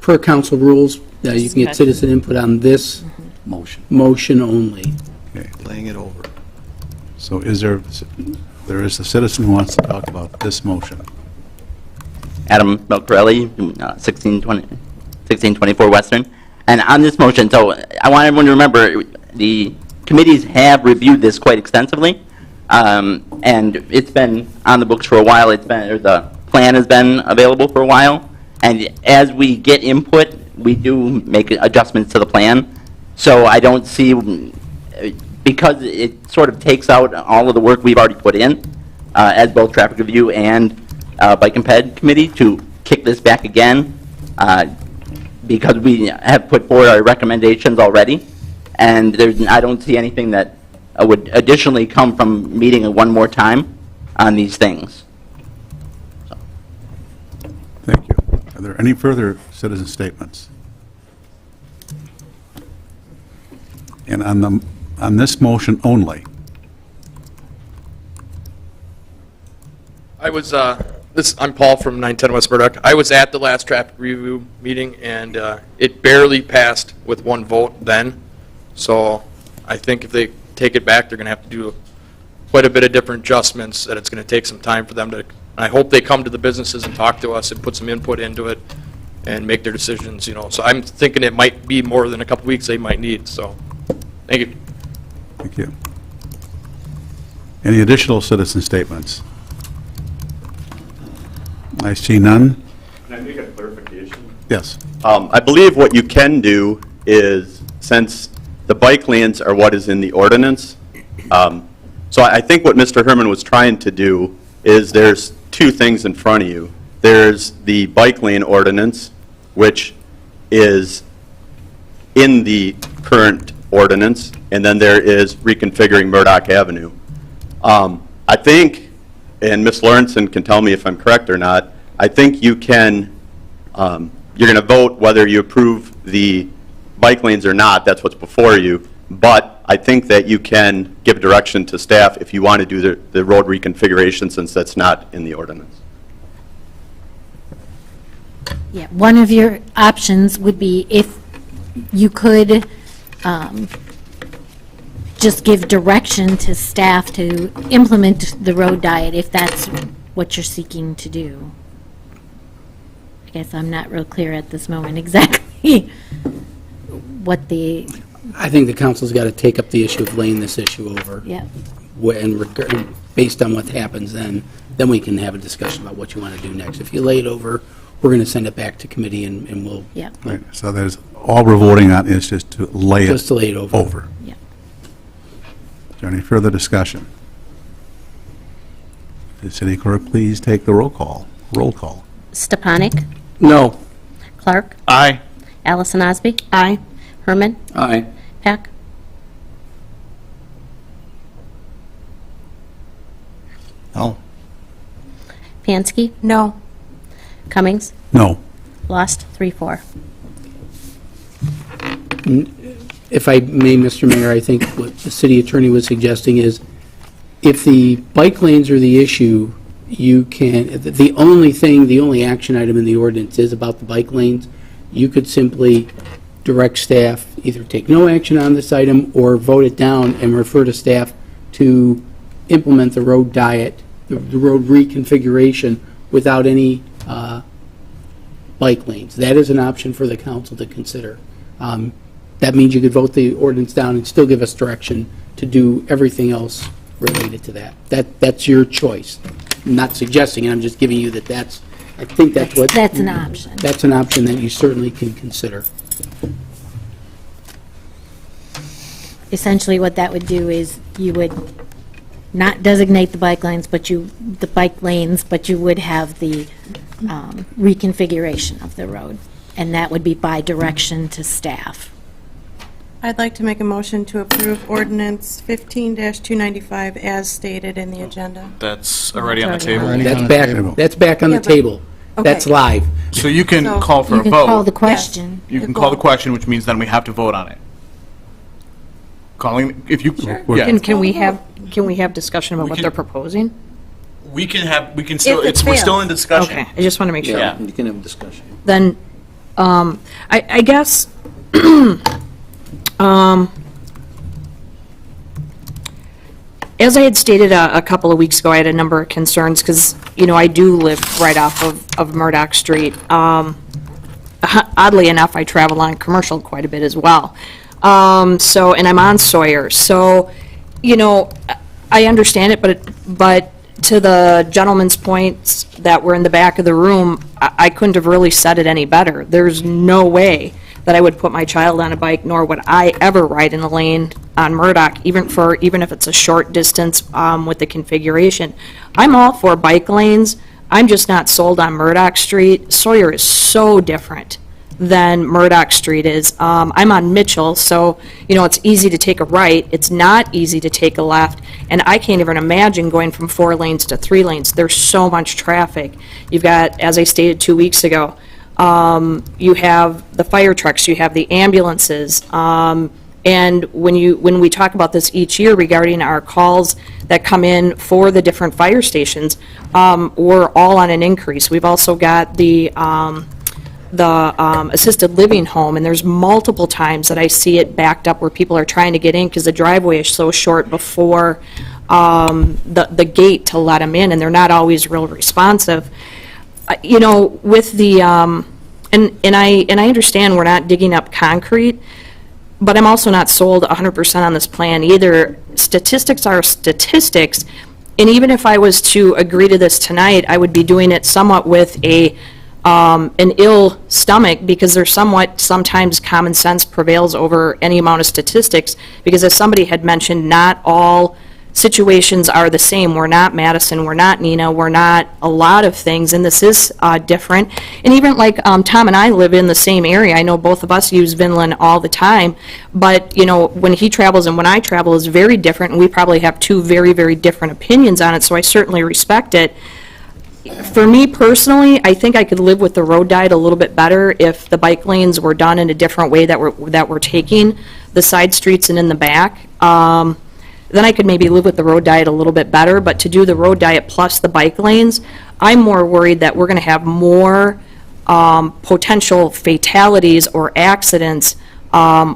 per council rules, you can get citizen input on this motion only. Okay. Laying it over. So there is a citizen who wants to talk about this motion. Adam Belcarelli, 1624 Western. And on this motion, so I want everyone to remember, the committees have reviewed this quite extensively, and it's been on the books for a while. The plan has been available for a while, and as we get input, we do make adjustments to the plan. So I don't see, because it sort of takes out all of the work we've already put in, as both traffic review and bike and ped committee, to kick this back again, because we have put forward our recommendations already, and I don't see anything that would additionally come from meeting it one more time. on these things. Thank you. Are there any further citizen statements? And on this motion only, I was, I'm Paul from 910 West Murdoch. I was at the last traffic review meeting, and it barely passed with one vote then. So I think if they take it back, they're going to have to do quite a bit of different adjustments, and it's going to take some time for them to, I hope they come to the businesses and talk to us and put some input into it and make their decisions, you know. So I'm thinking it might be more than a couple weeks they might need, so thank you. thank you. Any additional citizen statements? I see none. Can I make a clarification? Yes. I believe what you can do is, since the bike lanes are what is in the ordinance, so I think what Mr. Herman was trying to do is there's two things in front of you. There's the bike lane ordinance, which is in the current ordinance, and then there is reconfiguring Murdoch Avenue. I think, and Ms. Lawrenson can tell me if I'm correct or not, I think you can, you're going to vote whether you approve the bike lanes or not. That's what's before you. But I think that you can give direction to staff if you want to do the road reconfiguration, since that's not in the ordinance. Yeah, one of your options would be if you could just give direction to staff to implement the road diet, if that's what you're seeking to do. I guess I'm not real clear at this moment exactly what the... I think the council's got to take up the issue of laying this issue over. Yeah. And based on what happens, then we can have a discussion about what you want to do next. If you lay it over, we're going to send it back to committee, and we'll... Yeah. Right. So there's, all we're voting on is just to lay Just to lay it over. Yeah. Is there any further discussion? The city clerk, please take the roll call. Roll call. Stepanik? No. Clark? Aye. Allison Osby? Aye. Herman? Aye. Peck? No. Pansky? No. Cummings? No. Lost, 3-4. If I may, Mr. Mayor, I think what the city attorney was suggesting is, if the bike lanes are the issue, you can, the only action item in the ordinance is about the bike lanes. You could simply direct staff, either take no action on this item or vote it down and refer to staff to implement the road diet, the road reconfiguration without any bike lanes. That is an option for the council to consider. That means you could vote the ordinance down and still give us direction to do everything else related to that. That's your choice. I'm not suggesting it, I'm just giving you that I think that's what... That's an option. That's an option that you certainly can consider. Essentially, what that would do is you would not designate the bike lanes, but you would have the reconfiguration of the road, and that would be by direction to staff. I'd like to make a motion to approve ordinance 15-295 as stated in the agenda. That's already on the table. That's back on the table. Okay. That's live. So you can So- call for You a can vote. call the question. You can call the question, which means then we have to vote on it. Calling, if you, yeah. Can we have discussion about what they're proposing? We can still, If it we're still in fails. discussion. Okay, I just want to make sure. Yeah. You can have a discussion. Then, I guess, as I had stated a couple of weeks ago, I had a number of concerns, because, I do live right off of Murdoch Street. Oddly enough, I travel on Commercial quite a bit as well. And I'm on Sawyer. So, I understand it, but to the gentleman's points that were in the back of the room, I couldn't have really said it any better. There's no way that I would put my child on a bike, nor would I ever ride in a lane on Murdoch, even if it's a short distance with the configuration. I'm all for bike lanes. I'm just not sold on Murdoch Street. Sawyer is so different. than Murdoch Street is. I'm on Mitchell, so, you know, it's easy to take a right. It's not easy to take a left, and I can't even imagine going from 4 lanes to 3 lanes. There's so much traffic. You've got, as I stated 2 weeks ago, you have the fire trucks, you have the ambulances, and when we talk about this each year regarding our calls that come in for the different fire stations, we're all on an increase. We've also got the assisted living home, and there's multiple times that I see it backed up where people are trying to get in because the driveway is so short before the gate to let them in, and they're not always real responsive. You know, with the and I understand we're not digging up concrete, but I'm also not sold 100% on this plan either. Statistics are statistics, and even if I was to agree to this tonight, I would be doing it somewhat with an ill stomach, because there's sometimes common sense prevails over any amount of statistics, because as somebody had mentioned, not all situations are the same. We're not Madison, we're not Neenah, we're not a lot of things, and this is different. And even like Tom and I live in the same area. I know both of us use Vinland all the time, but you know, when he travels and when I travel is very different, and we probably have two very, very different opinions on it, so I certainly respect it. For me personally, I think I could live with the road diet a little bit better if the bike lanes were done in a different way, that we're taking the side streets and in the back. Then I could maybe live with the road diet a little bit better, but to do the road diet plus the bike lanes, I'm more worried that we're going to have more potential fatalities or accidents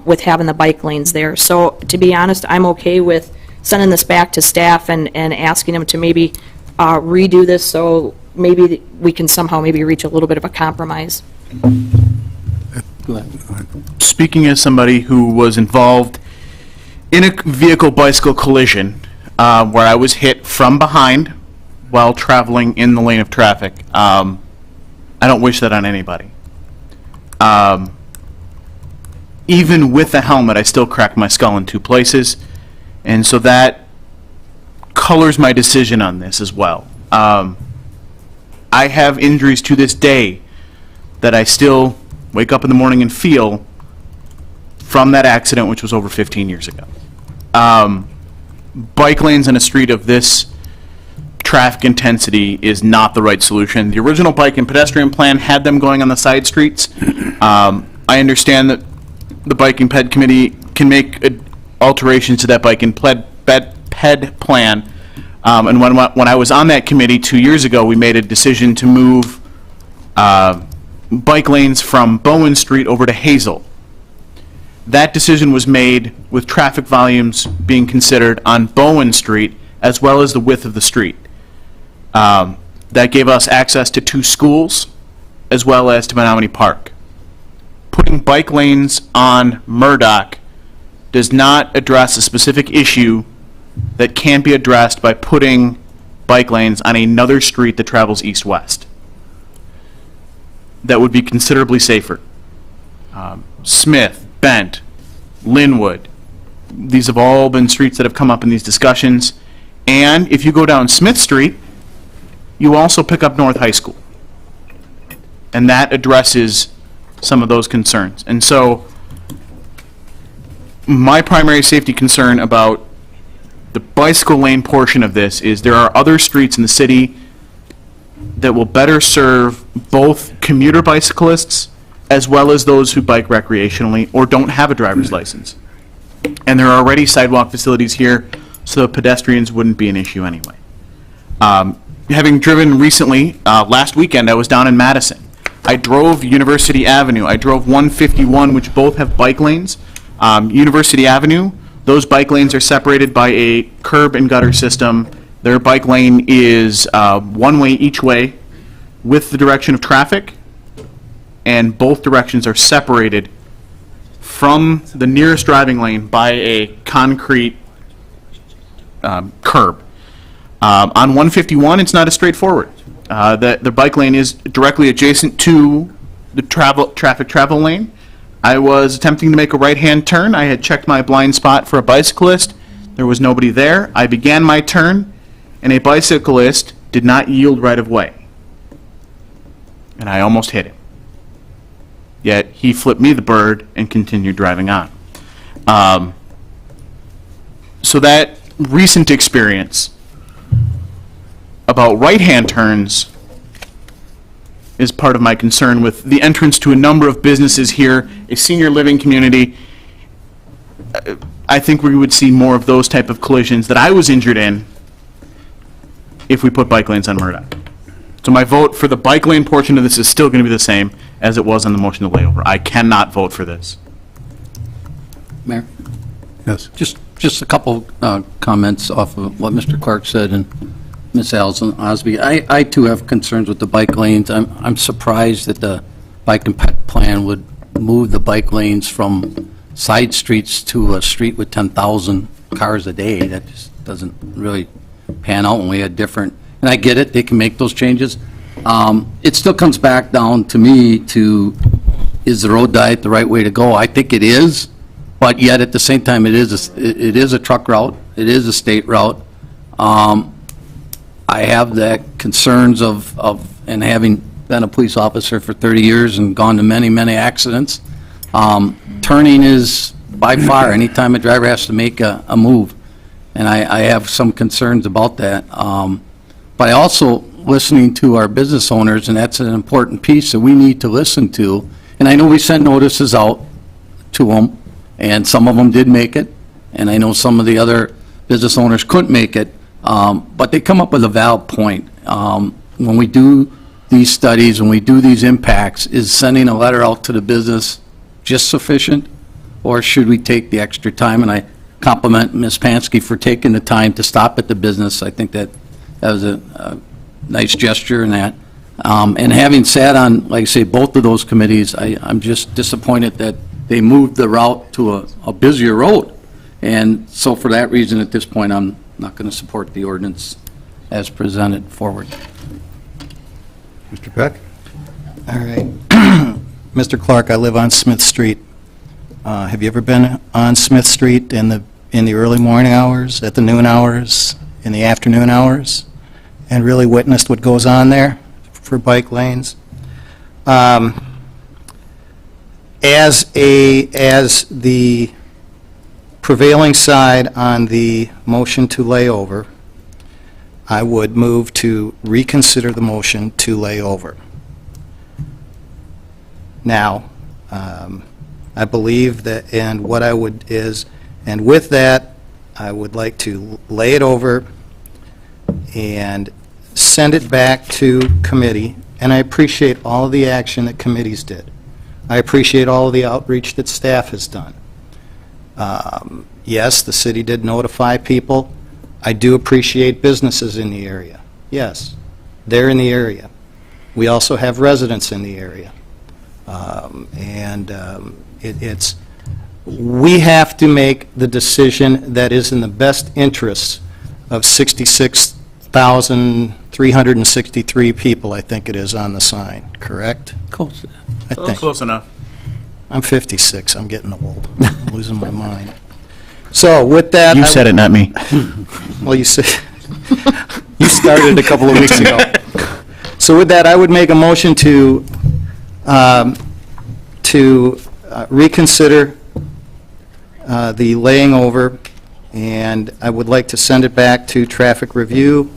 with having the bike lanes there. So to be honest, I'm okay with sending this back to staff and asking them to maybe redo this, so maybe we can somehow maybe reach a little bit of a compromise. Speaking as somebody who was involved in a vehicle-bicycle collision where I was hit from behind while traveling in the lane of traffic, I don't wish that on anybody. Even with the helmet, I still cracked my skull in 2 places, and so that colors my decision on this as well. I have injuries to this day that I still wake up in the morning and feel from that accident, which was over 15 years ago. Bike lanes in a street of this traffic intensity is not the right solution. The original bike and pedestrian plan had them going on the side streets. I understand that the Bike and Ped Committee can make alterations to that bike and ped plan. And when I was on that committee 2 years ago, we made a decision to move bike lanes from Bowen Street over to Hazel. That decision was made with traffic volumes being considered on Bowen Street as well as the width of the street. That gave us access to 2 schools as well as to Menominee Park. Putting bike lanes on Murdoch does not address a specific issue that can't be addressed by putting bike lanes on another street that travels east-west. That would be considerably safer. Smith, Bent, Linwood, these have all been streets that have come up in these discussions. And if you go down Smith Street, you also pick up North High School. And that addresses some of those concerns. And so my primary safety concern about the bicycle lane portion of this is there are other streets in the city that will better serve both commuter bicyclists as well as those who bike recreationally or don't have a driver's license. And there are already sidewalk facilities here, so pedestrians wouldn't be an issue anyway. Having driven recently, last weekend I was down in Madison. I drove University Avenue. I drove 151, which both have bike lanes. University Avenue, those bike lanes are separated by a curb and gutter system. Their bike lane is one way each way with the direction of traffic, and both directions are separated from the nearest driving lane by a concrete curb. On 151, it's not as straightforward. The bike lane is directly adjacent to the traffic travel lane. I was attempting to make a right-hand turn. I had checked my blind spot for a bicyclist. There was nobody there. I began my turn, and a bicyclist did not yield right of way. And I almost hit him. yet he flipped me the bird and continued driving on. So that recent experience about right-hand turns is part of my concern with the entrance to a number of businesses here, a senior living community. I think we would see more of those type of collisions that I was injured in if we put bike lanes on Murdoch. So my vote for the bike lane portion of this is still going to be the same as it was on the motion to layover. I cannot vote for this. Mayor? Yes. Just a couple comments off of what Mr. Clark said and Ms. Alison Osby. I too have concerns with the bike lanes. I'm surprised that the bike and ped plan would move the bike lanes from side streets to a street with 10,000 cars a day. That just doesn't really pan out when we had different, and I get it, they can make those changes. It still comes back down to me to, is the road diet the right way to go? I think it is, but yet at the same time, it is a truck route, it is a state route. I have the concerns of, and having been a police officer for 30 years and gone to many, many accidents, turning is by far, anytime a driver has to make a move. And I have some concerns about that. But I also, listening to our business owners, and that's an important piece that we need to listen to. And I know we sent notices out to them, and some of them did make it, and I know some of the other business owners couldn't make it, but they come up with a valid point. When we do these studies, when we do these impacts, is sending a letter out to the business just sufficient, or should we take the extra time? And I compliment Ms. Pansky for taking the time to stop at the business. I think that was a nice gesture in that. And having sat on, like I say, both of those committees, I'm just disappointed that they moved the route to a busier road. And so for that reason, at this point, I'm not going to support the ordinance as presented forward. Mr. Peck? All right. Mr. Clark, I live on Smith Street. Have you ever been on Smith Street in the early morning hours, at the noon hours, in the afternoon hours, and really witnessed what goes on there for bike lanes? As the prevailing side on the motion to lay over, I would move to reconsider the motion to lay over. Now, I believe that, and what I would is, and with that, I would like to lay it over and send it back to committee, and I appreciate all of the action that committees did. I appreciate all of the outreach that staff has done. Yes, the city did notify people. I do appreciate businesses in the area. Yes, they're in the area. We also have residents in the area. We have to make the decision that is in the best interests of 66,363 people, I think it is, on the sign, correct? Close. I think. Close enough. I'm 56, I'm getting old, I'm losing my mind. So with that... You said it, not me. Well, you said, you started a couple of weeks ago. So with that, I would make a motion to reconsider the laying over, and I would like to send it back to traffic review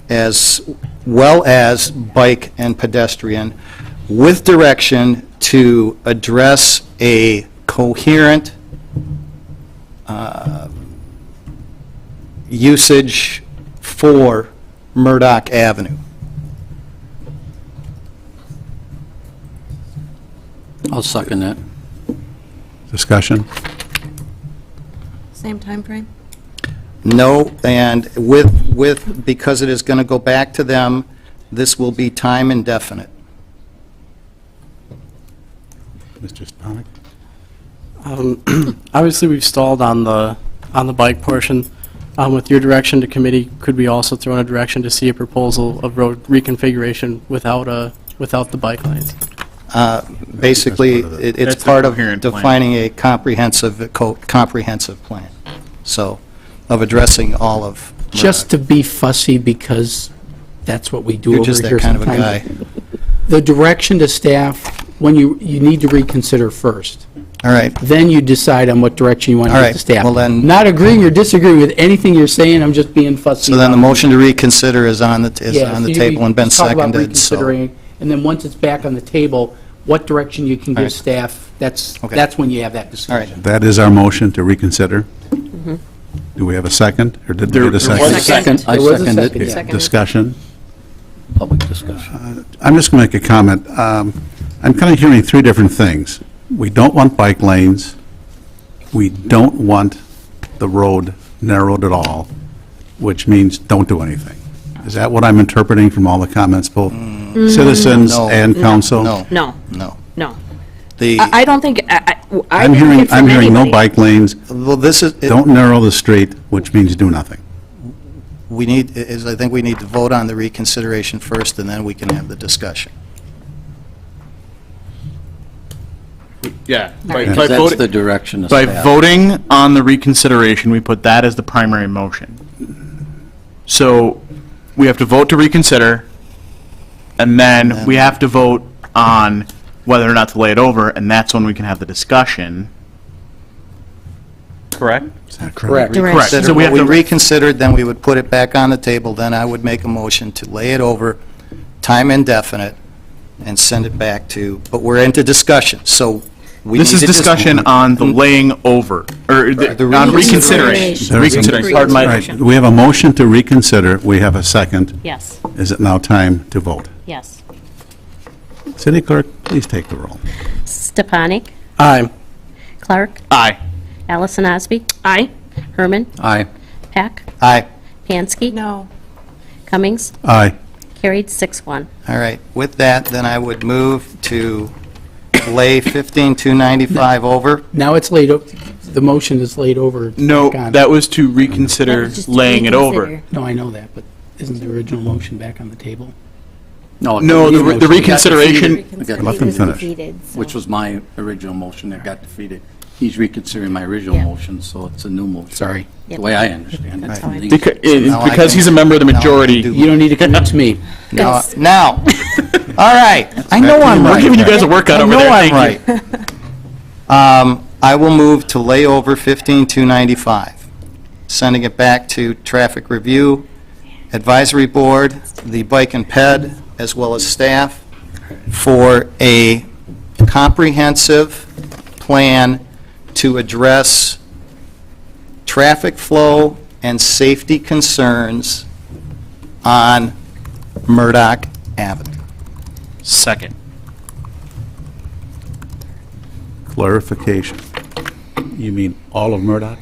as well as bike and pedestrian, with direction to address a coherent usage for Murdoch Avenue. I'll second that. Discussion? Same time frame? No, and because it is going to go back to them, this will be time indefinite. Mr. Spanik? Obviously, we've stalled on the bike portion. With your direction to committee, could we also throw in a direction to see a proposal of road reconfiguration without the bike lanes? Basically, it's part of defining a comprehensive plan, so, of addressing all of Murdoch. Just to be fussy, because that's what we do You're over just here that kind of a sometimes. guy. The direction to staff when you need to reconsider first. All right. Then you decide on what direction you want to All get right, the staff. well then- Not agreeing or disagreeing with anything you're saying, I'm just being fussy. So then the about- motion to reconsider is on the Yeah, so you table and been just talk about seconded, so. reconsidering, and then once it's back on the table, what direction you can All give right. staff, that's Okay. when you have that discussion. That is our motion to reconsider. Do we have a second, or did we get a second? was a second. I There was a seconded. second, yeah. Seconded. Discussion? Public discussion. I'm just going to make a comment. I'm kind of hearing three different things. We don't want bike lanes. We don't want the road narrowed at all, which means don't do anything. Is that what I'm interpreting from all the comments, both citizens No. and council? No. No, No. no. The, I don't think, I I'm didn't hearing, hear from I'm hearing no anybody. bike lanes. well, this is, Don't narrow the street, which means do nothing. we need, I think we need to vote on the reconsideration first, and then we can have the discussion. Yeah. By Because that's voting- the direction of By staff. voting on the reconsideration, we put that as the primary motion. So we have to vote to reconsider, and then we have to vote on whether or not to lay it over, and that's when we can have the discussion. Correct? Correct. Correct. So So we have we to, reconsidered, then we would put it back on the table, then I would make a motion to lay it over, time indefinite, and send it back to, but we're into discussion, so we need this is to just- discussion on the laying over, or on reconsidering. Reconsidering, pardon my, Right. We have a motion to reconsider. We have a second. Yes, Is it now time to vote? yes. City Clerk, please take the roll. Stepanik, Aye. Clark, aye. Allison Osby, Aye. Herman, Aye. Peck, Aye. Pansky, No. Cummings, Aye. carried 6-1. All right, with that, then I would move to lay 15-295 over. Now it's laid, the motion is laid over. It's No, back on. that was to reconsider That was just to laying it over. reconsider. No, I know that, but isn't the original motion back on the table? No, No, the motion got reconsideration, defeated. It got Let them defeated, finish. which was my original motion that got defeated. He's reconsidering my original Yeah. motion, so it's a new motion. Sorry. The way I understand it. That's from fine. these. Now I because can- he's a member of the now I can majority. do- You don't need to convince me. Now, all right, I know I'm right. We're giving you guys a workout over there. I know Thank I'm right. I will move to lay over 15-295, sending it back to Traffic Review, Advisory Board, the Bike and Ped, as well as staff, for a comprehensive plan to address traffic flow and safety concerns on Murdoch Avenue. Second. Clarification. You mean all of Murdoch?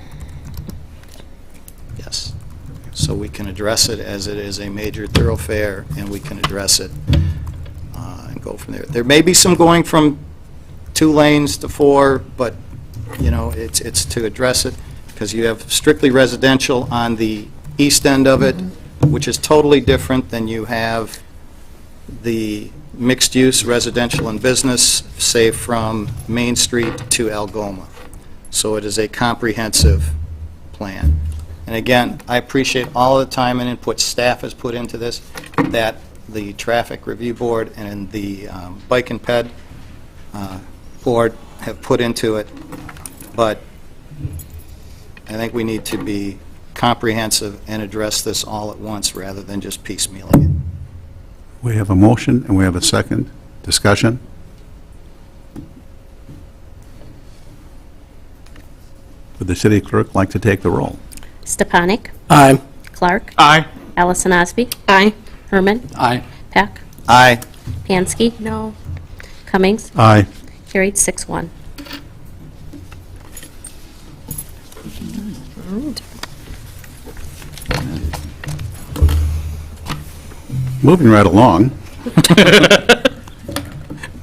Yes. So we can address it as it is a major thoroughfare, and we can address it and go from there. There may be some going from 2 lanes to 4, but, you know, it's to address it, because you have strictly residential on the east end of it, which is totally different than you have the mixed-use residential and business, say, from Main Street to Algoma. So it is a comprehensive plan. And again, I appreciate all the time and input staff has put into this, that the Traffic Review Board and the Bike and Ped Board have put into it, but I think we need to be comprehensive and address this all at once rather than just piecemealing it. We have a motion and we have a second. Discussion? Would the city clerk like to take the roll? Stepanik, Aye. Clark, Aye. Allison Osby, Aye. Herman, Aye. Peck, Aye. Pansky, No. Cummings, Aye. carried 6-1. Moving right along.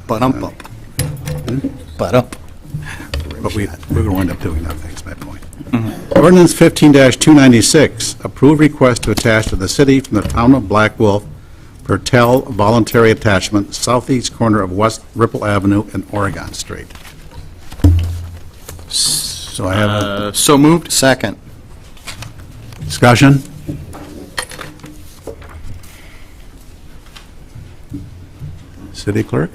But-um-bump. But-up. But we're going to wind up doing that, that's my point. Ordinance 15-296, approve request to attach to the city from the town of Black Wolf per TEL voluntary attachment, southeast corner of West Ripple Avenue and Oregon Street. So I have a So moved. Second. discussion? City clerk?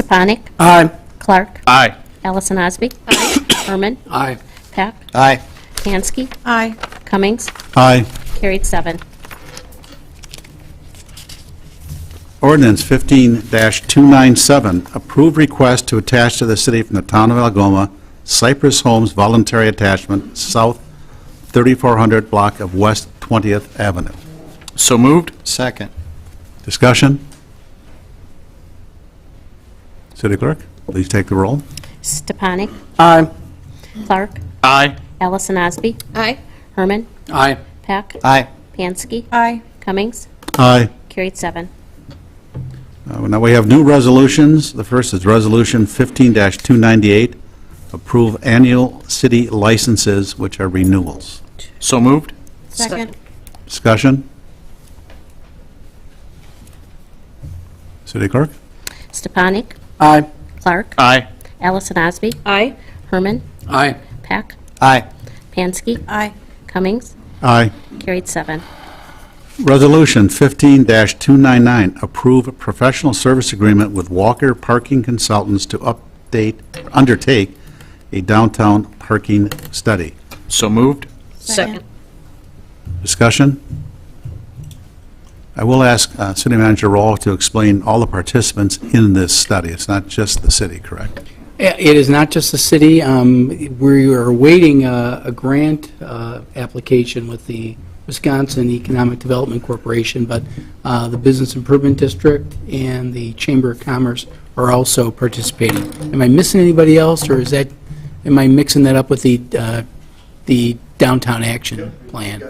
Stepanik? Aye. Clark? Aye. Allison Osby? Herman? Aye. Peck? Aye. Pansky? Aye. Cummings? Aye. Carried 7. Ordinance 15-297, approved request to attach to the city from the town of Algoma, Cypress Homes Voluntary Attachment, South 3400 block of West 20th Avenue. So moved? Second. Discussion? City Clerk, please take the roll. Stepanik? Aye. Clark? Aye. Allison Osby? Aye. Herman? Aye. Peck? Aye. Pansky? Aye. Cummings? Aye. Carried 7. Now we have new resolutions. The first is Resolution 15-298, approve annual city licenses, which are renewals. So moved? Second. Discussion? City Clerk? Stepanik? Aye. Clark? Aye. Allison Osby? Aye. Herman? Aye. Peck? Aye. Pansky? Aye. Cummings? Aye. Carried 7. Resolution 15-299, approve a professional service agreement with Walker Parking Consultants to undertake a downtown parking study. So moved? Second. Discussion? I will ask City Manager Roll to explain all the participants in this study. It's not just the city, correct? It is not just the city. We are awaiting a grant application with the Wisconsin Economic Development Corporation, but the Business Improvement District and the Chamber of Commerce are also participating. Am I missing anybody else, or am I mixing that up with the downtown action plan?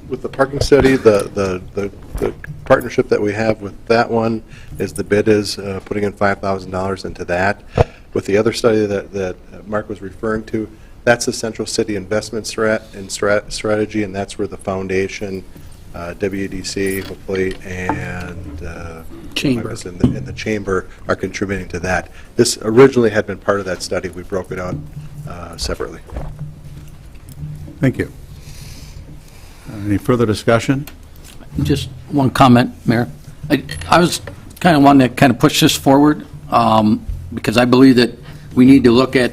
With the parking study, the partnership that we have with that one is the bid is putting in $5,000 into that. With the other study that Mark was referring to, that's the Central City Investment Strategy, and that's where the foundation, WEDC, hopefully, and Chamber. and the Chamber are contributing to that. This originally had been part of that study. We broke it out separately. Thank you. Any further discussion? Just one comment, Mayor. I was kind of wanting to kind of push this forward because I believe that we need to look at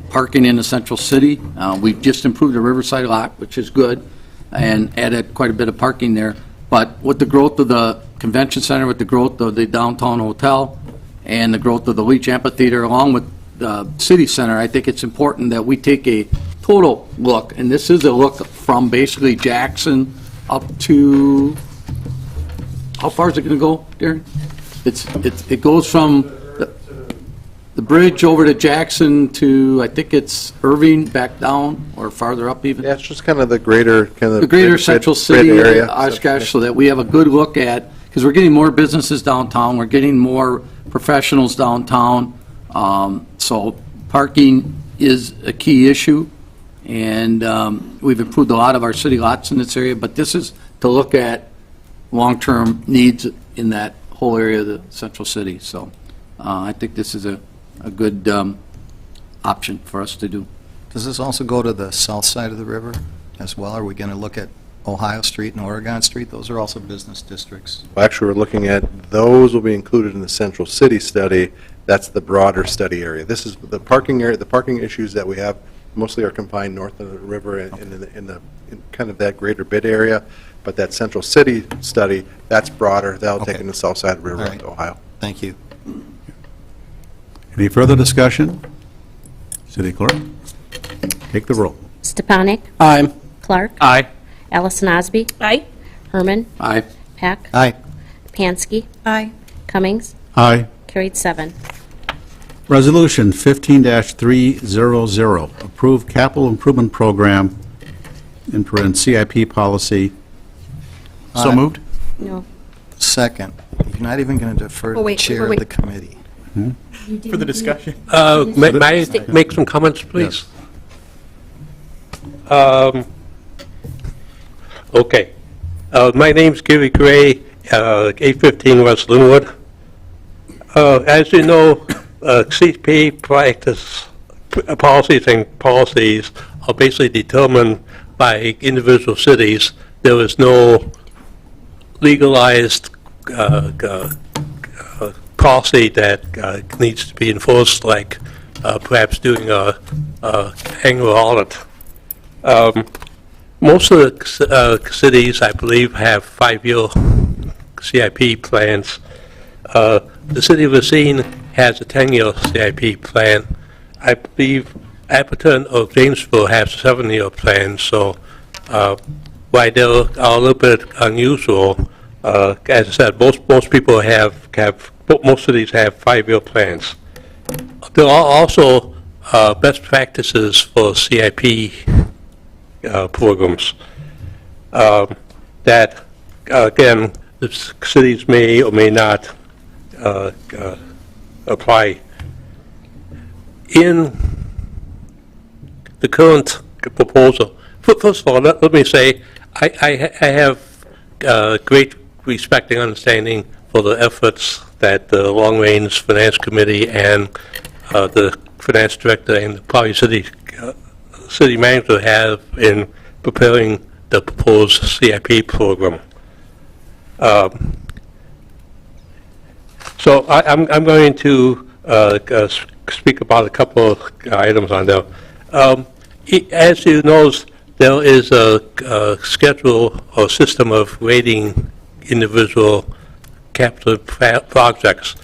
parking in the central city. We've just improved the Riverside lot, which is good, and added quite a bit of parking there. But with the growth of the convention center, with the growth of the downtown hotel, and the growth of the Leach Amphitheater, along with the city center, I think it's important that we take a total look, and this is a look from basically Jackson up to, how far is it going to go, Darren? It goes from the bridge over to Jackson to, I think it's Irving, back down, or farther up even? Yeah, it's just kind of the greater Central City area, Oshkosh, so that we have a good look at, because we're getting more businesses downtown, we're getting more professionals downtown, so parking is a key issue, and we've improved a lot of our city lots in this area, but this is to look at long-term needs in that whole area of the central city, so I think this is a good option for us to do. Does this also go to the south side of the river as well? Are we going to look at Ohio Street and Oregon Street? Those are also business districts. Well, actually, we're looking at, those will be included in the Central City study. That's the broader study area. This is the parking area. The parking issues that we have mostly are confined north of the river and in kind of that greater bid area. But that Central City study, that's broader. That'll take in the south side of the river All right. into Ohio. Thank you. Any further discussion? City Clerk, take the roll. Stepanik? Aye. Clark? Aye. Allison Osby? Aye. Herman? Aye. Peck? Aye. Pansky? Aye. Cummings? Aye. Carried 7. Resolution 15-300, approve capital improvement program, in CIP policy. So moved? No. Second. You're not even going to defer to the wait, chair wait, of the committee. For the discussion? May I make some comments, please? Okay. My name's Gary Gray, 815 West Linwood. As you know, CPA practice policies are basically determined by individual cities. There is no legalized policy that needs to be enforced, like perhaps doing a annual audit. Most of the cities, I believe, have 5-year CIP plans. The city of Racine has a 10-year CIP plan. I believe Appleton or Janesville has a 7-year plan, so while they're a little bit unusual, as I said, most people most cities have 5-year plans. There are also best practices for CIP programs that, again, the cities may or may not apply. In the current proposal, first of all, let me say, I have great respect and understanding for the efforts that the Long Range Finance Committee and the Finance Director and probably City Manager have in preparing the proposed CIP program. So I'm going to speak about a couple of items on there. As you know, there is a schedule or system of rating individual capital projects.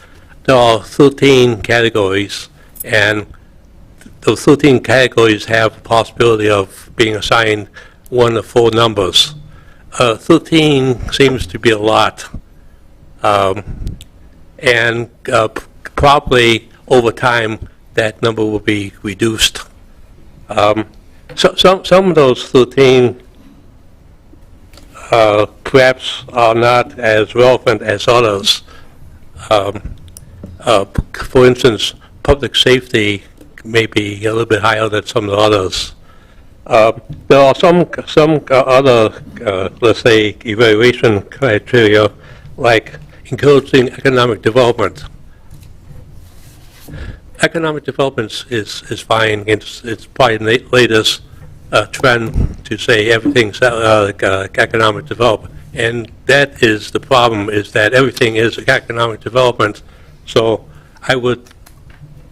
There are 13 categories, and those 13 categories have the possibility of being assigned 1 of 4 numbers. 13 seems to be a lot, and probably over time that number will be reduced. So some of those 13 perhaps are not as relevant as others. For instance, public safety may be a little bit higher than some of the others. There are some other, let's say, evaluation criteria, like encouraging economic development. Economic development is fine. It's probably the latest trend to say everything's economic development. And that is the problem, is that everything is economic development. So I would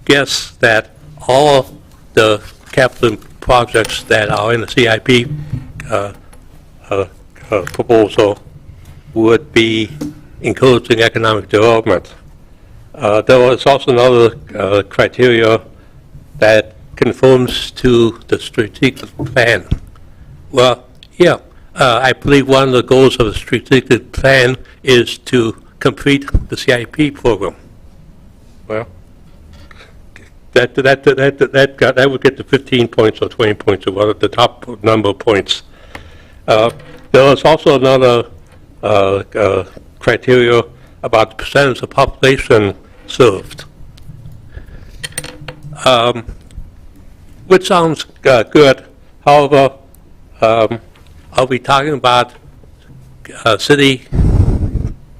guess that all the capital projects that are in the CIP proposal would be encouraging economic development. There was also another criteria that conforms to the strategic plan. Well, yeah, I believe one of the goals of the strategic plan is to complete the CIP program. Well, that would get to 15 points or 20 points, or what the top number of points. There was also another criteria about the percentage of population served, which sounds good. However, are we talking about city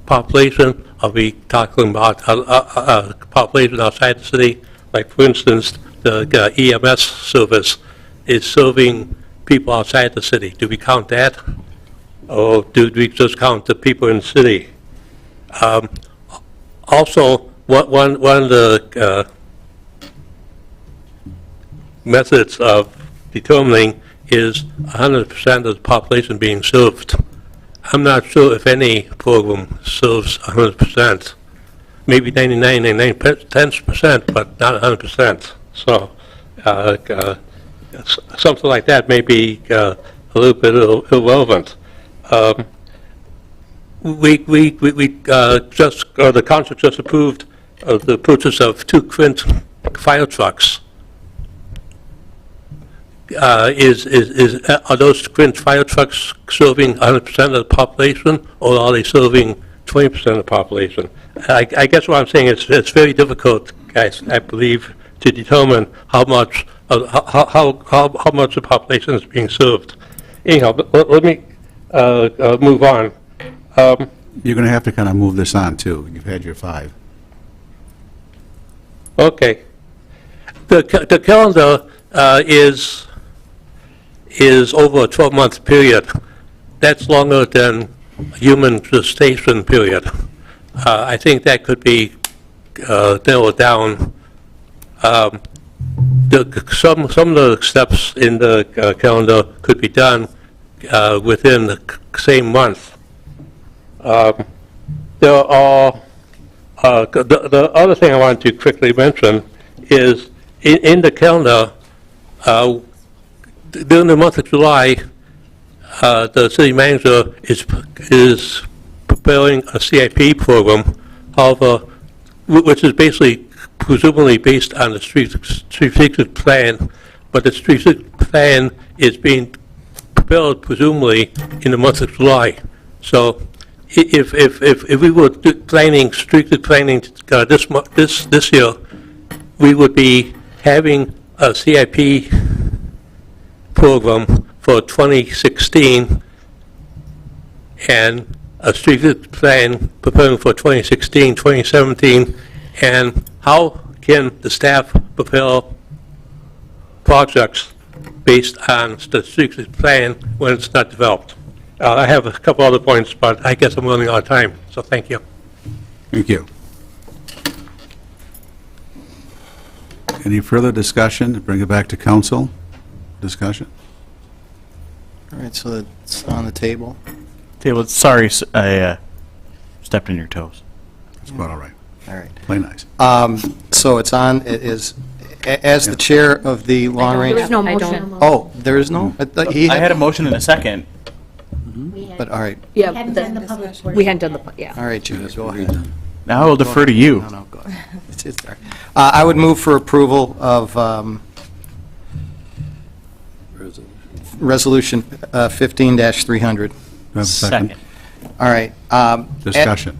population? Are we talking about population outside the city? Like, for instance, the EMS service is serving people outside the city. Do we count that? Or do we just count the people in the city? Also, one of the methods of determining is 100% of the population being served. I'm not sure if any program serves 100%. Maybe 99.9%, but not 100%. So something like that may be a little bit irrelevant. The council just approved the purchase of 2 Quint fire trucks. Are those Quint fire trucks serving 100% of the population, or are they serving 20% of the population? I guess what I'm saying is it's very difficult, guys, I believe, to determine how much how much the population is being served. Anyhow, let me move on. You're going to have to kind of move this on, too. You've had your 5. Okay. The calendar is over a 12-month period. That's longer than human gestation period. I think that could be nail it down, some of the steps in the calendar could be done within the same month. There are, the other thing I wanted to quickly mention is in the calendar, during the month of July, the city manager is preparing a CIP program, however, which is basically presumably based on the strategic plan, but the strategic plan is being prepared presumably in the month of July. So if we were strategic planning this year, we would be having a CIP program for 2016 and a strategic plan preparing for 2016, 2017, and how can the staff prepare projects based on the strategic plan when it's not developed? I have a couple other points, but I guess I'm running out of time, so thank you. Thank you. Any further discussion? Bring it back to council. Discussion? All right, so it's on the table. Sorry, I stepped on your toes. That's about all right. All right. Play nice. So it's on, as the chair of the long range. There's no motion. Oh, there is no? I had a motion in a second. But, all right. Yeah, We hadn't done the public portion. we hadn't done the, yeah. All right, Judith, go ahead. Now I will defer to you. No, go ahead. It's all right. I would move for approval of Resolution 15-300. Second. All right. Discussion.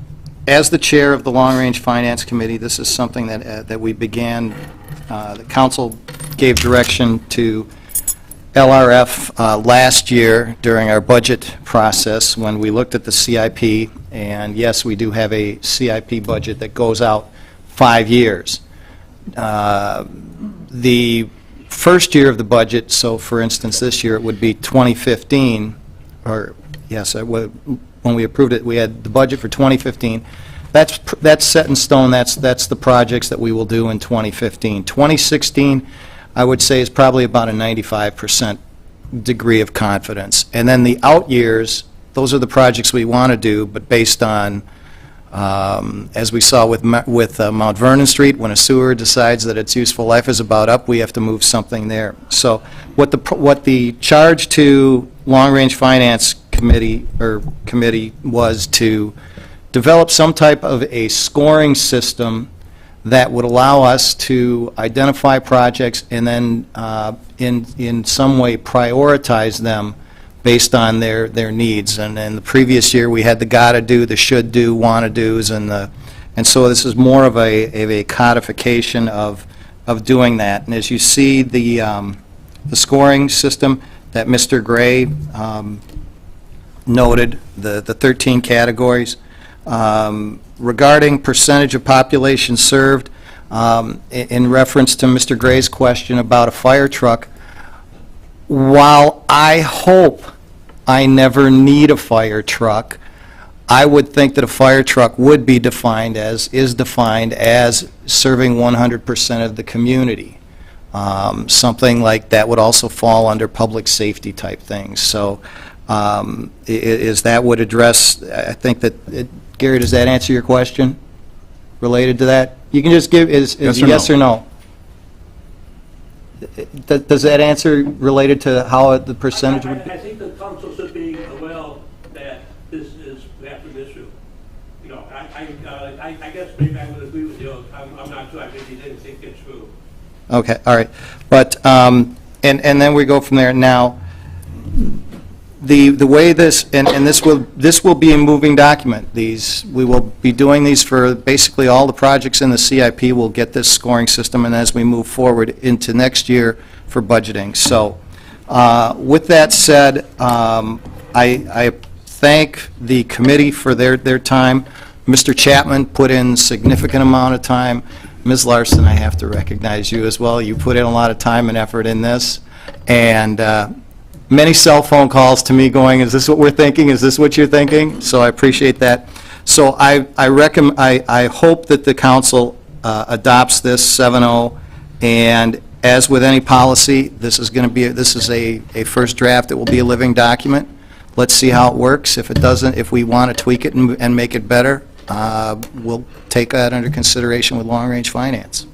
As the chair of the Long Range Finance Committee, this is something that we began, the council gave direction to LRF last year during our budget process when we looked at the CIP, and yes, we do have a CIP budget that goes out 5 years. The first year of the budget, so for instance this year it would be 2015, or yes, when we approved it, we had the budget for 2015. That's set in stone. That's the projects that we will do in 2015. 2016, I would say, is probably about a 95% degree of confidence. And then the out years, those are the projects we want to do, but based on, as we saw with Mount Vernon Street, when a sewer decides that its useful life is about up, we have to move something there. So what the charge to Long Range Finance Committee was to develop some type of a scoring system that would allow us to identify projects and then in some way prioritize them based on their needs. And in the previous year, we had the gotta do, the should do, wanna do's, and so this is more of a codification of doing that. And as you see, the scoring system that Mr. Gray noted, the 13 categories, regarding percentage of population served, in reference to Mr. Gray's question about a fire truck, while I hope I never need a fire truck, I would think that a fire truck would be defined as serving 100% of the community. Something like that would also fall under public safety type things. So is that would address, I think that, Gary, does that answer your question related to that? You can just give, is yes or no? Does that answer related to how the percentage would be? I think the council should be aware that this is after this issue. You know, I guess maybe I would agree with you. I'm not sure. I maybe didn't think it through. Okay, all right. But, and then we go from there. Now, the way this, and this will be a moving document. We will be doing these for basically all the projects in the CIP. We'll get this scoring system, and as we move forward into next year for budgeting. So, with that said, I thank the committee for their time. Mr. Chapman put in significant amount of time. Ms. Larson, I have to recognize you as well. You put in a lot of time and effort in this, and many cell phone calls to me going, is this what we're thinking? Is this what you're thinking? So I appreciate that. So I hope that the council adopts this 7-0, and as with any policy, this is going to be, this is a first draft. It will be a living document. Let's see how it works. If it doesn't, if we want to tweak it and make it better, we'll take that under consideration with long-range finance.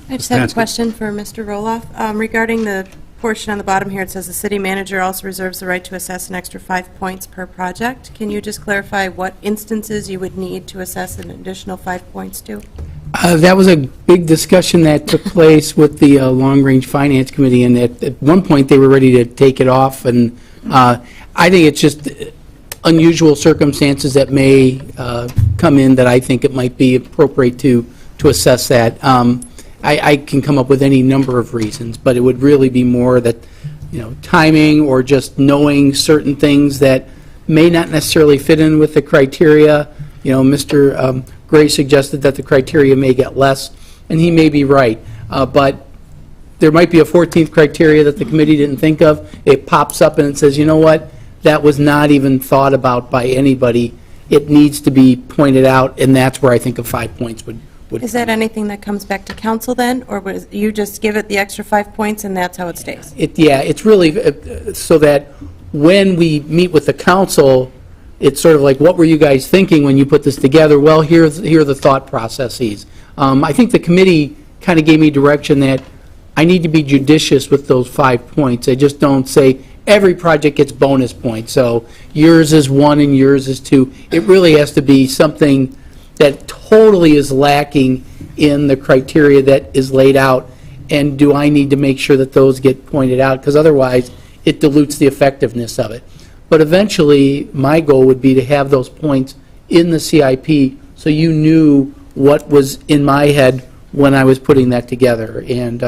I just have a question for Mr. Roloff. Regarding the portion on the bottom here, it says the city manager also reserves the right to assess an extra 5 points per project. Can you just clarify what instances you would need to assess an additional 5 points to? That was a big discussion that took place with the Long-Range Finance Committee, and at one point, they were ready to take it off, and I think it's just unusual circumstances that may come in that I think it might be appropriate to assess that. I can come up with any number of reasons, but it would really be more that, timing or just knowing certain things that may not necessarily fit in with the criteria. Mr. Gray suggested that the criteria may get less, and he may be right. But there might be a 14th criteria that the committee didn't think of. It pops up and it says, you know what, that was not even thought about by anybody. It needs to be pointed out, and that's where I think a 5 points would. Is that anything that comes back to council then, or was you just give it the extra 5 points and that's how it stays? Yeah, it's really so that when we meet with the council, it's sort of like, what were you guys thinking when you put this together? Well, here are the thought processes. I think the committee kind of gave me direction that I need to be judicious with those 5 points. I just don't say every project gets bonus points, so yours is 1 and yours is 2. It really has to be something that totally is lacking in the criteria that is laid out, and do I need to make sure that those get pointed out? Because otherwise, it dilutes the effectiveness of it. But eventually, my goal would be to have those points in the CIP so you knew what was in my head when I was putting that together. And,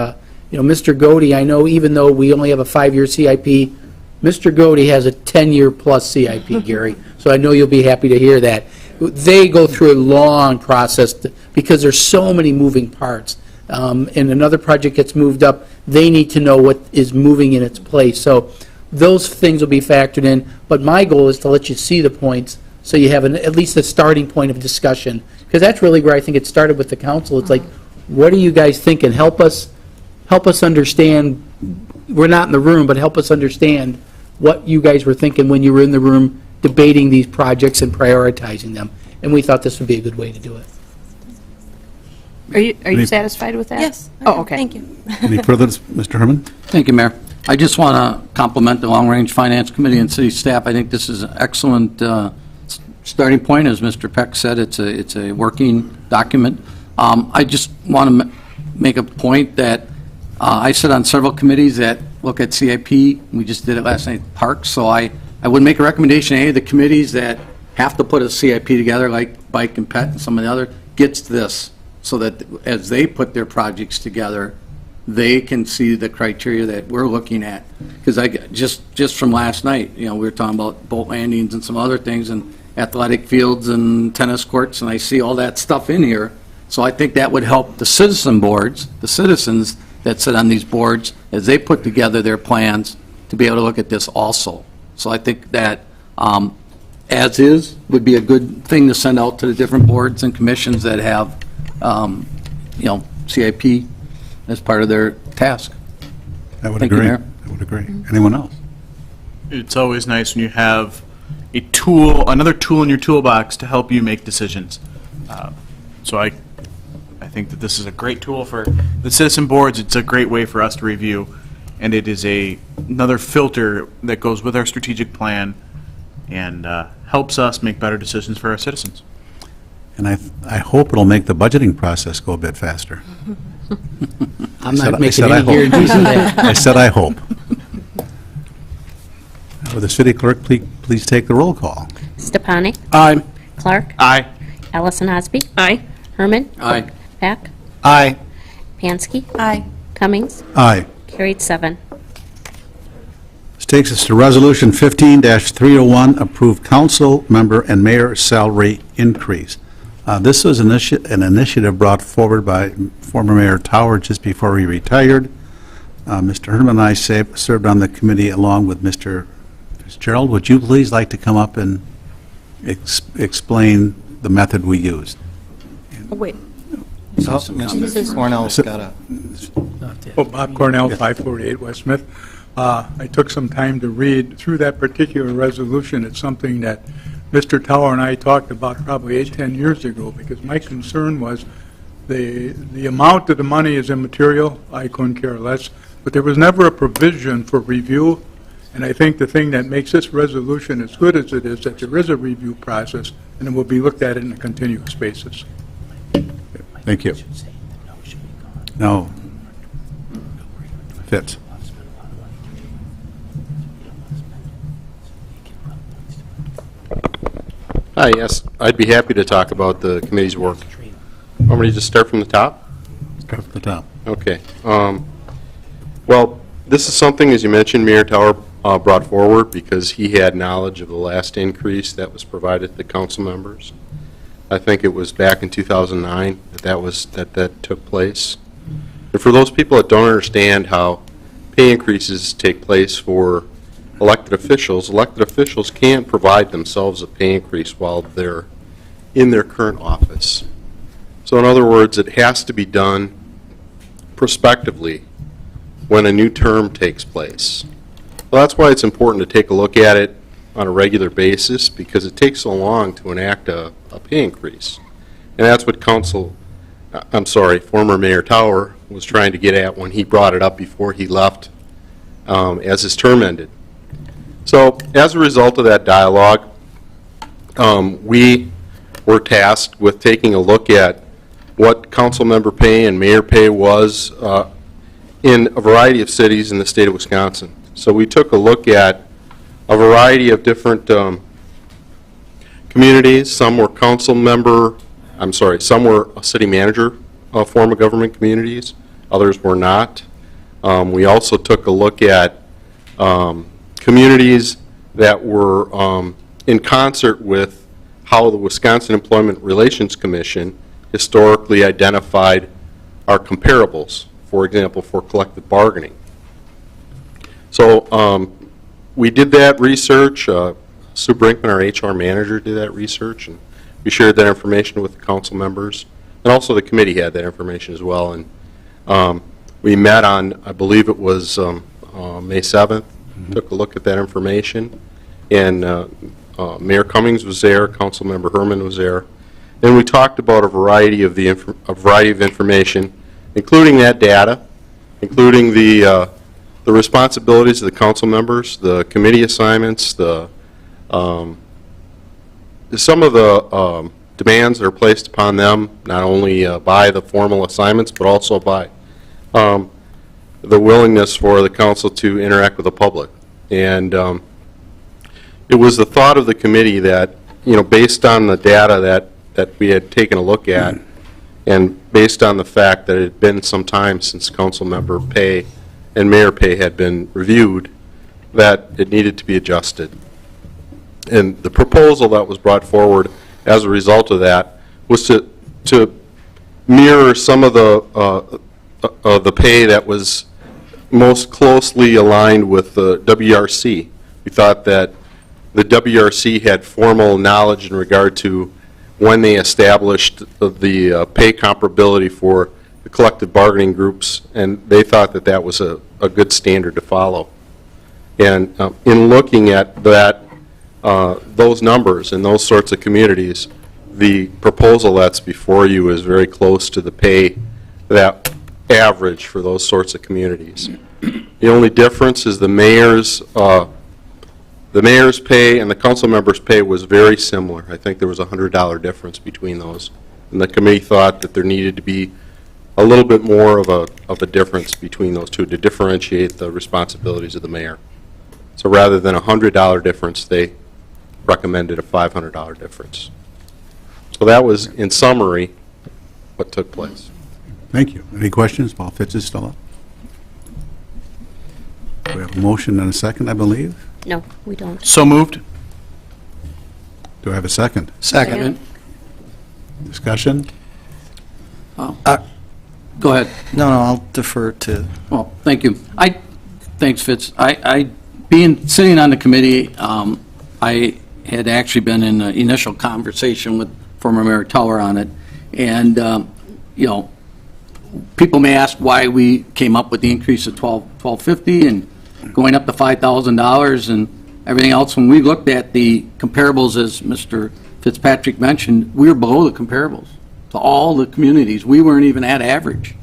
Mr. Godey, I know even though we only have a 5-year CIP, Mr. Godey has a 10-year plus CIP, Gary, so I know you'll be happy to hear that. They go through a long process because there's so many moving parts. And another project gets moved up, they need to know what is moving in its place. So those things will be factored in. But my goal is to let you see the points so you have at least a starting point of discussion. Because that's really where I think it started with the council. It's like, what are you guys thinking? Help us understand. We're not in the room, but help us understand what you guys were thinking when you were in the room debating these projects and prioritizing them. And we thought this would be a good way to do it. Are you satisfied with that? Yes. Oh, okay. Thank you. Any further, Mr. Herman? Thank you, Mayor. I just want to compliment the Long Range Finance Committee and city staff. I think this is an excellent starting point. As Mr. Peck said, it's a working document. I just want to make a point that I sit on several committees that look at CIP. We just did it last night at Parks, so I would make a recommendation to any of the committees that have to put a CIP together, like Bike and Pet and some of the other, gets this, so that as they put their projects together, they can see the criteria that we're looking at. Because just from last night, we were talking about boat landings and some other things, and athletic fields and tennis courts, and I see all that stuff in here. So I think that would help the citizen boards, the citizens that sit on these boards, as they put together their plans, to be able to look at this also. So I think that as is would be a good thing to send out to the different boards and commissions that have, CIP as part of their task. I would Thank you, agree. Mayor. I would agree. Anyone else? It's always nice when you have a tool, another tool in your toolbox to help you make decisions. So I think that this is a great tool for the citizen boards. It's a great way for us to review, and it is another filter that goes with our strategic plan and helps us make better decisions for our citizens. And I hope it'll make the budgeting process go a bit faster. I'm not making any guarantees of that. I said I hope. Would the city clerk please take the roll call? Stepanik? Aye. Clark? Aye. Allison Osby? Aye. Herman? Aye. Peck? Aye. Pansky? Aye. Cummings? Aye. Carried 7. This takes us to Resolution 15-301, approve council member and mayor salary increase. This was an initiative brought forward by former Mayor Tower just before he retired. Mr. Herman and I served on the committee along with Mr. Fitzgerald. Would you please like to come up and explain the method we used? wait. Mr. Cornell's got a... Oh, Bob Cornell, 548 West Smith. I took some time to read through that particular resolution. It's something that Mr. Tower and I talked about probably 8-10 years ago, because my concern was the amount of the money is immaterial. I couldn't care less. But there was never a provision for review. And I think the thing that makes this resolution as good as it is, that there is a review process, and it will be looked at in a continuous basis. Thank you. No. Fitz. Hi, yes, I'd be happy to talk about the committee's work. Want me to just start from the top? Start from the top. Okay. Well, this is something, as you mentioned, Mayor Tower brought forward because he had knowledge of the last increase that was provided to the council members. I think it was back in 2009 that took place. And for those people that don't understand how pay increases take place for elected officials can't provide themselves a pay increase while they're in their current office. So in other words, it has to be done prospectively when a new term takes place. Well, that's why it's important to take a look at it on a regular basis, because it takes so long to enact a pay increase. And that's what former Mayor Tower was trying to get at when he brought it up before he left as his term ended. So as a result of that dialogue, we were tasked with taking a look at what council member pay and mayor pay was in a variety of cities in the state of Wisconsin. So we took a look at a variety of different communities. Some were some were a city manager form of government communities. Others were not. We also took a look at communities that were in concert with how the Wisconsin Employment Relations Commission historically identified our comparables, for example, for collective bargaining. So we did that research. Sue Brinkman, our HR manager, did that research, and we shared that information with the council members, and also the committee had that information as well. And we met on, I believe it was May 7th, took a look at that information, and Mayor Cummings was there, Council Member Herman was there, and we talked about a variety of information, including that data, including the responsibilities of the council members, the committee assignments, some of the demands that are placed upon them, not only by the formal assignments, but also by the willingness for the council to interact with the public. And it was the thought of the committee that, based on the data that we had taken a look at, and based on the fact that it had been some time since council member pay and mayor pay had been reviewed, that it needed to be adjusted. And the proposal that was brought forward as a result of that was to mirror some of the pay that was most closely aligned with the WRC. We thought that the WRC had formal knowledge in regard to when they established the pay comparability for the collective bargaining groups, and they thought that that was a good standard to follow. And in looking at that, those numbers in those sorts of communities, the proposal that's before you is very close to the pay that average for those sorts of communities. The only difference is the mayor's pay and the council member's pay was very similar. I think there was a $100 difference between those, and the committee thought that there needed to be a little bit more of a difference between those two to differentiate the responsibilities of the mayor. So rather than a $100 difference, they recommended a $500 difference. So that was, in summary, what took place. Thank you. Any questions? Paul Fitz is still up. We have a motion and a second, I believe. No, we don't. So moved. Do I have a second? Second. Discussion? Go ahead. No, I'll defer to... Well, thank you. Thanks, Fitz. Sitting on the committee, I had actually been in the initial conversation with former Mayor Tower on it, And, you know, people may ask why we came up with the increase of $12.50 and going up to $5,000 and everything else. When we looked at the comparables, as Mr. Fitzpatrick mentioned, we were below the comparables to all the communities. We weren't even at average.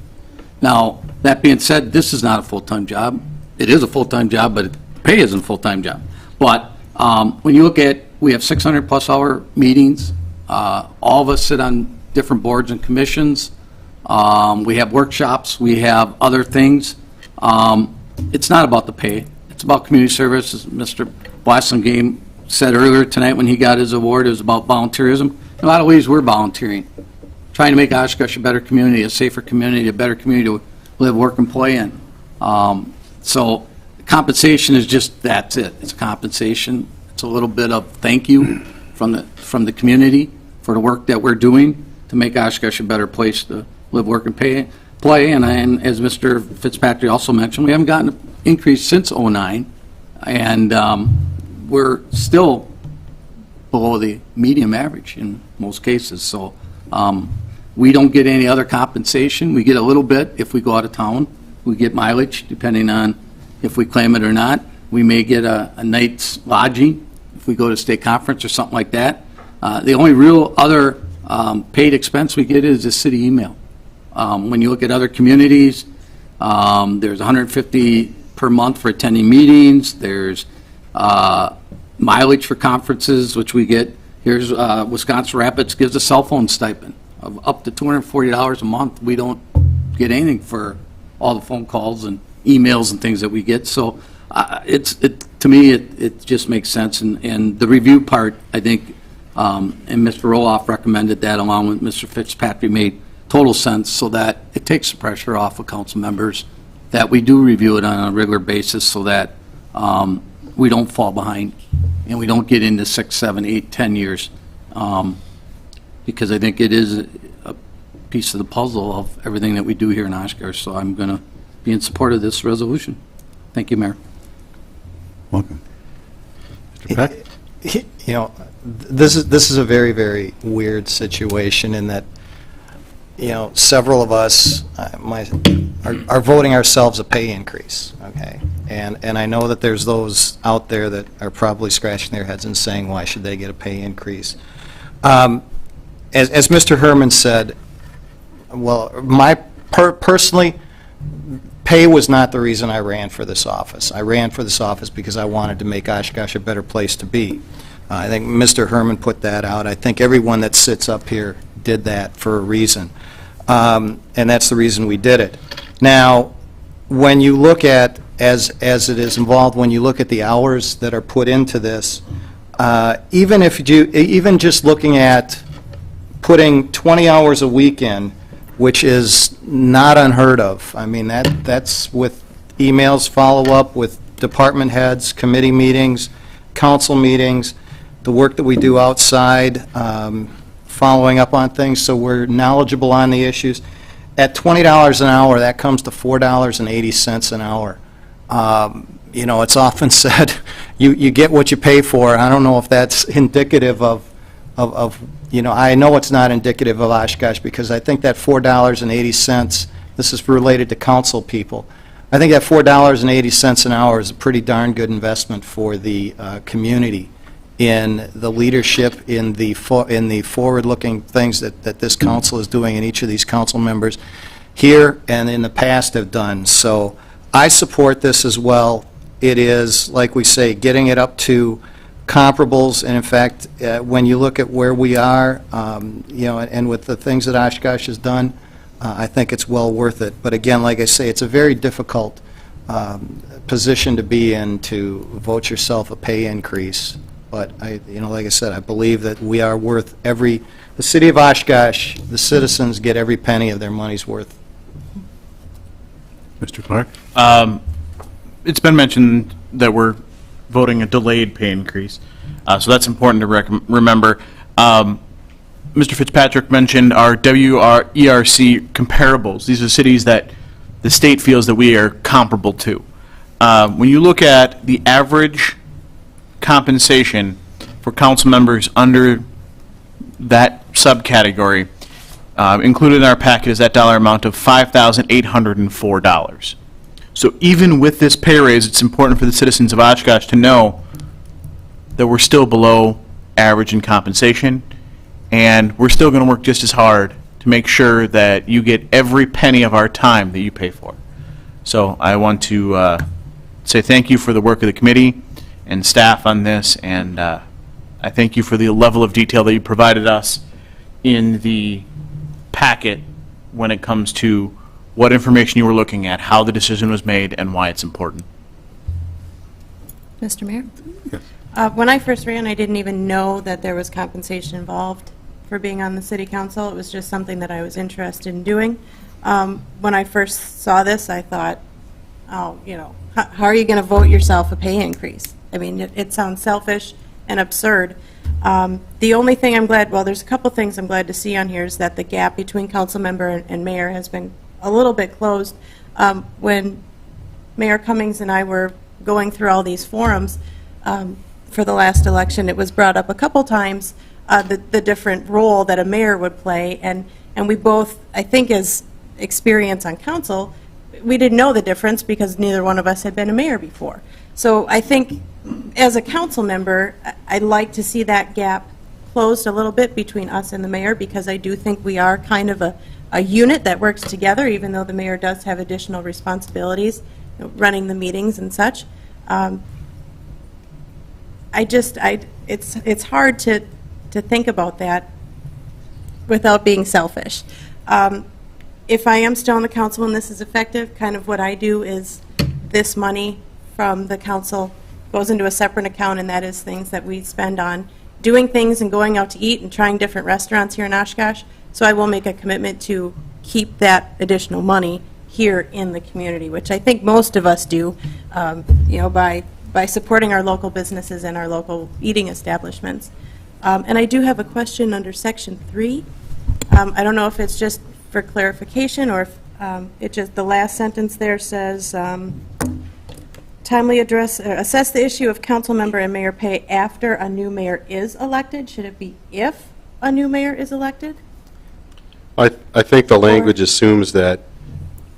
Now, that being said, this is not a full-time job. It is a full-time job, but pay isn't a full-time job. But when you look at, we have 600-plus hour meetings. All of us sit on different boards and commissions. We have workshops. We have other things. It's not about the pay. It's about community service. As Mr. Blassingame said earlier tonight when he got his award, it was about volunteerism. In a lot of ways, we're volunteering, trying to make Oshkosh a better community, a safer community, a better community to live, work, and play in. So compensation is just, that's it. It's compensation. It's a little bit of thank you from the community for the work that we're doing to make Oshkosh a better place to live, work, and play. And as Mr. Fitzpatrick also mentioned, we haven't gotten an increase since '09, and we're still below the medium average in most cases. So we don't get any other compensation. We get a little bit if we go out of town. We get mileage, depending on if we claim it or not. We may get a night's lodging if we go to state conference or something like that. The only real other paid expense we get is the city email. When you look at other communities, there's $150 per month for attending meetings. There's mileage for conferences, which we get. Here's Wisconsin Rapids gives a cell phone stipend of up to $240 a month. We don't get anything for all the phone calls and emails and things that we get. So to me, it just makes sense. And the review part, I think, and Mr. Roloff recommended that along with Mr. Fitzpatrick, made total sense, so that it takes the pressure off of council members, that we do review it on a regular basis so that we don't fall behind and we don't get into 6, 7, 8, 10 years. Because I think it is a piece of the puzzle of everything that we do here in Oshkosh. So I'm going to be in support of this resolution. Thank you, Mayor. Welcome. Mr. Peck? You know, this is a very, very weird situation in that, you know, several of us are voting ourselves a pay increase, okay? And I know that there's those out there that are probably scratching their heads and saying, why should they get a pay increase? As Mr. Herman said, well, personally, pay was not the reason I ran for this office. I ran for this office because I wanted to make Oshkosh a better place to be. I think Mr. Herman put that out. I think everyone that sits up here did that for a reason. And that's the reason we did it. Now, when you look at, as it is involved, when you look at the hours that are put into this, even just looking at putting 20 hours a week in, which is not unheard of. I mean, that's with emails, follow-up with department heads, committee meetings, council meetings, the work that we do outside, following up on things, so we're knowledgeable on the issues. At $20 an hour, that comes to $4.80 an hour. You know, it's often said, you get what you pay for. I don't know if that's indicative of, you know, I know it's not indicative of Oshkosh, because I think that $4.80, this is related to council people, I think that $4.80 an hour is a pretty darn good investment for the community, in the leadership, in the forward-looking things that this council is doing, and each of these council members here and in the past have done. So I support this as well. It is, like we say, getting it up to comparables, and in fact, when you look at where we are, you know, and with the things that Oshkosh has done, I think it's well worth it. But again, like I say, it's a very difficult position to be in, to vote yourself a pay increase. But you know, like I said, I believe that we are worth the city of Oshkosh, the citizens get every penny of their money's worth. Mr. Clark? It's been mentioned that we're voting a delayed pay increase, so that's important to remember. Mr. Fitzpatrick mentioned our WERC comparables. These are cities that the state feels that we are comparable to. When you look at the average compensation for council members under that subcategory, included in our packet is that dollar amount of $5,804. So even with this pay raise, it's important for the citizens of Oshkosh to know that we're still below average in compensation, and we're still going to work just as hard to make sure that you get every penny of our time that you pay for. So I want to say thank you for the work of the committee and staff on this, and I thank you for the level of detail that you provided us in the packet when it comes to what information you were looking at, how the decision was made, and why it's important. Mr. Mayor? When I first ran, I didn't even know that there was compensation involved for being on the city council. It was just something that I was interested in doing. When I first saw this, I thought, oh, you know, how are you going to vote yourself a pay increase? I mean, it sounds selfish and absurd. The only thing I'm glad, well, there's a couple things I'm glad to see on here is that the gap between council member and mayor has been a little bit closed. When Mayor Cummings and I were going through all these forums for the last election, it was brought up a couple times, the different role that a mayor would play, and we both, I think as experience on council, we didn't know the difference because neither one of us had been a mayor before. So I think as a council member, I'd like to see that gap closed a little bit between us and the mayor, because I do think we are kind of a unit that works together, even though the mayor does have additional responsibilities, you know, running the meetings and such. It's hard to think about that without being selfish. If I am still on the council and this is effective, kind of what I do is this money from the council goes into a separate account, and that is things that we spend on doing things and going out to eat and trying different restaurants here in Oshkosh. So I will make a commitment to keep that additional money here in the community, which I think most of us do, you know, by supporting our local businesses and our local eating establishments. And I do have a question under Section 3. I don't know if it's just for clarification or if it just, the last sentence there says, timely assess the issue of council member and mayor pay after a new mayor is elected. Should it be if a new mayor is elected? I think the language assumes that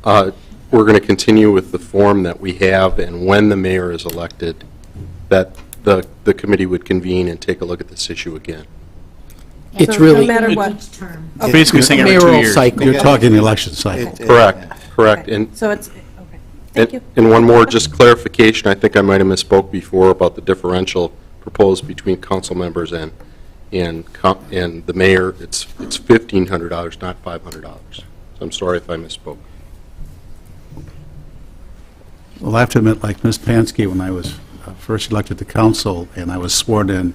we're going to continue with the form that we have, and when the mayor is elected, that the committee would convene and take a look at this issue again. It's really... No matter what. Okay. Basically saying every 2 years. Cycle. You're talking the election cycle. Correct. Okay. And so it's, okay. Thank you. And one more just clarification, I think I might have misspoke before about the differential proposed between council members and the mayor. It's $1,500, not $500. So I'm sorry if I misspoke. Well, I have to admit, like Ms. Pansky, when I was first elected to council and I was sworn in,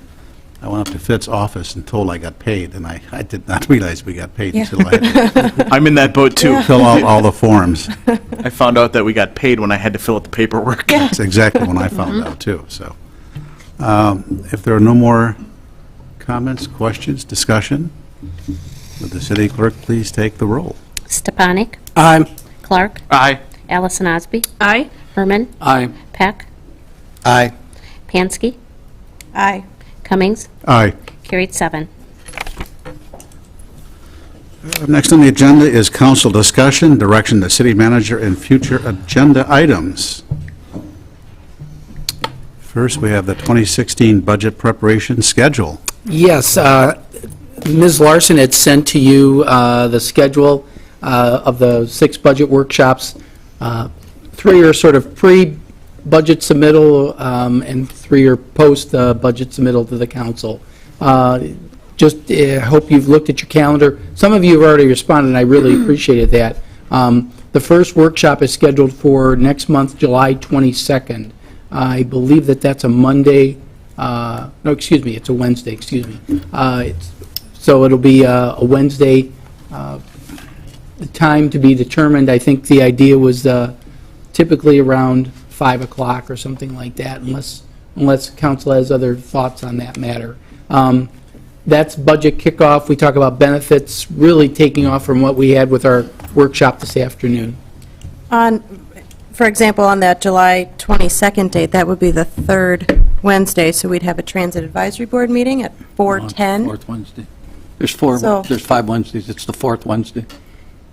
I went up to Fitt's office and told I got paid, and I did not realize we got paid until I had to I'm in that boat too. fill out all the forms. I found out that we got paid when I had to fill out the paperwork. That's exactly when I found out too. So, if there are no more comments, questions, discussion, would the city clerk please take the roll? Stepanik? Aye. Clark? Aye. Allison Osby? Aye. Herman? Aye. Peck? Aye. Pansky? Aye. Cummings? Aye. Carried 7. Next on the agenda is council discussion, direction to city manager, and future agenda items. First, we have the 2016 budget preparation schedule. Yes, Ms. Larson had sent to you the schedule of the 6 budget workshops. 3 are sort of pre-budget submittal, and 3 are post-budget submittal to the council. Just hope you've looked at your calendar. Some of you have already responded, and I really appreciated that. The first workshop is scheduled for next month, July 22nd. I believe that that's a Monday. No, excuse me, it's a Wednesday, excuse me. So it'll be a Wednesday. The time to be determined, I think the idea was typically around 5 o'clock or something like that, unless council has other thoughts on that matter. That's budget kickoff. We talk about benefits, really taking off from what we had with our workshop this afternoon. For example, on that July 22nd date, that would be the 3rd Wednesday, so we'd have a Transit Advisory Board meeting at 4:10. Fourth Wednesday. There's four, So- there's 5 Wednesdays, it's the fourth Wednesday.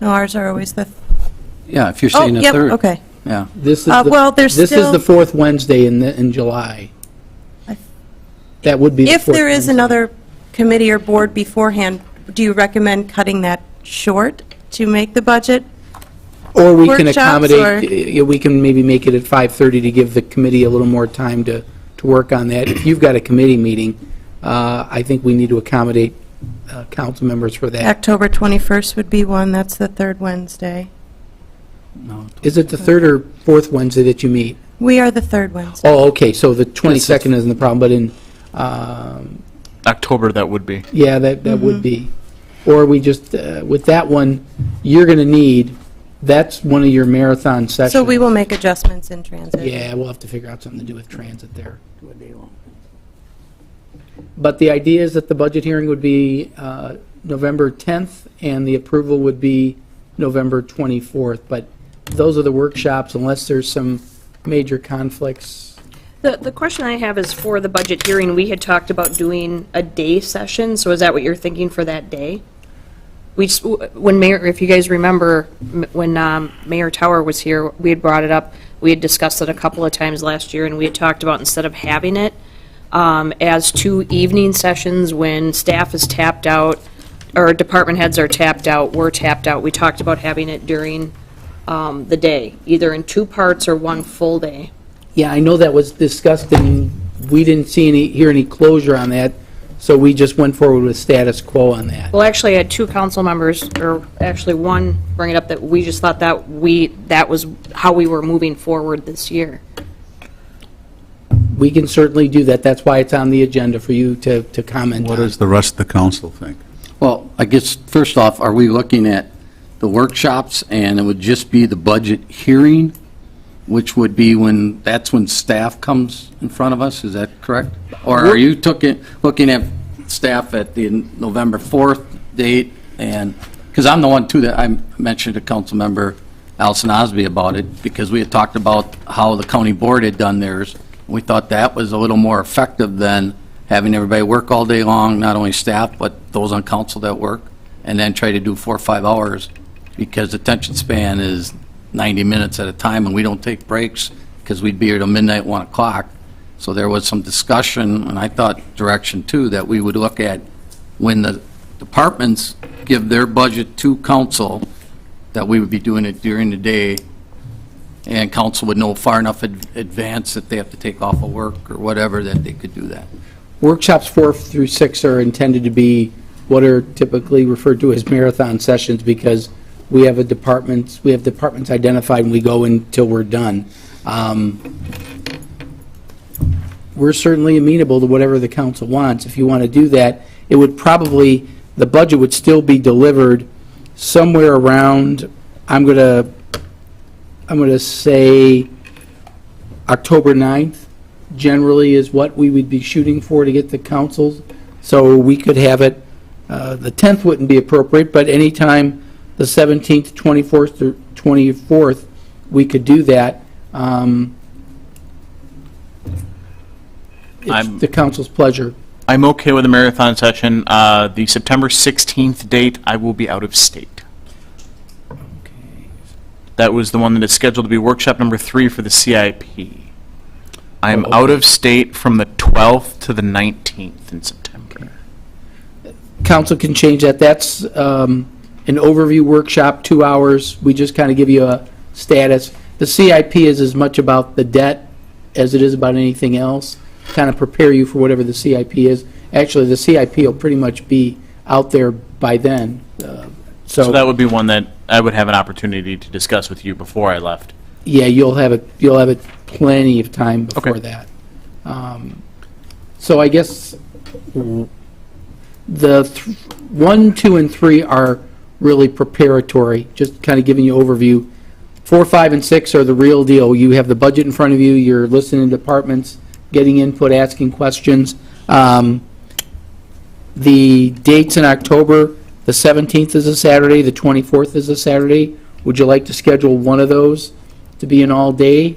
No, ours are always the, Yeah, if you're saying the yep, third. okay. Yeah. This is well, there's This is still- the fourth Wednesday in July. That would be the if fourth there is Wednesday. another committee or board beforehand, do you recommend cutting that short to make the budget? Or we can workshops, accommodate, we can maybe make it at 5:30 to give the committee a little more time to work on that. If you've got a committee meeting, I think we need to accommodate council members for that. October 21st would be one, that's the third Wednesday. Is it the third or fourth Wednesday that you meet? We are the third Wednesday. Oh, okay, so the 22nd isn't the problem, but in, October, that would be. yeah, that would be. Or we just, with that one, you're going to need, that's one of your marathon sessions. So we will make adjustments in transit. Yeah, we'll have to figure out something to do with transit there. But the idea is that the budget hearing would be November 10th, and the approval would be November 24th. But those are the workshops, unless there's some major conflicts. The question I have is for the budget hearing, we had talked about doing a day session, so is that what you're thinking for that day? We just, when Mayor, if you guys remember, when Mayor Tower was here, we had brought it up, we had discussed it a couple of times last year, and we had talked about instead of having it as 2 evening sessions when staff is tapped out, or department heads are tapped out, we're tapped out, we talked about having it during the day, either in 2 parts or 1 full day. Yeah, I know that was discussed, and we didn't hear any closure on that, so we just went forward with status quo on that. Well, actually, I had 2 council members, or actually 1, bring it up that we just thought that that was how we were moving forward this year. We can certainly do that. That's why it's on the agenda for you to comment on. What does the rest of the council think? Well, I guess, first off, are we looking at the workshops, and it would just be the budget hearing, which would be that's when staff comes in front of us, is that correct? Or are you looking at staff at the November 4th date? And, because I'm the one, too, that I mentioned to Councilmember Allison Osby about it, because we had talked about how the county board had done theirs. We thought that was a little more effective than having everybody work all day long, not only staff, but those on council that work, and then try to do 4 or 5 hours, because attention span is 90 minutes at a time, and we don't take breaks, because we'd be here till midnight, 1 o'clock. So there was some discussion, and I thought direction, too, that we would look at when the departments give their budget to council, that we would be doing it during the day, and council would know far enough advance that they have to take off of work or whatever, that they could do that. Workshops 4 through 6 are intended to be what are typically referred to as marathon sessions, because we have departments identified, and we go until we're done. We're certainly amenable to whatever the council wants. If you want to do that, it would probably, the budget would still be delivered somewhere around, I'm going to say October 9th, generally is what we would be shooting for to get the councils. So we could have it, the 10th wouldn't be appropriate, but anytime the 17th, 24th, or 24th, we could do that. It's the council's pleasure. I'm okay with a marathon session. The September 16th date, I will be out of state. That was the one that is scheduled to be workshop number 3 for the CIP. I'm out of state from the 12th to the 19th in September. Council can change that. That's an overview workshop, 2 hours. We just kind of give you a status. The CIP is as much about the debt as it is about anything else. Kind of prepare you for whatever the CIP is. Actually, the CIP will pretty much be out there by then. So that would be one that I would have an opportunity to discuss with you before I left. Yeah, you'll have it plenty of time before that. So I guess the 1, 2, and 3 are really preparatory, just kind of giving you overview. 4, 5, and 6 are the real deal. You have the budget in front of you, you're listening to departments, getting input, asking questions. The dates in October, the 17th is a Saturday, the 24th is a Saturday. Would you like to schedule one of those to be an all-day?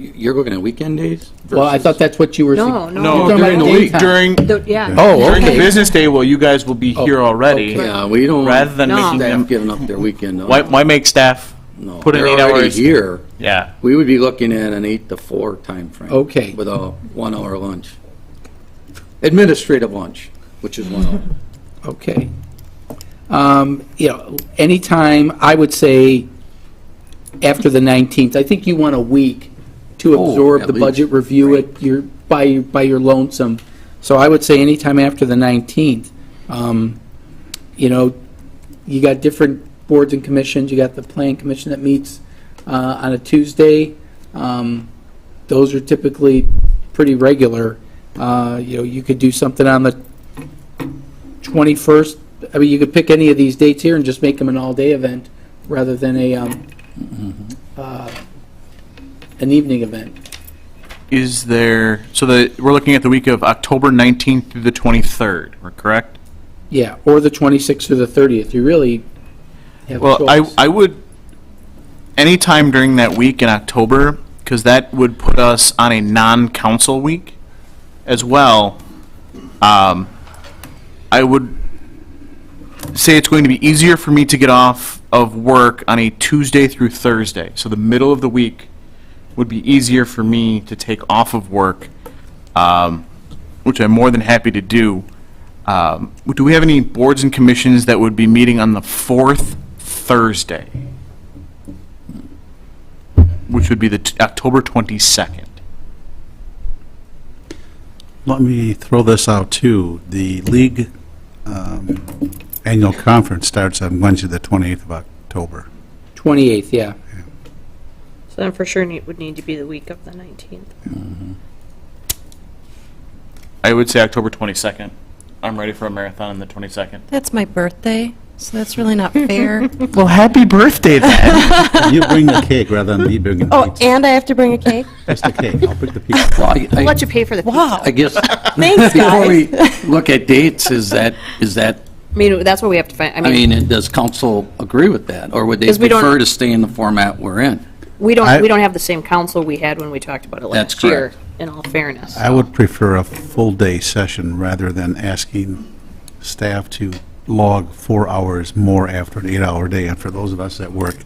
You're looking at weekend days? Well, I thought that's what you were saying. No, no. No, You're talking during about the week, daytime. during, Yeah. Oh, during the okay. business day, well, you guys will be here already. okay. Yeah, we don't Rather than No. making staff them, giving up their weekend. No. why make staff No, put in they're 8 already hours? here. Yeah. We would be looking at an 8 to 4 timeframe. Okay. With a 1 hour lunch. Administrative lunch, which is 1 hour. Okay. Anytime, I would say, after the 19th. I think you want a week to Oh, absorb at the least. budget, review it, by your lonesome. So I would say anytime after the 19th. You got different boards and commissions. You got the Plan Commission that meets on a Tuesday. Those are typically pretty regular. You could do something on the 21st. I mean, you could pick any of these dates here and just make them an all-day event rather than an evening event. Is there, so we're looking at the week of October 19th through the 23rd, correct? Yeah, or the 26th or the 30th. You really have a Well, choice. I would, anytime during that week in October, because that would put us on a non-council week as well. I would say it's going to be easier for me to get off of work on a Tuesday through Thursday. So the middle of the week would be easier for me to take off of work, which I'm more than happy to do. Do we have any boards and commissions that would be meeting on the fourth Thursday, which would be the October 22nd? Let me throw this out, too. The league annual conference starts on Wednesday, the 28th of October. 28th, yeah. So then for sure would need to be the week of the 19th. I would say October 22nd. I'm ready for a marathon on the 22nd. That's my birthday, so that's really not fair. Well, happy birthday then. You bring the cake rather than me bringing Oh, pizza. and I have to bring a cake? Just the cake. I'll bring the pizza. Well, I'll let you pay for the pizza. I guess, Thanks, before guys. we look at dates, is that, I mean, that's what we have to find. I mean, does council agree with that? Or would they 'Cause we don't- prefer to stay in the format we're in? we don't have the same council we had when we talked about it That's last year, correct. in all fairness. I would prefer a full-day session rather than asking staff to log 4 hours more after an 8-hour day. And for those of us that work,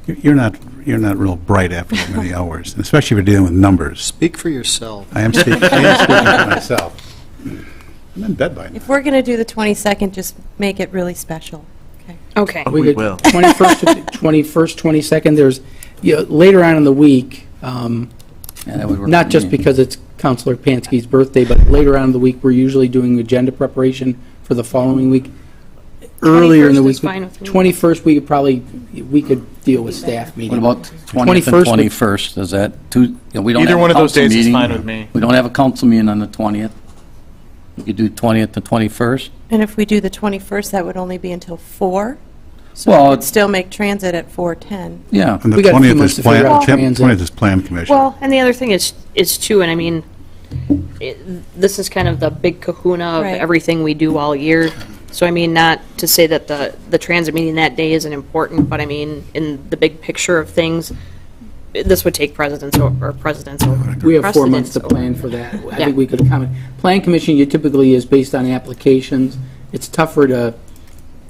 you're not real bright after that many hours, and especially if you're dealing with numbers. Speak for yourself. I am speaking for myself. I'm in bed by now. If we're going to do the 22nd, just make it really special. Okay. We could- will. 21st, 22nd, there's, later on in the week, Yeah, that would work not for just me. because it's Counselor Pansky's birthday, but later on in the week, we're usually doing agenda preparation for the following week. Earlier in the 21st week, is fine with me. 21st, we could deal with staff meeting. What about 20th and 21st? Is that we don't Either have a one of those council days is meeting. fine with me. We don't have a council meeting on the 20th. We could do 20th and 21st. And if we do the 21st, that would only be until 4? So Well, we could still make transit at 4:10. Yeah. And the We got a few 20th months is to figure plan, out transit. 20th is plan commission. Well, and the other thing is too, and I mean, this is kind of the big kahuna of Right. everything we do all year. So I mean, not to say that the transit meeting that day isn't important, but I mean, in the big picture of things, this would take precedence over. We have 4 months to over. plan for that. I Yeah. think we could accommodate. Plan Commission, you typically is based on applications. It's tougher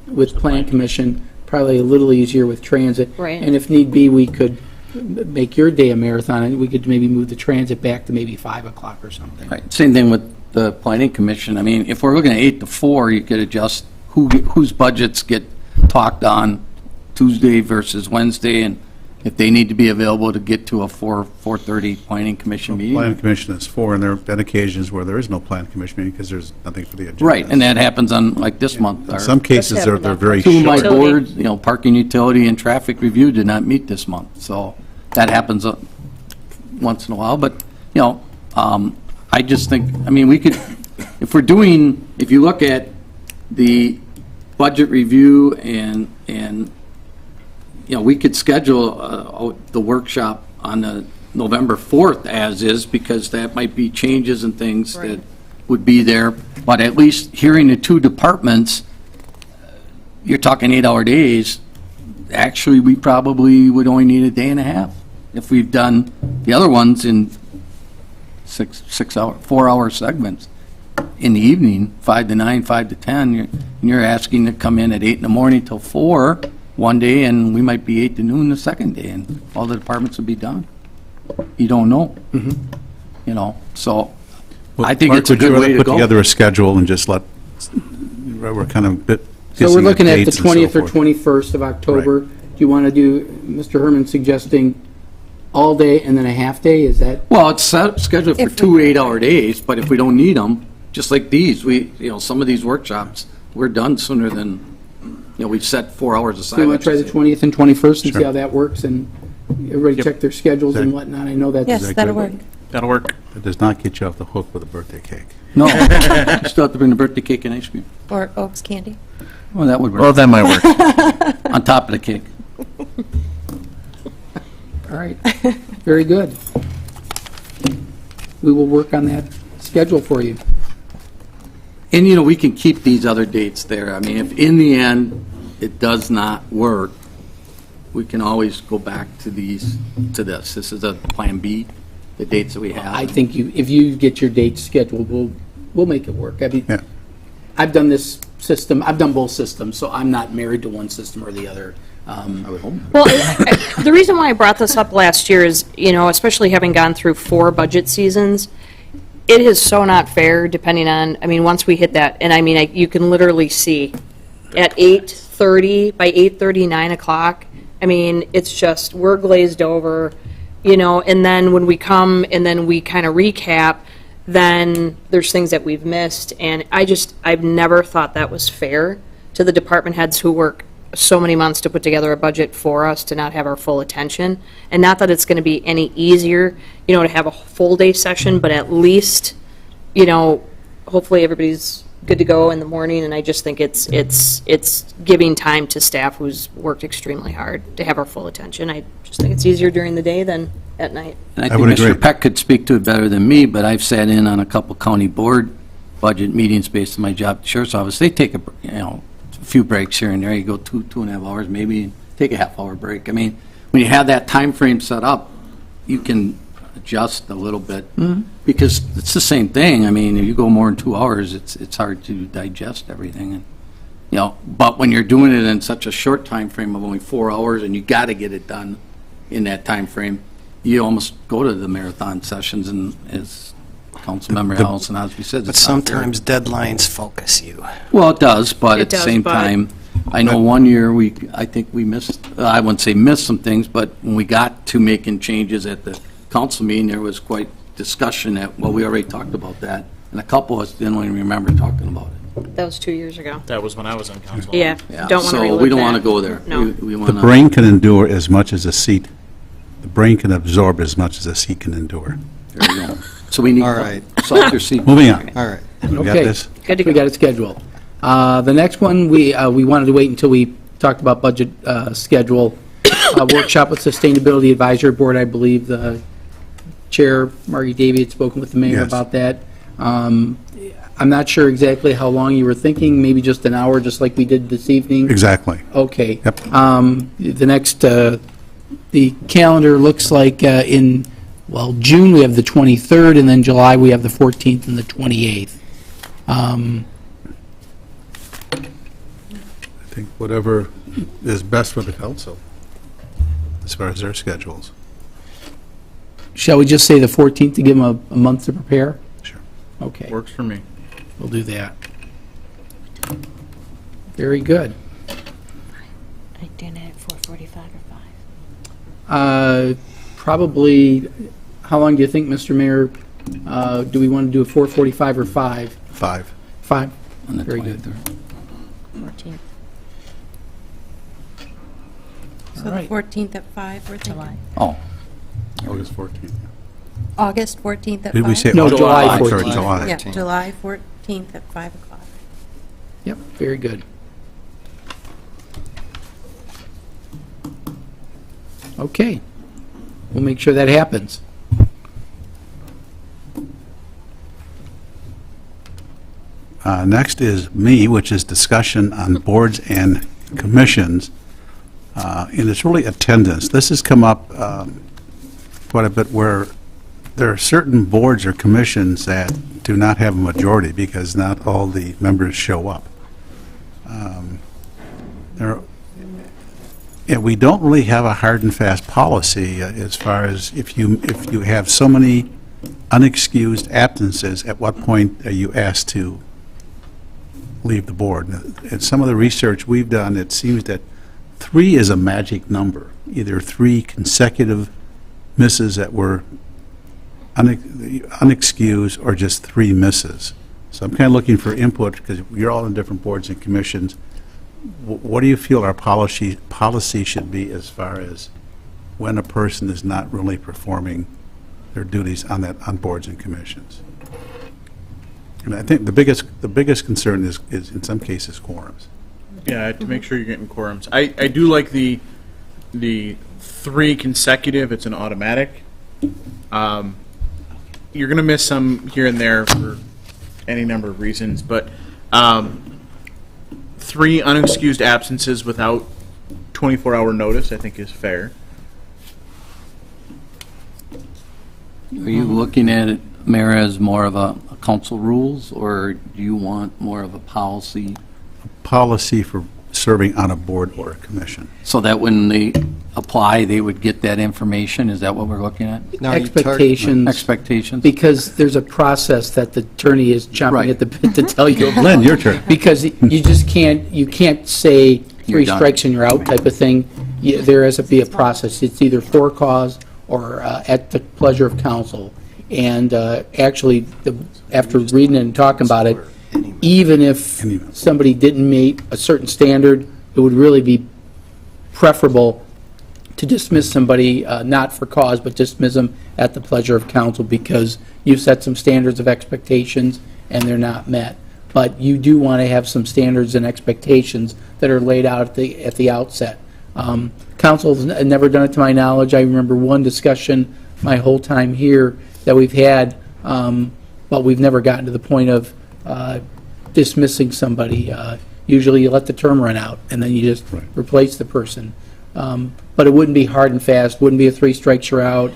with Plan Commission, probably a little easier with transit. Right. And if need be, we could make your day a marathon, and we could maybe move the transit back to maybe 5 o'clock or something. Right. Same thing with the planning commission. I mean, if we're looking at 8 to 4, you could adjust whose budgets get talked on Tuesday versus Wednesday, and if they need to be available to get to a 4:30 planning commission meeting. Plan commission is 4, and there have been occasions where there is no plan commission meeting because there's nothing for the agenda. Right, and that happens on, like, this month. In some cases, they're very Two of my short. boards, parking utility and traffic review did not meet this month, so that happens once in a while, but, I just think, I mean, we could, if you look at the budget review and we could schedule the workshop on the November 4th as is, because that might be changes and things that would be there, but at least hearing the two departments, you're talking 8-hour days, actually, we probably would only need a day and a half. If we've done the other ones in 4-hour segments in the evening, 5 to 9, 5 to 10, you're asking to come in at 8 in the morning till 4 one day, and we might be 8 to noon the second day, and all the departments will be done. You don't know. You know, so I think Mark, it's a good way to would you rather put go. together a schedule and just let, we're kind of So guessing we're looking at the dates and so 20th or forth. 21st of October. Do you want to do, Mr. Herman suggesting all day and then a half day, is that? Well, it's scheduled for 2 8-hour days, but if we don't need them, just like these, some of these workshops, we're done sooner than, we've set 4 hours aside. Do you want to try the 20th and 21st and Sure. see how that works, and everybody check their schedules and whatnot? I know that's... Yes, that'll work. That'll work. It does not get you off the hook with a birthday cake. No, you still have to bring the birthday cake and ice cream. Or Oaks candy. Well, that would work. Well, that might work. On top of the cake. All right, very good. We will work on that schedule for you. And, we can keep these other dates there. I mean, if in the end it does not work, we can always go back to this. This is a Plan B, the dates that we have. I think if you get your dates scheduled, we'll make it work. I mean, Yeah. I've done this system, I've done both systems, so I'm not married to one system or the other. I would hope. Well, the reason why I brought this up last year is, especially having gone through 4 budget seasons, it is so not fair depending on, once we hit that, and you can literally see at 8:30, by 8:30, 9 o'clock, it's just, we're glazed over, and then when we come and then we kind of recap, then there's things that we've missed, and I've never thought that was fair to the department heads who work so many months to put together a budget for us to not have our full attention. And not that it's going to be any easier, to have a full day session, but at least, hopefully everybody's good to go in the morning. And I just think it's giving time to staff who's worked extremely hard to have our full attention. I just think it's easier during the day than at night. And I I think would Mr. agree. Peck could speak to it better than me, but I've sat in on a couple county board budget meetings based on my job at the sheriff's office. They take a few breaks here and there. You go 2.5 hours, maybe take a half-hour break. When you have that time frame set up, you can adjust a little bit because it's the same thing. If you go more than 2 hours, it's hard to digest everything. And, but when you're doing it in such a short time frame of only 4 hours, and you got to get it done in that time frame, you almost go to the marathon sessions, and as Councilmember Allison Osby says, But it's not fair. sometimes deadlines focus you. Well, it does, but It at the does, same but- time, I know one year I think we missed, I wouldn't say missed some things, but when we got to making changes at the council meeting, there was quite discussion we already talked about that, and a couple of us didn't even remember talking about it. That was 2 years ago. That was when I was on council. Yeah, Yeah, don't want to relive so we don't that. want to go there. No. We The want to. brain can endure as much as a seat. The brain can absorb as much as a seat can endure. There you go. So we need All right. softer seat. Moving on. All right. We got Okay. this? Good to We go. got it scheduled. The next one, we wanted to wait until we talked about budget schedule. Workshop with Sustainability Advisory Board, I believe the Chair, Margie Davy, had spoken with the mayor Yes. about that. I'm not sure exactly how long you were thinking, maybe just an hour, just like we did this evening? Exactly. Okay. Yep. The next, the calendar looks like June we have the 23rd, and then July we have the 14th and the 28th. I think whatever is best for the council, as far as their schedules. Shall we just say the 14th to give them a month to prepare? Sure. Okay, Works for me. we'll do that. Very good. I doing it at 4:45 or 5? Probably, how long do you think, Mr. Mayor? Do we want to do a 4:45 or 5? 5. 5? On the Very good. 23rd. 14th, So the right. 14th at 5, we're thinking? July. Oh, August 14th. August 14th at 5? Did we say? No, August? July I'm sorry, 14th. July. Yeah, July 14th at 5 o'clock. Yep, very good. Okay, we'll make sure that happens. Next is me, which is discussion on boards and commissions, and it's really attendance. This has come up quite a bit where there are certain boards or commissions that do not have a majority because not all the members show up. And we don't really have a hard and fast policy as far as if you have so many unexcused absences, at what point are you asked to leave the board? And some of the research we've done, it seems that 3 is a magic number, either 3 consecutive misses that were unexcused or just 3 misses. So I'm kind of looking for input because you're all in different boards and commissions. What do you feel our policy should be as far as when a person is not really performing their duties on boards and commissions? And I think the biggest concern is in some cases quorums. Yeah, to make sure you're getting quorums. I do like the 3 consecutive. It's an automatic. You're going to miss some here and there for any number of reasons, but 3 unexcused absences without 24-hour notice, I think, is fair. Are you looking at it, Mayor, as more of a council rules, or do you want more of a policy? Policy for serving on a board or a commission. So that when they apply, they would get that information? Is that what we're looking at? Expectations. Expectations. Because there's a process that the attorney is chomping at the bit to tell you. Lynn, your turn. Because you just can't say 3 strikes and you're out type of thing. There has to be a process. It's either for cause or at the pleasure of council. And actually, after reading it and talking about it, even if somebody didn't meet a certain standard, it would really be preferable to dismiss somebody not for cause, but dismiss them at the pleasure of council because you've set some standards of expectations and they're not met. But you do want to have some standards and expectations that are laid out at the outset. Council's never done it to my knowledge. I remember one discussion my whole time here that we've had, but we've never gotten to the point of dismissing somebody. Usually you let the term run out and then you just replace the person. But it wouldn't be hard and fast, wouldn't be a 3 strikes you're out.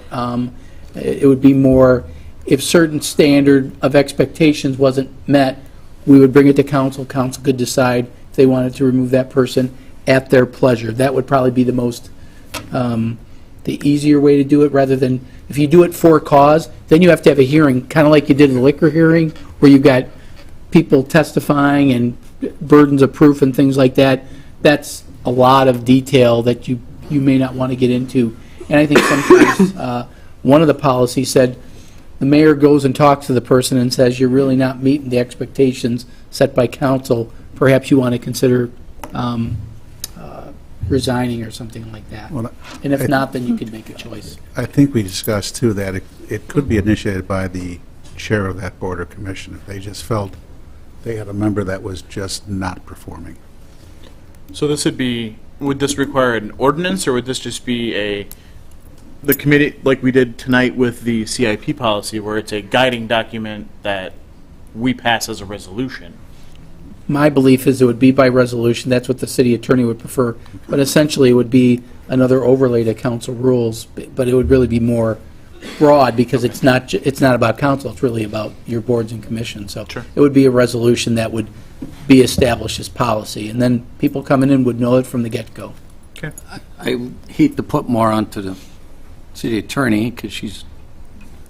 It would be more, if certain standard of expectations wasn't met, we would bring it to council. Council could decide if they wanted to remove that person at their pleasure. That would probably be the most, the easier way to do it, rather than, if you do it for cause, then you have to have a hearing, kind of like you did in the liquor hearing, where you've got people testifying and burdens of proof and things like that. That's a lot of detail that you may not want to get into. And I think sometimes one of the policies said the mayor goes and talks to the person and says, you're really not meeting the expectations set by council. Perhaps you want to consider resigning or something like that. Well, and if not, then you can make a choice. I think we discussed, too, that it could be initiated by the chair of that board or commission if they just felt they had a member that was just not performing. So this would this require an ordinance, or would this just be the committee, like we did tonight with the CIP policy, where it's a guiding document that we pass as a resolution? My belief is it would be by resolution. That's what the city attorney would prefer. But essentially, it would be another overlay to council rules, but it would really be more broad because it's not about council. It's really about your boards and commissions. So it would be a resolution that would be established as policy, and then people coming in would know it from the get-go. Okay. I hate to put more onto the city attorney because she's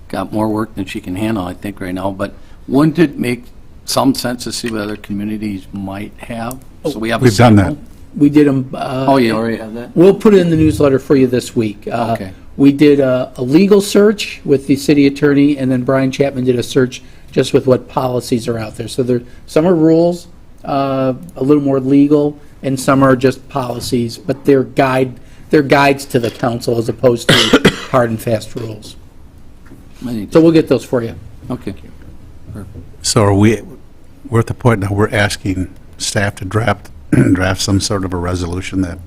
got more work than she can handle, I think, right now. But wouldn't it make some sense to see what other communities might have? So we have We've done that. We did them. Oh, you already have that? We'll put it in the newsletter for you this week. Okay. We did a legal search with the city attorney, and then Brian Chapman did a search just with what policies are out there. So some are rules, a little more legal, and some are just policies, but they're guides to the council as opposed to hard and fast rules. So we'll get those for you. Okay. So we're at the point now we're asking staff to draft some sort of a resolution that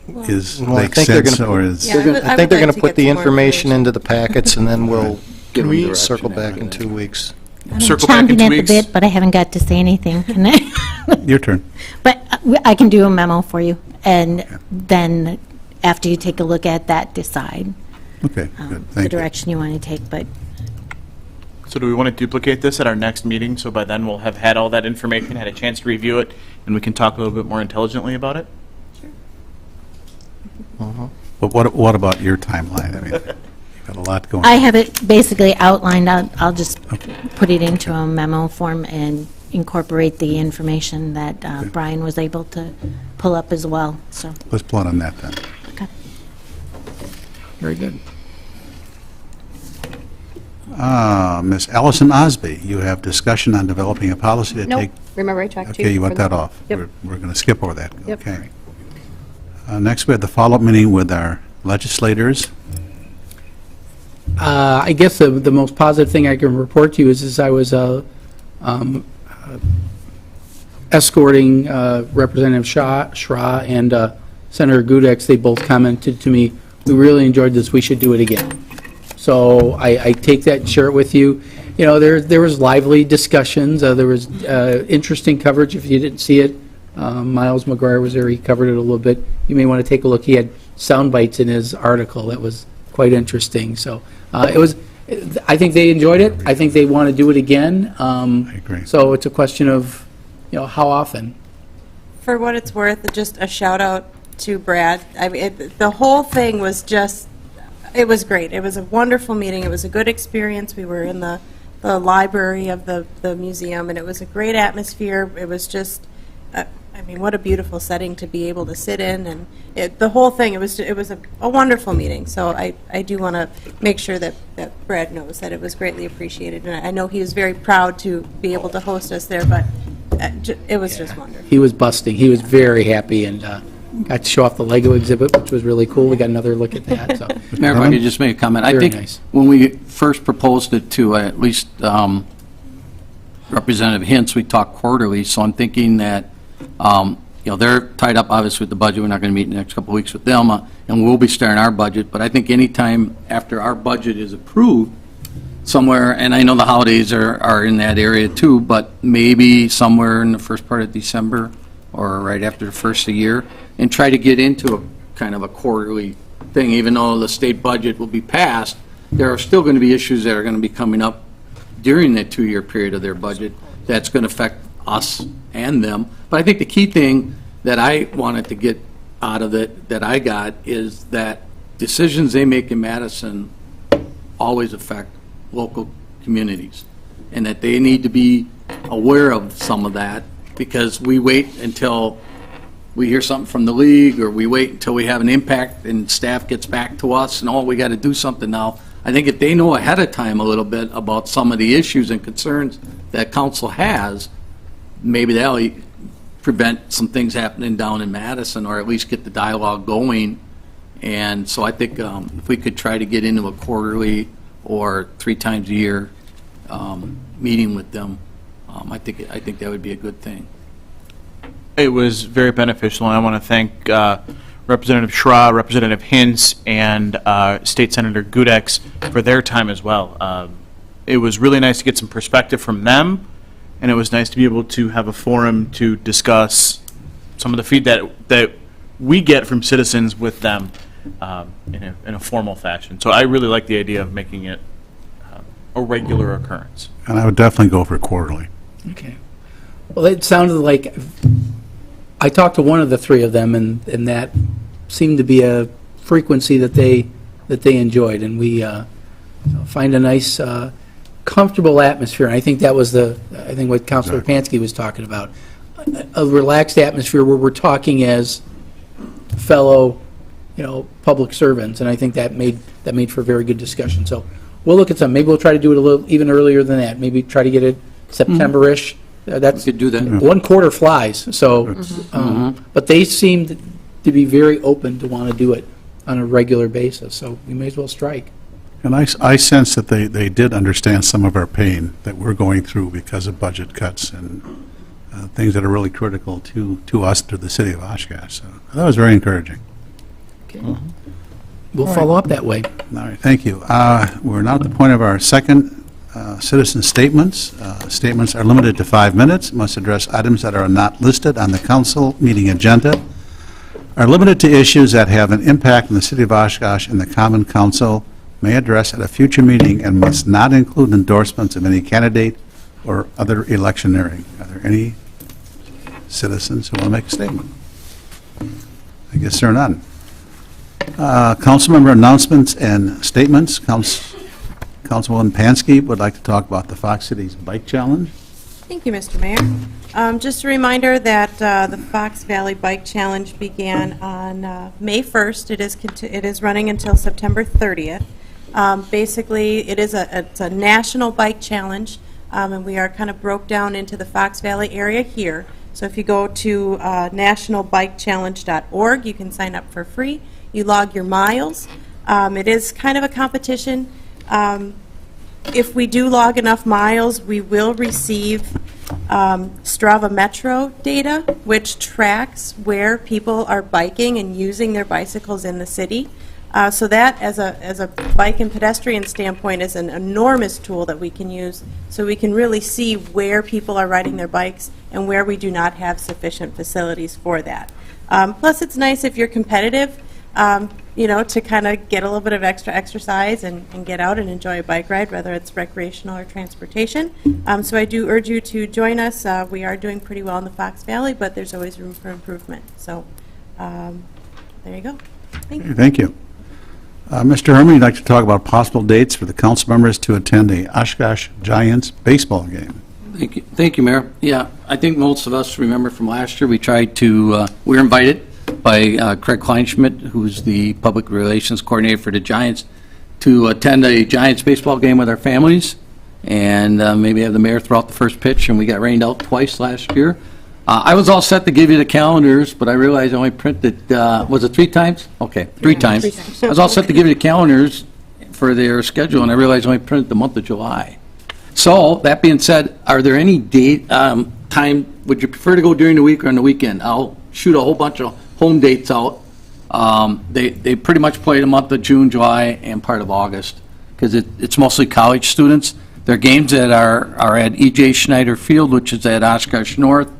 makes sense, or is... I think they're going to put the information into the packets, and then we'll circle back in 2 weeks. I'm chomping at the bit, but I haven't got to say anything. Can I? Your turn. But I can do a memo for you, and then after you take a look at that, decide. Okay, good, the thank you. direction you want to take, but So do we want to duplicate this at our next meeting, so by then we'll have had all that information, had a chance to review it, and we can talk a little bit more intelligently about it? But what about your timeline? I mean, you've got a lot going on. I have it basically outlined. I'll just put it into a memo form and incorporate the information that Brian was able to pull up as well, so. Let's plan on that then. Okay. Very good. Ms. Allison Osby, you have discussion on developing a policy to Nope. take... Remember I talked to you? Okay, you want for the- that off. Yep. We're going to skip over that. Yep. Okay. Next, we have the follow-up meeting with our legislators. I guess the most positive thing I can report to you is I was escorting Representative Schra and Senator Gudex. They both commented to me, we really enjoyed this, we should do it again. So I take that and share it with you. You know, there was lively discussions, there was interesting coverage if you didn't see it. Miles McGuire was there, he covered it a little bit. You may want to take a look, he had sound bites in his article that was quite interesting. So it was, I think they enjoyed it, I think they want to do it again. I agree. So it's a question of, you know, how often. For what it's worth, just a shout out to Brad. I mean, the whole thing was just, it was great. It was a wonderful meeting. It was a good experience. We were in the library of the museum, and it was a great atmosphere. It was just, I mean, what a beautiful setting to be able to sit in, and the whole thing, it was a wonderful meeting. So I do want to make sure that Brad knows that it was greatly appreciated, and I know he was very proud to be able to host us there, but it was just wonderful. He was busting, he was very happy, and got to show off the Lego exhibit, which was really cool. We got another look at that, so. Mayor, if I could just make a comment. I Very think nice. when we first proposed it to at least Representative Hintz, we talked quarterly, so I'm thinking that, you know, they're tied up obviously with the budget. We're not going to meet in the next couple of weeks with them, and we'll be starting our budget. But I think anytime after our budget is approved somewhere, and I know the holidays are in that area too, but maybe somewhere in the first part of December or right after the first of the year, and try to get into a kind of a quarterly thing. Even though the state budget will be passed, there are still going to be issues that are going to be coming up during that 2-year period of their budget that's going to affect us and them. But I think the key thing that I wanted to get out of it, that I got, is that decisions they make in Madison always affect local communities, and that they need to be aware of some of that, because we wait until we hear something from the league, or we wait until we have an impact and staff gets back to us, and we got to do something now. I think if they know ahead of time a little bit about some of the issues and concerns that council has, maybe that'll prevent some things happening down in Madison, or at least get the dialogue going. And so I think if we could try to get into a quarterly or 3 times a year meeting with them, I think that would be a good thing. It was very beneficial, and I want to thank Representative Schra, Representative Hintz, and State Senator Gudex for their time as well. It was really nice to get some perspective from them, and it was nice to be able to have a forum to discuss some of the feedback that we get from citizens with them in a formal fashion. So I really like the idea of making it a regular occurrence. And I would definitely go for quarterly. Okay. Well, it sounded like, I talked to one of the 3 of them, and that seemed to be a frequency that they enjoyed, and we find a nice, comfortable atmosphere. And I think that was what Councilor Pansky was talking about, a relaxed atmosphere where we're talking as fellow, public servants, and I think that made for a very good discussion. So we'll look at some. Maybe we'll try to do it a little even earlier than that. Maybe try to get it September-ish. That's, we could do that. 1 quarter flies. So, but they seemed to be very open to want to do it on a regular basis. So we may as well strike. And I sense that they did understand some of our pain that we're going through because of budget cuts and things that are really critical to us, to the city of Oshkosh. So that was very encouraging. Okay. We'll follow up that way. All right, thank you. We're now at the point of our second citizen statements. Statements are limited to 5 minutes, must address items that are not listed on the council meeting agenda, are limited to issues that have an impact on the city of Oshkosh and the common council, may address at a future meeting and must not include endorsements of any candidate or other electioneering. Are there any citizens who want to make a statement? I guess there are none. Councilmember announcements and statements. Councilwoman Pansky would like to talk about the Fox Cities Bike Challenge. Thank you, Mr. Mayor. Just a reminder that the Fox Valley Bike Challenge began on May 1st. It is running until September 30th. Basically, it's a national bike challenge, and we are kind of broke down into the Fox Valley area here. So if you go to nationalbikechallenge.org, you can sign up for free. You log your miles. It is kind of a competition. If we do log enough miles, we will receive Strava Metro data, which tracks where people are biking and using their bicycles in the city. So that, as a bike and pedestrian standpoint, is an enormous tool that we can use, so we can really see where people are riding their bikes and where we do not have sufficient facilities for that. Plus, it's nice if you're competitive, you know, to kind of get a little bit of extra exercise and get out and enjoy a bike ride, whether it's recreational or transportation. So I do urge you to join us. We are doing pretty well in the Fox Valley, but there's always room for improvement. So there you go. Thank you. Thank you. Mr. Herman, you'd like to talk about possible dates for the council members to attend the Oshkosh Giants baseball game. Thank you, Mayor. Yeah, I think most of us remember from last year, we tried to, we were invited by Craig Kleinschmidt, who's the public relations coordinator for the Giants, to attend a Giants baseball game with our families and maybe have the mayor throw out the first pitch, and we got rained out twice last year. I was all set to give you the calendars, but I realized I only printed, was it 3 times? Okay, 3 times. I was all set to give you the calendars for their schedule, and I realized I only printed the month of July. So, that being said, are there any date, time, would you prefer to go during the week or on the weekend? I'll shoot a whole bunch of home dates out. They pretty much play the month of June, July, and part of August, because it's mostly college students. Their games that are at E.J. Schneider Field, which is at Oshkosh North.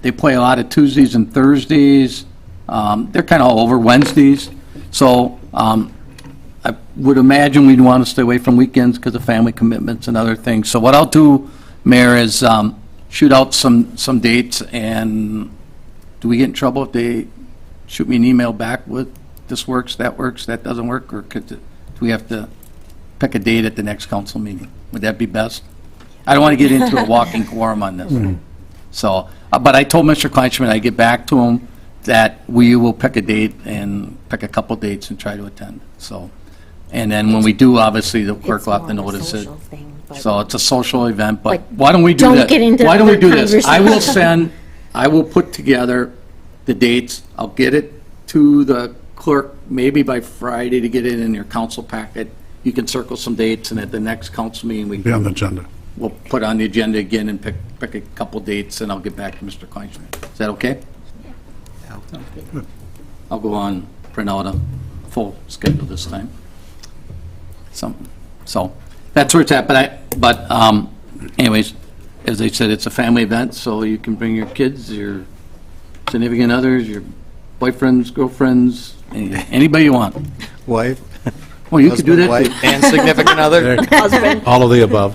They play a lot of Tuesdays and Thursdays. They're kind of all over Wednesdays. So I would imagine we'd want to stay away from weekends because of family commitments and other things. So what I'll do, Mayor, is shoot out some dates, and do we get in trouble if they shoot me an email back with this works, that doesn't work, or do we have to pick a date at the next council meeting? Would that be best? I don't want to get into a walking quorum on this. So, but I told Mr. Kleinschmidt I'd get back to him that we will pick a date and pick a couple dates and try to attend. So, and then when we do, obviously, the clerk will have to notice it. So it's a social event, but why don't we do that? Why don't we do this? I will put together the dates. I'll get it to the clerk maybe by Friday to get it in your council packet. You can circle some dates, and at the next council meeting, we be on the agenda. We'll put on the agenda again and pick a couple dates, and I'll get back to Mr. Kleinschmidt. Is that okay? Yeah. I'll go on, print out a full schedule this time. So that's where it's at. But anyways, as I said, it's a family event, so you can bring your kids, your significant others, your boyfriends, girlfriends, anybody you want. Wife. Well, you could do that too. And significant other. Husband. All of the above.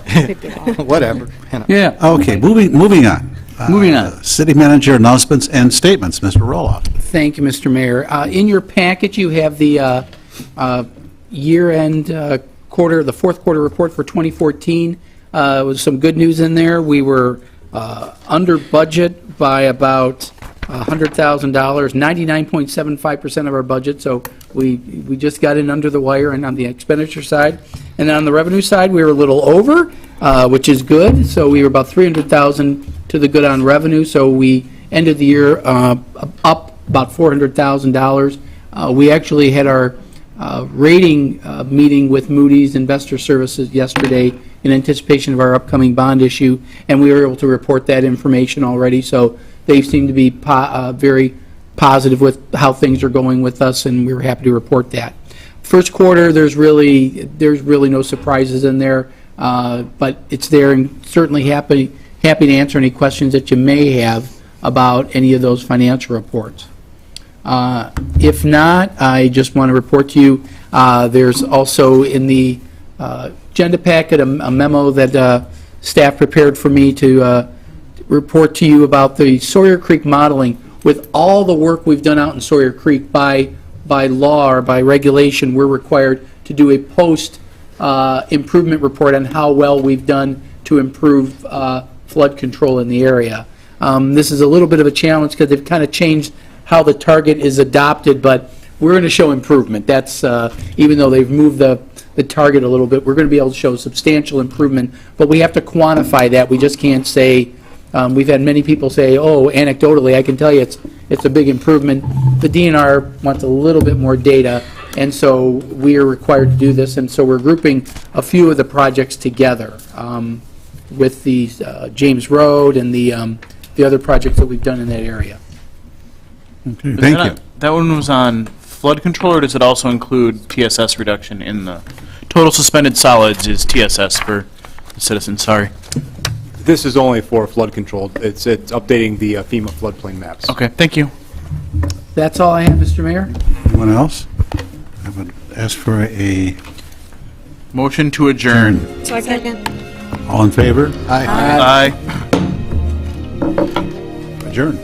Whatever. Yeah. Okay, moving on. Moving on. City manager announcements and statements. Mr. Roloff. Thank you, Mr. Mayor. In your package, you have the year-end quarter, the fourth quarter report for 2014. With some good news in there. We were under budget by about $100,000, 99.75% of our budget, so we just got in under the wire and on the expenditure side. And then on the revenue side, we were a little over, which is good, so we were about $300,000 to the good on revenue, so we ended the year up about $400,000. We actually had our rating meeting with Moody's Investor Services yesterday in anticipation of our upcoming bond issue, and we were able to report that information already, so they seem to be very positive with how things are going with us, and we were happy to report that. First quarter, there's really no surprises in there, but it's there, and certainly happy to answer any questions that you may have about any of those financial reports. If not, I just want to report to you, There's also in the agenda packet a memo that staff prepared for me to report to you about the Sawyer Creek modeling. With all the work we've done out in Sawyer Creek, by law or by regulation, we're required to do a post improvement report on how well we've done to improve flood control in the area. This is a little bit of a challenge because they've kind of changed how the target is adopted, but we're going to show improvement. That's even though they've moved the target a little bit, we're going to be able to show substantial improvement, but we have to quantify that. We just can't say, we've had many people say, oh, anecdotally, I can tell you it's a big improvement. The DNR wants a little bit more data, and so we are required to do this, and so we're grouping a few of the projects together with the James Road and the other projects that we've done in that area. Okay, thank you. That one was on flood control, or does it also include TSS reduction in the total suspended solids is TSS for the citizens? Sorry. This is only for flood control. It's updating the FEMA floodplain maps. Okay, thank you. That's all I have, Mr. Mayor. Anyone else? I would ask for a motion to adjourn. Second. All in favor? Aye. Adjourn.